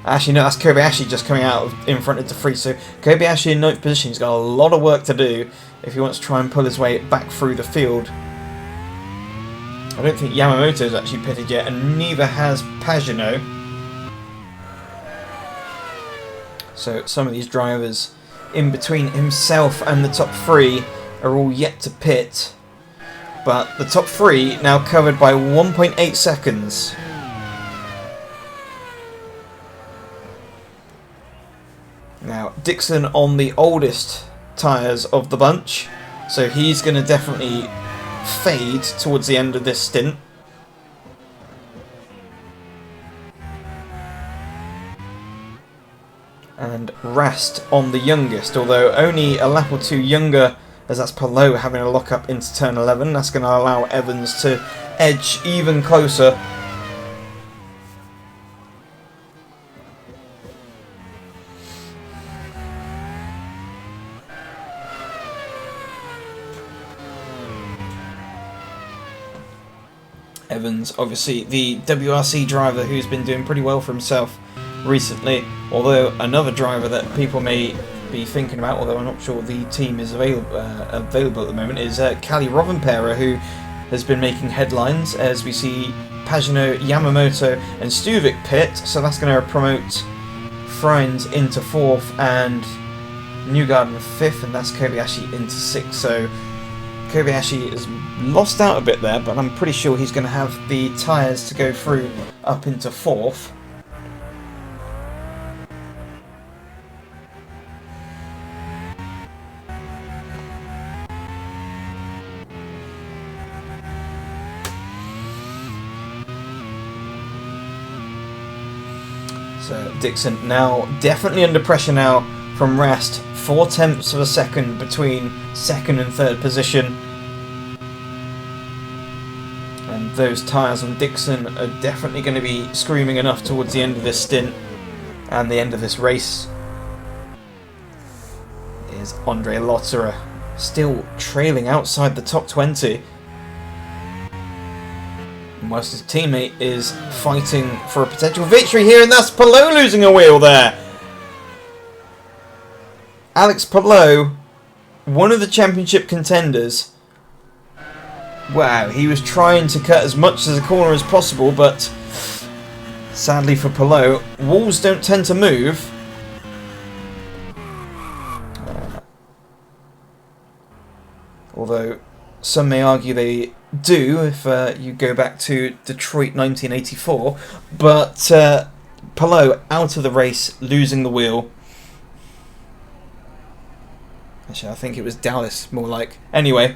Actually, no, that's Kobayashi just coming out in front of De Vries. So Kobayashi in 9th position. He's got a lot of work to do if he wants to try and pull his way back through the field. I don't think Yamamoto's actually pitted yet, and neither has Pagenaud. So some of these drivers in between himself and the top three are all yet to pit. But the top three now covered by 1.8 seconds. Now, Dixon on the oldest tyres of the bunch, so he's going to definitely fade towards the end of this stint. And Rast on the youngest, although only a lap or two younger, as that's Palou having a lock up into turn 11. That's going to allow Evans to edge even closer. Evans, obviously the WRC driver who's been doing pretty well for himself recently, although another driver that people may be thinking about, although I'm not sure the team is available at the moment, is Kalle Rovanperä, who has been making headlines as we see Pagenaud, Yamamoto and Stuvik pit, so that's going to promote Freins into 4th and Newgarden 5th, and that's Kobayashi into 6th, so Kobayashi has lost out a bit there, but I'm pretty sure he's going to have the tyres to go through up into 4th. So Dixon now definitely under pressure now from Rast. 0.4 of a second between second and third position. And those tyres on Dixon are definitely going to be screaming enough towards the end of this stint and the end of this race. Is Andre Lotterer still trailing outside the top 20. Whilst his teammate is fighting for a potential victory here, and that's Palou losing a wheel there. Alex Palou, one of the championship contenders. Wow, he was trying to cut as much as a corner as possible, but sadly for Palou, walls don't tend to move. Although some may argue they do if you go back to Detroit 1984. But Palou out of the race, losing the wheel. Actually, I think it was Dallas, more like. Anyway.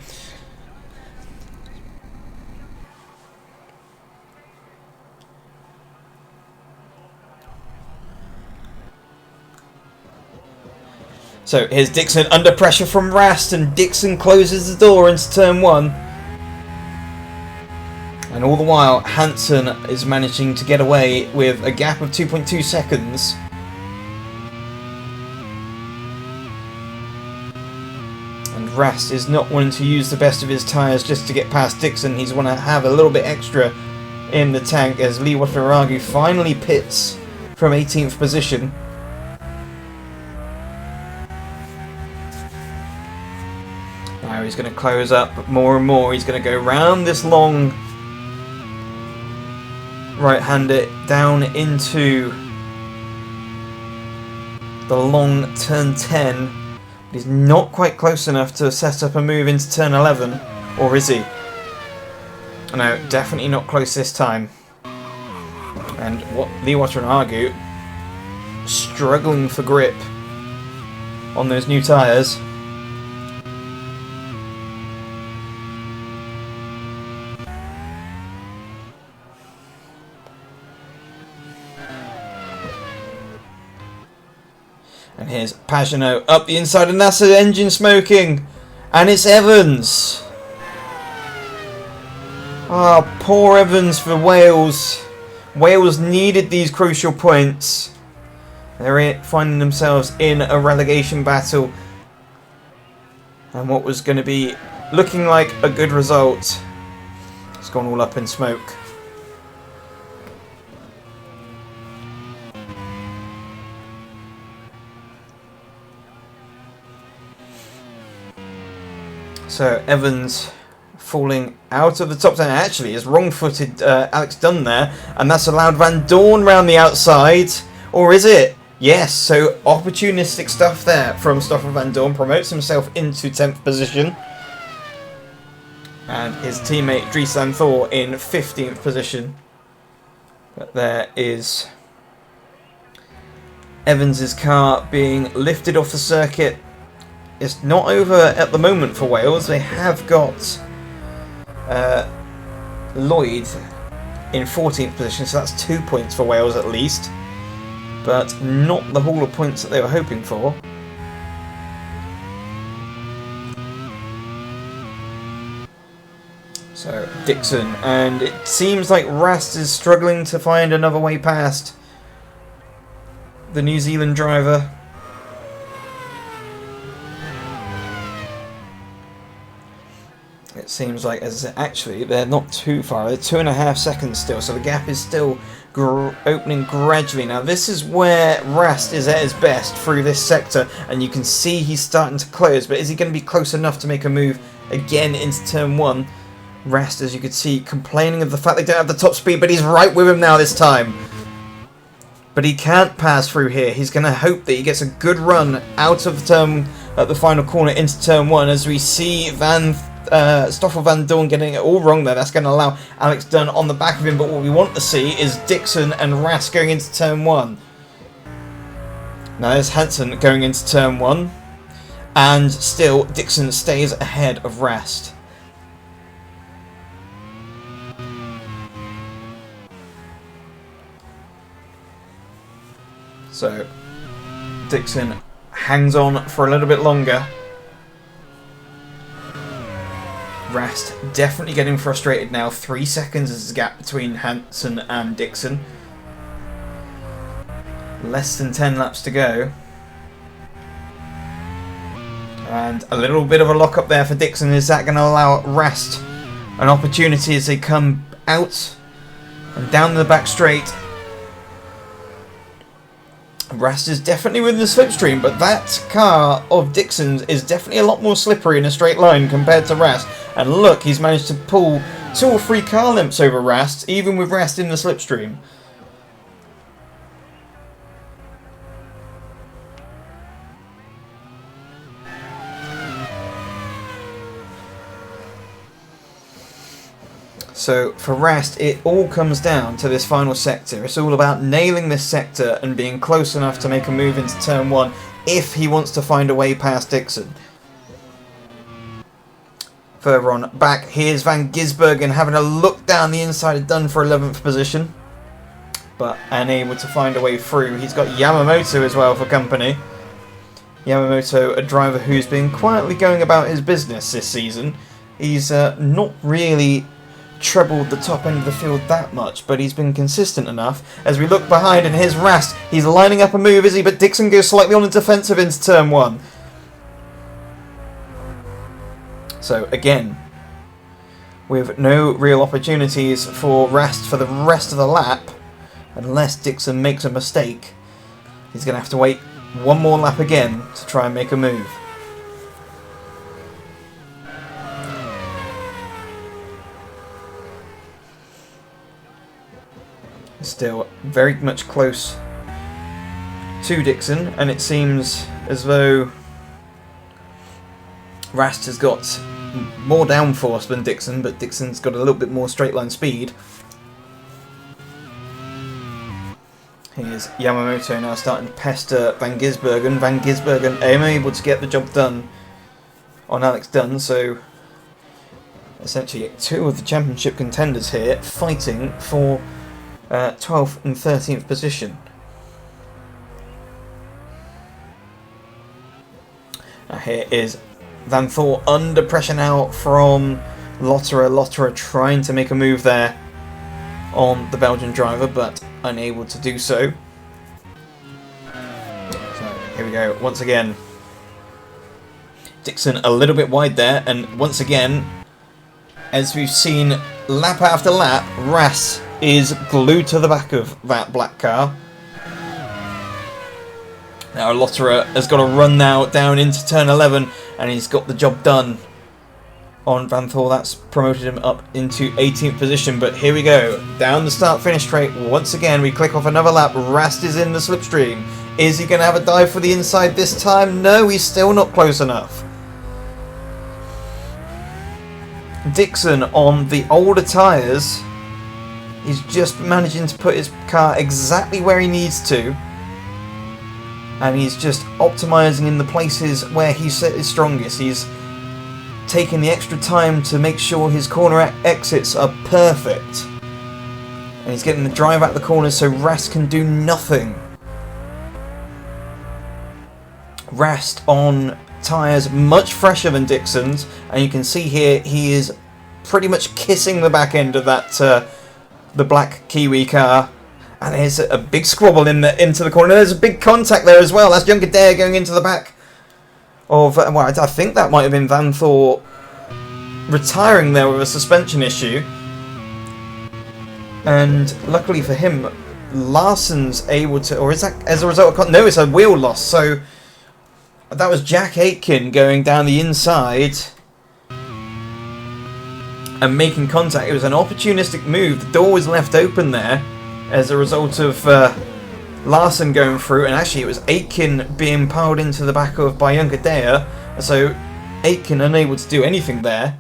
So here's Dixon under pressure from Rast, and Dixon closes the door into turn 1. And all the while, Hansen is managing to get away with a gap of 2.2 seconds. And Rast is not wanting to use the best of his tyres just to get past Dixon. He's want to have a little bit extra in the tank as Lee Wataragu finally pits from 18th position. Now he's going to close up more and more. He's going to go round this long right-hander down into the long turn 10. He's not quite close enough to set up a move into turn 11. Or is he? No, definitely not close this time. And what Lee Wataragu struggling for grip on those new tyres. And here's Pagenaud up the inside, and that's the engine smoking. And it's Evans. Ah, oh, poor Evans for Wales. Wales needed these crucial points. They're finding themselves in a relegation battle. And what was going to be looking like a good result, it's gone all up in smoke. So Evans falling out of the top 10. Actually, is wrong-footed Alex Dunn there, and that's allowed Van Dorn round the outside. Or is it? Yes, so opportunistic stuff there from Stoffel Van Dorn. Promotes himself into 10th position. And his teammate Dries Van Thor in 15th position. But there is Evans's car being lifted off the circuit. It's not over at the moment for Wales. They have got Lloyd in 14th position, so that's 2 points for Wales at least. But not the haul of points that they were hoping for. So Dixon, and it seems like Rast is struggling to find another way past the New Zealand driver. It seems like actually they're not too far. They're 2.5 seconds still, so the gap is still opening gradually. Now this is where Rast is at his best through this sector, and you can see he's starting to close, but is he going to be close enough to make a move again into turn 1? Rast, as you can see, complaining of the fact they don't have the top speed, but he's right with him now this time. But he can't pass through here. He's going to hope that he gets a good run out of the turn at the final corner into turn 1, as we see Stoffel Van Dorn getting it all wrong there. That's going to allow Alex Dunn on the back of him, but what we want to see is Dixon and Rast going into turn 1. Now there's Hansen going into turn 1, and still Dixon stays ahead of Rast. So Dixon hangs on for a little bit longer. Rast definitely getting frustrated now. 3 seconds is the gap between Hansen and Dixon. Less than 10 laps to go. And a little bit of a lock up there for Dixon. Is that going to allow Rast an opportunity as they come out and down the back straight? Rast is definitely within the slipstream, but that car of Dixon's is definitely a lot more slippery in a straight line compared to Rast. And look, he's managed to pull 2 or 3 car lengths over Rast, even with Rast in the slipstream. So for Rast, it all comes down to this final sector. It's all about nailing this sector and being close enough to make a move into turn 1 if he wants to find a way past Dixon. Further on back, here's Van Gisbergen having a look down the inside of Dunn for 11th position, but unable to find a way through. He's got Yamamoto as well for company. Yamamoto, a driver who's been quietly going about his business this season. He's not really trebled the top end of the field that much, but he's been consistent enough. As we look behind, and here's Rast. He's lining up a move, is he? But Dixon goes slightly on the defensive into turn 1. So again, with no real opportunities for Rast for the rest of the lap, unless Dixon makes a mistake, he's going to have to wait one more lap again to try and make a move. Still very much close to Dixon, and it seems as though Rast has got more downforce than Dixon, but Dixon's got a little bit more straight line speed. Here's Yamamoto now starting to pester Van Gisbergen. Van Gisbergen unable to get the job done on Alex Dunn, so essentially 2 of the championship contenders here fighting for 12th and 13th position. Now here is Van Thor under pressure now from Lotterer. Lotterer trying to make a move there on the Belgian driver, but unable to do so. So here we go, once again. Dixon a little bit wide there, and once again, as we've seen lap after lap, Rast is glued to the back of that black car. Now Lotterer has got to run now down into turn 11, and he's got the job done on Van Thor. That's promoted him up into 18th position. But here we go, down the start-finish straight. Once again, we click off another lap. Rast is in the slipstream. Is he going to have a dive for the inside this time? No, he's still not close enough. Dixon on the older tyres. He's just managing to put his car exactly where he needs to. And he's just optimising in the places where he's his strongest. He's taking the extra time to make sure his corner exits are perfect. And he's getting the drive out the corners so Rast can do nothing. Rast on tyres much fresher than Dixon's. And you can see here he is pretty much kissing the back end of that the black Kiwi car. And there's a big squabble into the corner. There's a big contact there as well. That's Junker Dare going into the back of... well, I think that might have been Van Thor retiring there with a suspension issue. And luckily for him, Larsson's able to... or is that as a result of... no, it's a wheel loss. So that was Jack Aitken going down the inside and making contact. It was an opportunistic move. The door was left open there as a result of Larsson going through, and actually it was Aitken being piled into the back of by Junker Dare, so Aitken unable to do anything there,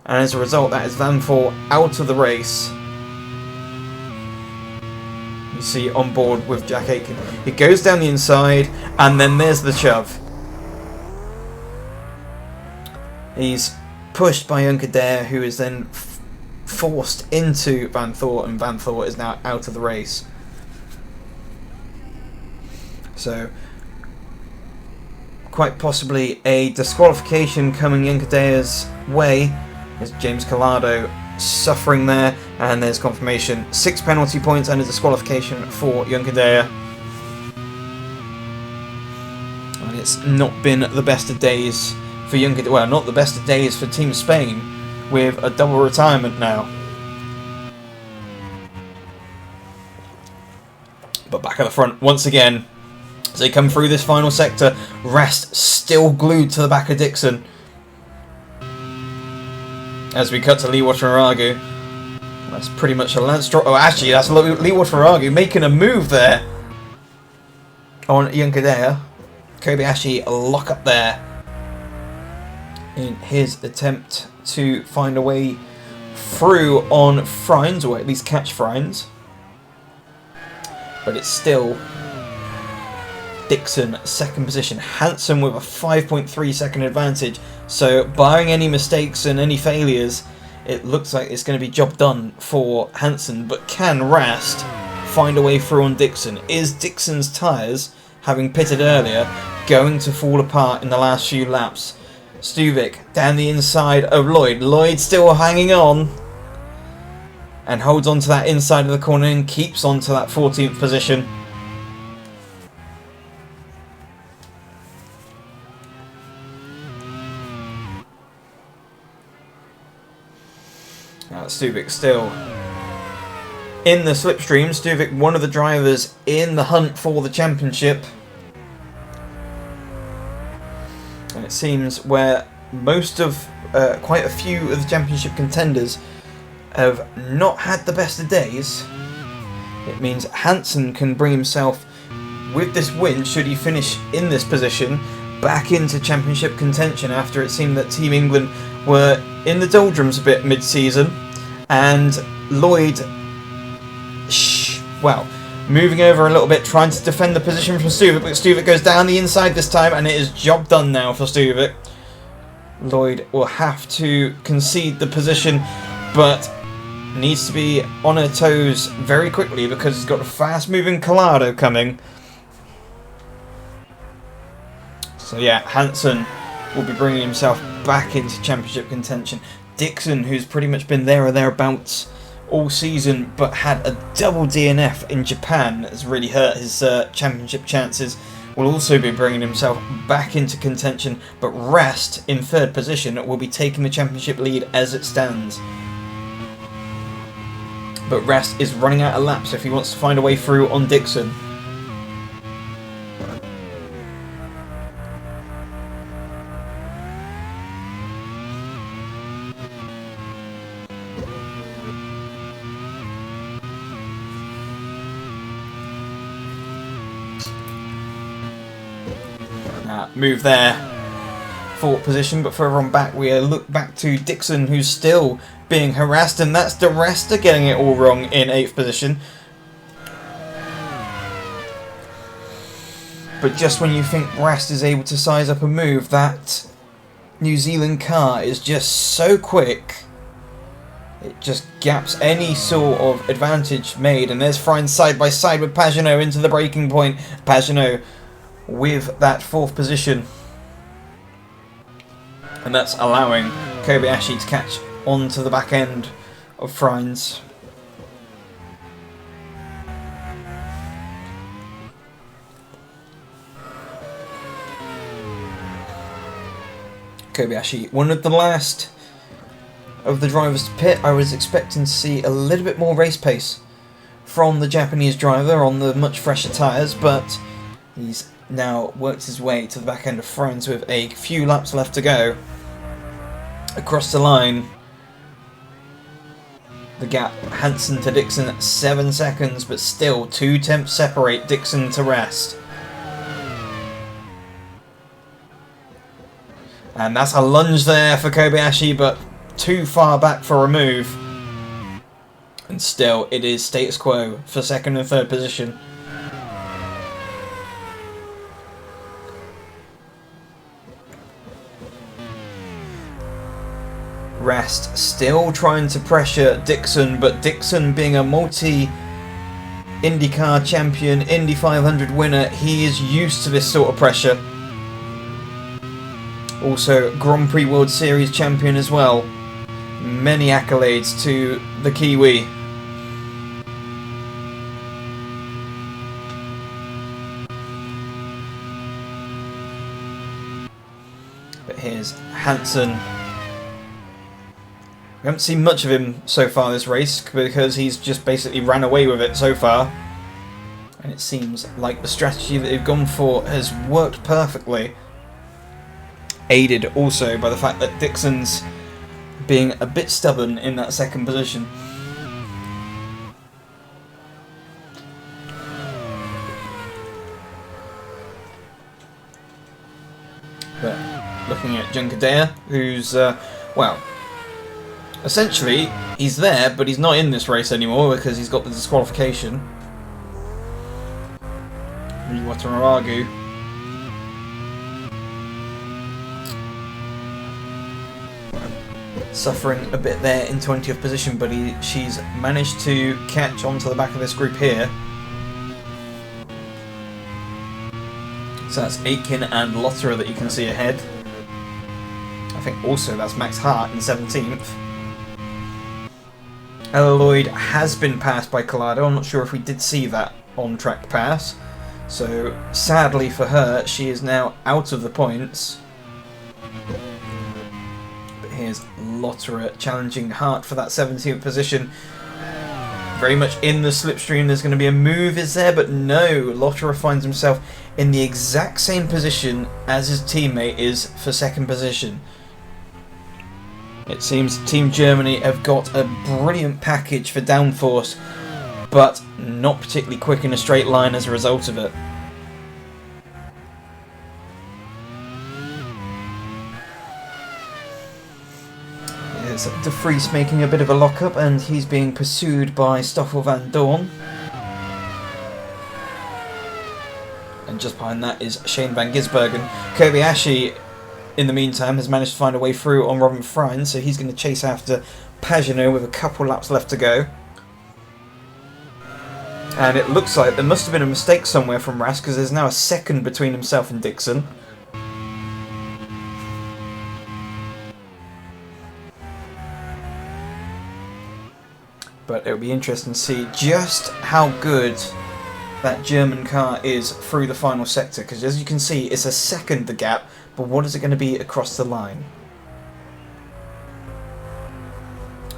and as a result that is Van Thor out of the race. You see on board with Jack Aitken. He goes down the inside, and then there's the shove. He's pushed by Junker Dare, who is then forced into Van Thor, and Van Thor is now out of the race. So quite possibly a disqualification coming Yankadea's way. There's James Collado suffering there, and there's confirmation. 6 penalty points and a disqualification for Yankadea. And it's not been the best of days for Yankadea. Well, not the best of days for Team Spain, with a double retirement now. But back at the front once again. As they come through this final sector, Rest still glued to the back of Dixon. As we cut to Lee Wataragu. That's pretty much a Lance Stroll. Oh, actually, that's Lee Wataragu making a move there on Yankadea. Kobayashi lock up there in his attempt to find a way through on Frines, or at least catch Frines. But it's still Dixon, second position. Hansen with a 5.3 second advantage. So, barring any mistakes and any failures, it looks like it's going to be job done for Hansen. But can Rast find a way through on Dixon? Is Dixon's tyres, having pitted earlier, going to fall apart in the last few laps? Stuvik down the inside of Lloyd. Lloyd still hanging on. And holds on to that inside of the corner and keeps on to that 14th position. Stuvik still in the slipstream. Stuvik, one of the drivers in the hunt for the championship. And it seems where most of, quite a few of the championship contenders have not had the best of days, it means Hansen can bring himself, with this win, should he finish in this position, back into championship contention after it seemed that Team England were in the doldrums a bit mid-season. And Lloyd, moving over a little bit, trying to defend the position from Stuvik, but Stuvik goes down the inside this time, and it is job done now for Stuvik. Lloyd will have to concede the position, but needs to be on her toes very quickly because he's got a fast-moving Collado coming. So yeah, Hansen will be bringing himself back into championship contention. Dixon, who's pretty much been there or thereabouts all season, but had a double DNF in Japan, has really hurt his championship chances, will also be bringing himself back into contention, but Rest, in third position, will be taking the championship lead as it stands. But Rest is running out of laps if he wants to find a way through on Dixon. Move there, fourth position, but further on back we look back to Dixon, who's still being harassed, and that's the Resta getting it all wrong in 8th position. But just when you think Rast is able to size up a move, that New Zealand car is just so quick, it just gaps any sort of advantage made. And there's Frines side by side with Pagenaud into the breaking point. Pagenaud with that 4th position, and that's allowing Kobayashi to catch onto the back end of Frines. Kobayashi, one of the last of the drivers to pit. I was expecting to see a little bit more race pace from the Japanese driver on the much fresher tyres, but he's now worked his way to the back end of Frines with a few laps left to go. Across the line, the gap, Hansen to Dixon at 7 seconds, but still 2 tenths separate Dixon to Rest. And that's a lunge there for Kobayashi, but too far back for a move. And still, it is status quo for 2nd and 3rd position. Rest still trying to pressure Dixon, but Dixon, being a multi-injured IndyCar champion, Indy 500 winner. He is used to this sort of pressure. Also, Grand Prix World Series champion as well. Many accolades to the Kiwi. But here's Hansen. We haven't seen much of him so far this race because he's just basically ran away with it so far. And it seems like the strategy that they've gone for has worked perfectly. Aided also by the fact that Dixon's being a bit stubborn in that second position. But looking at Junkadea, who's, well, essentially he's there, but he's not in this race anymore because he's got the disqualification. Wataragu. Suffering a bit there in 20th position, but she's managed to catch onto the back of this group here. So that's Aitken and Lotterer that you can see ahead. I think also that's Max Hart in 17th. Ella Lloyd has been passed by Collado. I'm not sure if we did see that on-track pass. So sadly for her, she is now out of the points. Here's Lotterer challenging Hart for that 17th position. Very much in the slipstream. There's going to be a move, is there? But no, Lotterer finds himself in the exact same position as his teammate is for second position. It seems Team Germany have got a brilliant package for downforce, but not particularly quick in a straight line as a result of it. De Vries making a bit of a lock-up, and he's being pursued by Stoffel van Dorn. And just behind that is Shane van Gisbergen. Kobayashi, in the meantime, has managed to find a way through on Robin Frein, so he's going to chase after Pagenaud with a couple laps left to go. And it looks like there must have been a mistake somewhere from Ras, because there's now a second between himself and Dixon. But it'll be interesting to see just how good that German car is through the final sector, because as you can see, it's a second the gap, but what is it going to be across the line?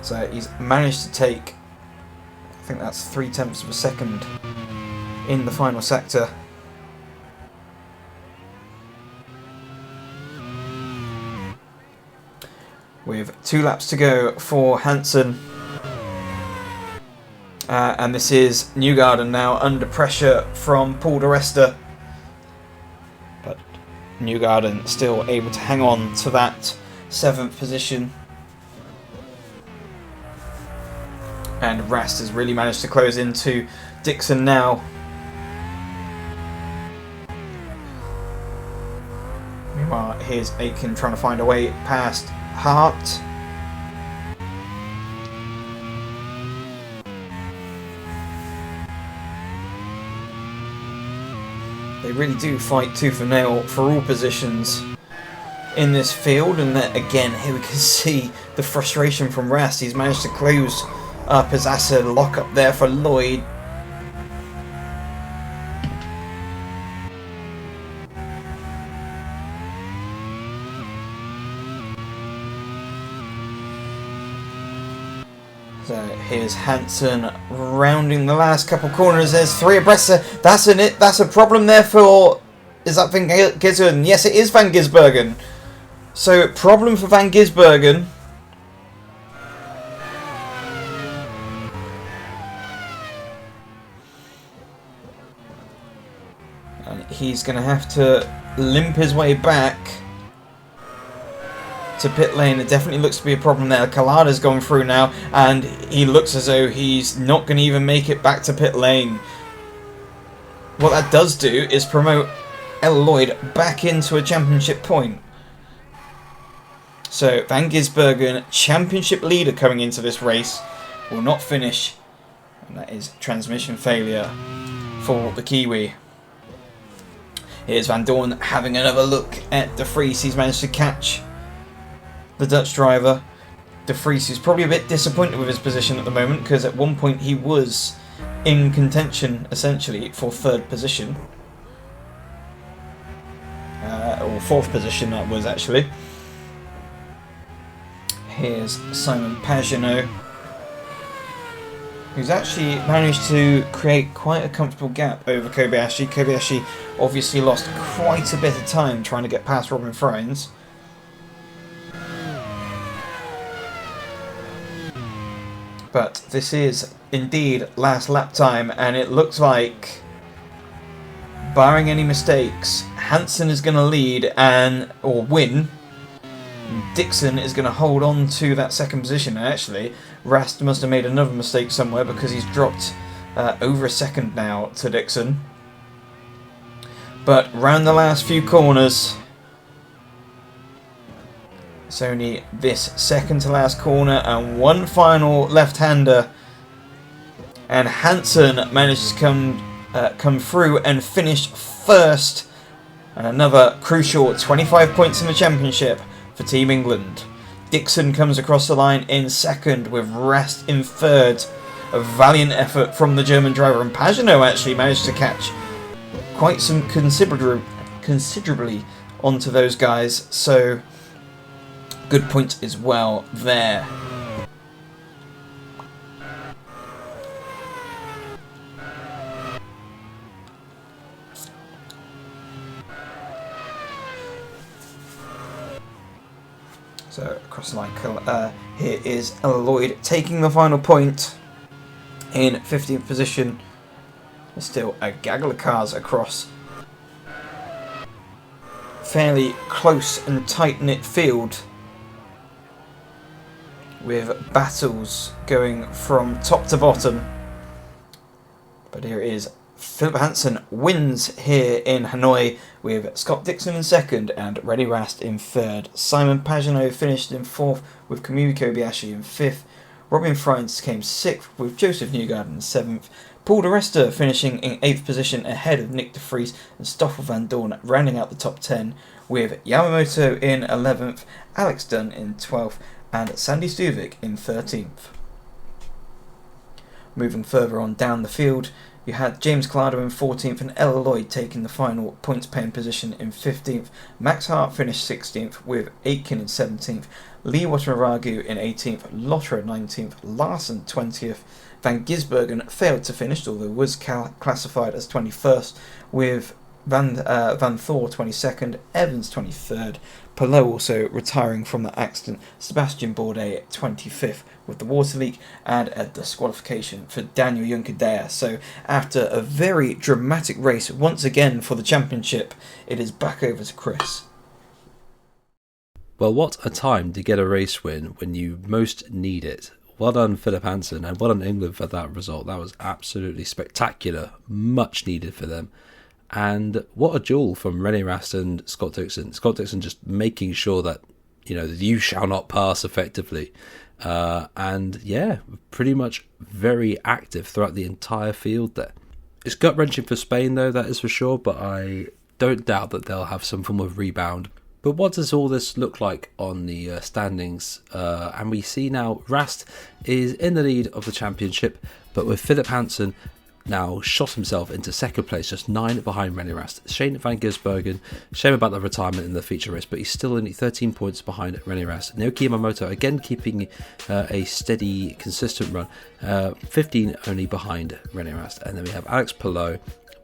So he's managed to take, I think that's 0.3 of a second in the final sector. With 2 laps to go for Hansen. And this is Newgarden now under pressure from Paul di Resta. But Newgarden still able to hang on to that 7th position. And Rast has really managed to close into Dixon now. Meanwhile, here's Aitken trying to find a way past Hart. They really do fight tooth and nail for all positions in this field, and then again here we can see the frustration from Rast. He's managed to close up his acid lock up there for Lloyd. So here's Hansen rounding the last couple corners. There's 3 abreast. That's a problem there for... Is that Van Gisbergen? Yes, it is Van Gisbergen. So problem for Van Gisbergen. And he's going to have to limp his way back to pit lane. It definitely looks to be a problem there. Collada's gone through now, and he looks as though he's not going to even make it back to pit lane. What that does do is promote Ella Lloyd back into a championship point. So Van Gisbergen, championship leader coming into this race, will not finish And that is transmission failure for the Kiwi. Here's Van Doorn having another look at De Vries. He's managed to catch the Dutch driver. De Vries is probably a bit disappointed with his position at the moment, because at one point he was in contention essentially for third position. Or fourth position that was actually. Here's Simon Pagenaud, who's actually managed to create quite a comfortable gap over Kobayashi. Kobayashi obviously lost quite a bit of time trying to get past Robin Freins. But this is indeed last lap time, and it looks like, barring any mistakes, Hansen is going to lead or win. Dixon is going to hold on to that second position. And actually, Rast must have made another mistake somewhere, because he's dropped over a second now to Dixon. But round the last few corners, it's only this second to last corner and one final left-hander, and Hansen managed to come through and finish first, and another crucial 25 points in the championship for Team England. Dixon comes across the line in second, with Rast in third. A valiant effort from the German driver, and Pagenaud actually managed to catch quite some considerably onto those guys, so good point as well there. So across the line, here is Lloyd taking the final point in 15th position. There's still a gaggle of cars across. Fairly close and tight-knit field, with battles going from top to bottom. But here it is. Philip Hansen wins here in Hanoi, with Scott Dixon in second and Rennie Rast in third. Simon Pagenaud finished in fourth, with Kamui Kobayashi in fifth. Robin Freins came sixth, with Joseph Newgarden in seventh. Paul de Resta finishing in 8th position ahead of Nick de Vries and Stoffel van Doorn, rounding out the top 10, with Yamamoto in 11th, Alex Dunn in 12th and Sandy Stuvik in 13th. Moving further on down the field, you had James Clardo in 14th and Ella Lloyd taking the final points paying position in 15th. Max Hart finished 16th, with Aitken in 17th, Lee Watanabe in 18th, Lotterer 19th, Larson 20th. Van Gisbergen failed to finish, although was classified as 21st, with Van Thor 22nd, Evans 23rd, Palou also retiring from that accident, Sebastian Bourdais 25th with the water leak, and a disqualification for Daniel Juncadea. So after a very dramatic race once again for the championship, it is back over to Chris. Well, what a time to get a race win when you most need it. Well done, Philip Hansen, and well done, England, for that result. That was absolutely spectacular. Much needed for them. And what a duel from Rennie Rast and Scott Dixon. Scott Dixon just making sure that, you shall not pass effectively. And yeah, pretty much very active throughout the entire field there. It's gut-wrenching for Spain, though, that is for sure, but I don't doubt that they'll have some form of rebound. But what does all this look like on the standings? And we see now Rast is in the lead of the championship, but with Philip Hansen now shot himself into second place, just 9 behind Rennie Rast. Shane van Gisbergen, shame about the retirement in the feature race, but he's still only 13 points behind Rennie Rast. Naoki Yamamoto again keeping a steady, consistent run, 15 only behind Rennie Rast. And then we have Alex Palou,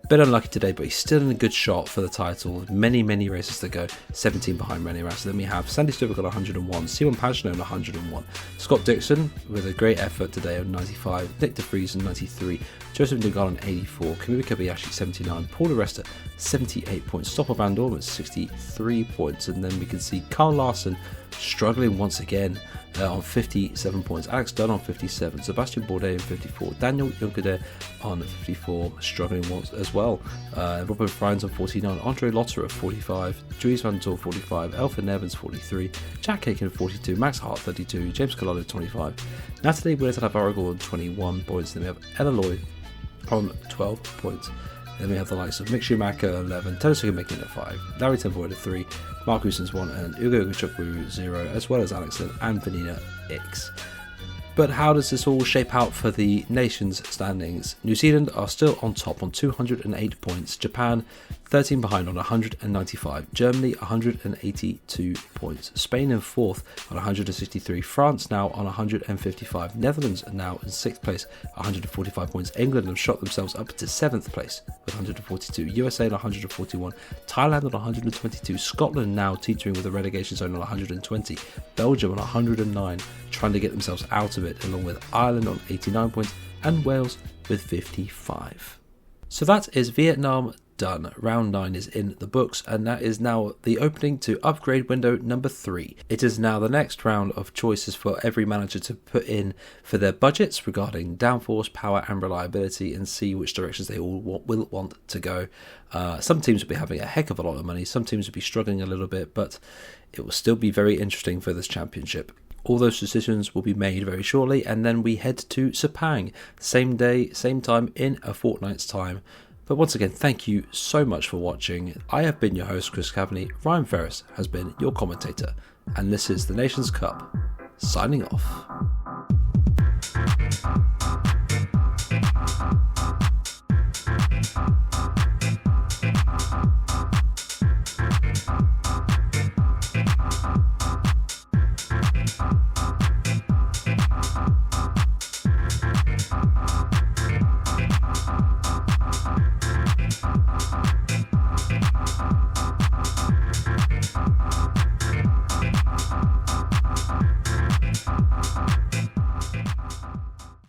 bit unlucky today, but he's still in a good shot for the title. Many races to go, 17 behind Rennie Rast. Then we have Sandy Stuvik on 101, Simon Pagenaud on 101, Scott Dixon with a great effort today on 95, Nick de Vries on 93, Joseph Newgarden on 84, Kamui Kobayashi 79, Paul de Resta 78 points, Stoffel van Doorn with 63 points, and then we can see Carl Larson struggling once again on 57 points. Alex Dunn on 57, Sebastian Bourdais on 54, Daniel Juncker on 54, struggling once as well. Robin Freins on 49, Andre Lotter at 45, Dries Van Tor 45, Elfyn Evans 43, Jack Aiken 42, Max Hart 32, James Collado 25, Natalie Winnett-Varigor on 21 points. Then we have Ella Lloyd on 12 points. Then we have the likes of Mick Schumacher 11, Tedesco making it 5, Larry Temple at 3, Mark Houston's 1, and Ugo Chukwu 0, as well as Alex Lynn and Vanina X. But how does this all shape out for the nations standings? New Zealand are still on top on 208 points, Japan 13 behind on 195, Germany 182 points, Spain in 4th on 163, France now on 155, Netherlands are now in 6th place 145 points, England have shot themselves up to 7th place with 142, USA on 141, Thailand on 122, Scotland now teetering with a relegation zone on 120, Belgium on 109, trying to get themselves out of it, along with Ireland on 89 points and Wales with 55. So that is Vietnam done. Round 9 is in the books, and that is now the opening to upgrade window number 3. It is now the next round of choices for every manager to put in for their budgets regarding downforce, power and reliability, and see which directions they all will want to go. Some teams will be having a heck of a lot of money, some teams will be struggling a little bit, but it will still be very interesting for this championship. All those decisions will be made very shortly, and then we head to Sepang, same day, same time, in a fortnight's time. But once again, thank you so much for watching. I have been your host, Chris Kavanagh. Ryan Ferris has been your commentator, and this is the Nations Cup, signing off.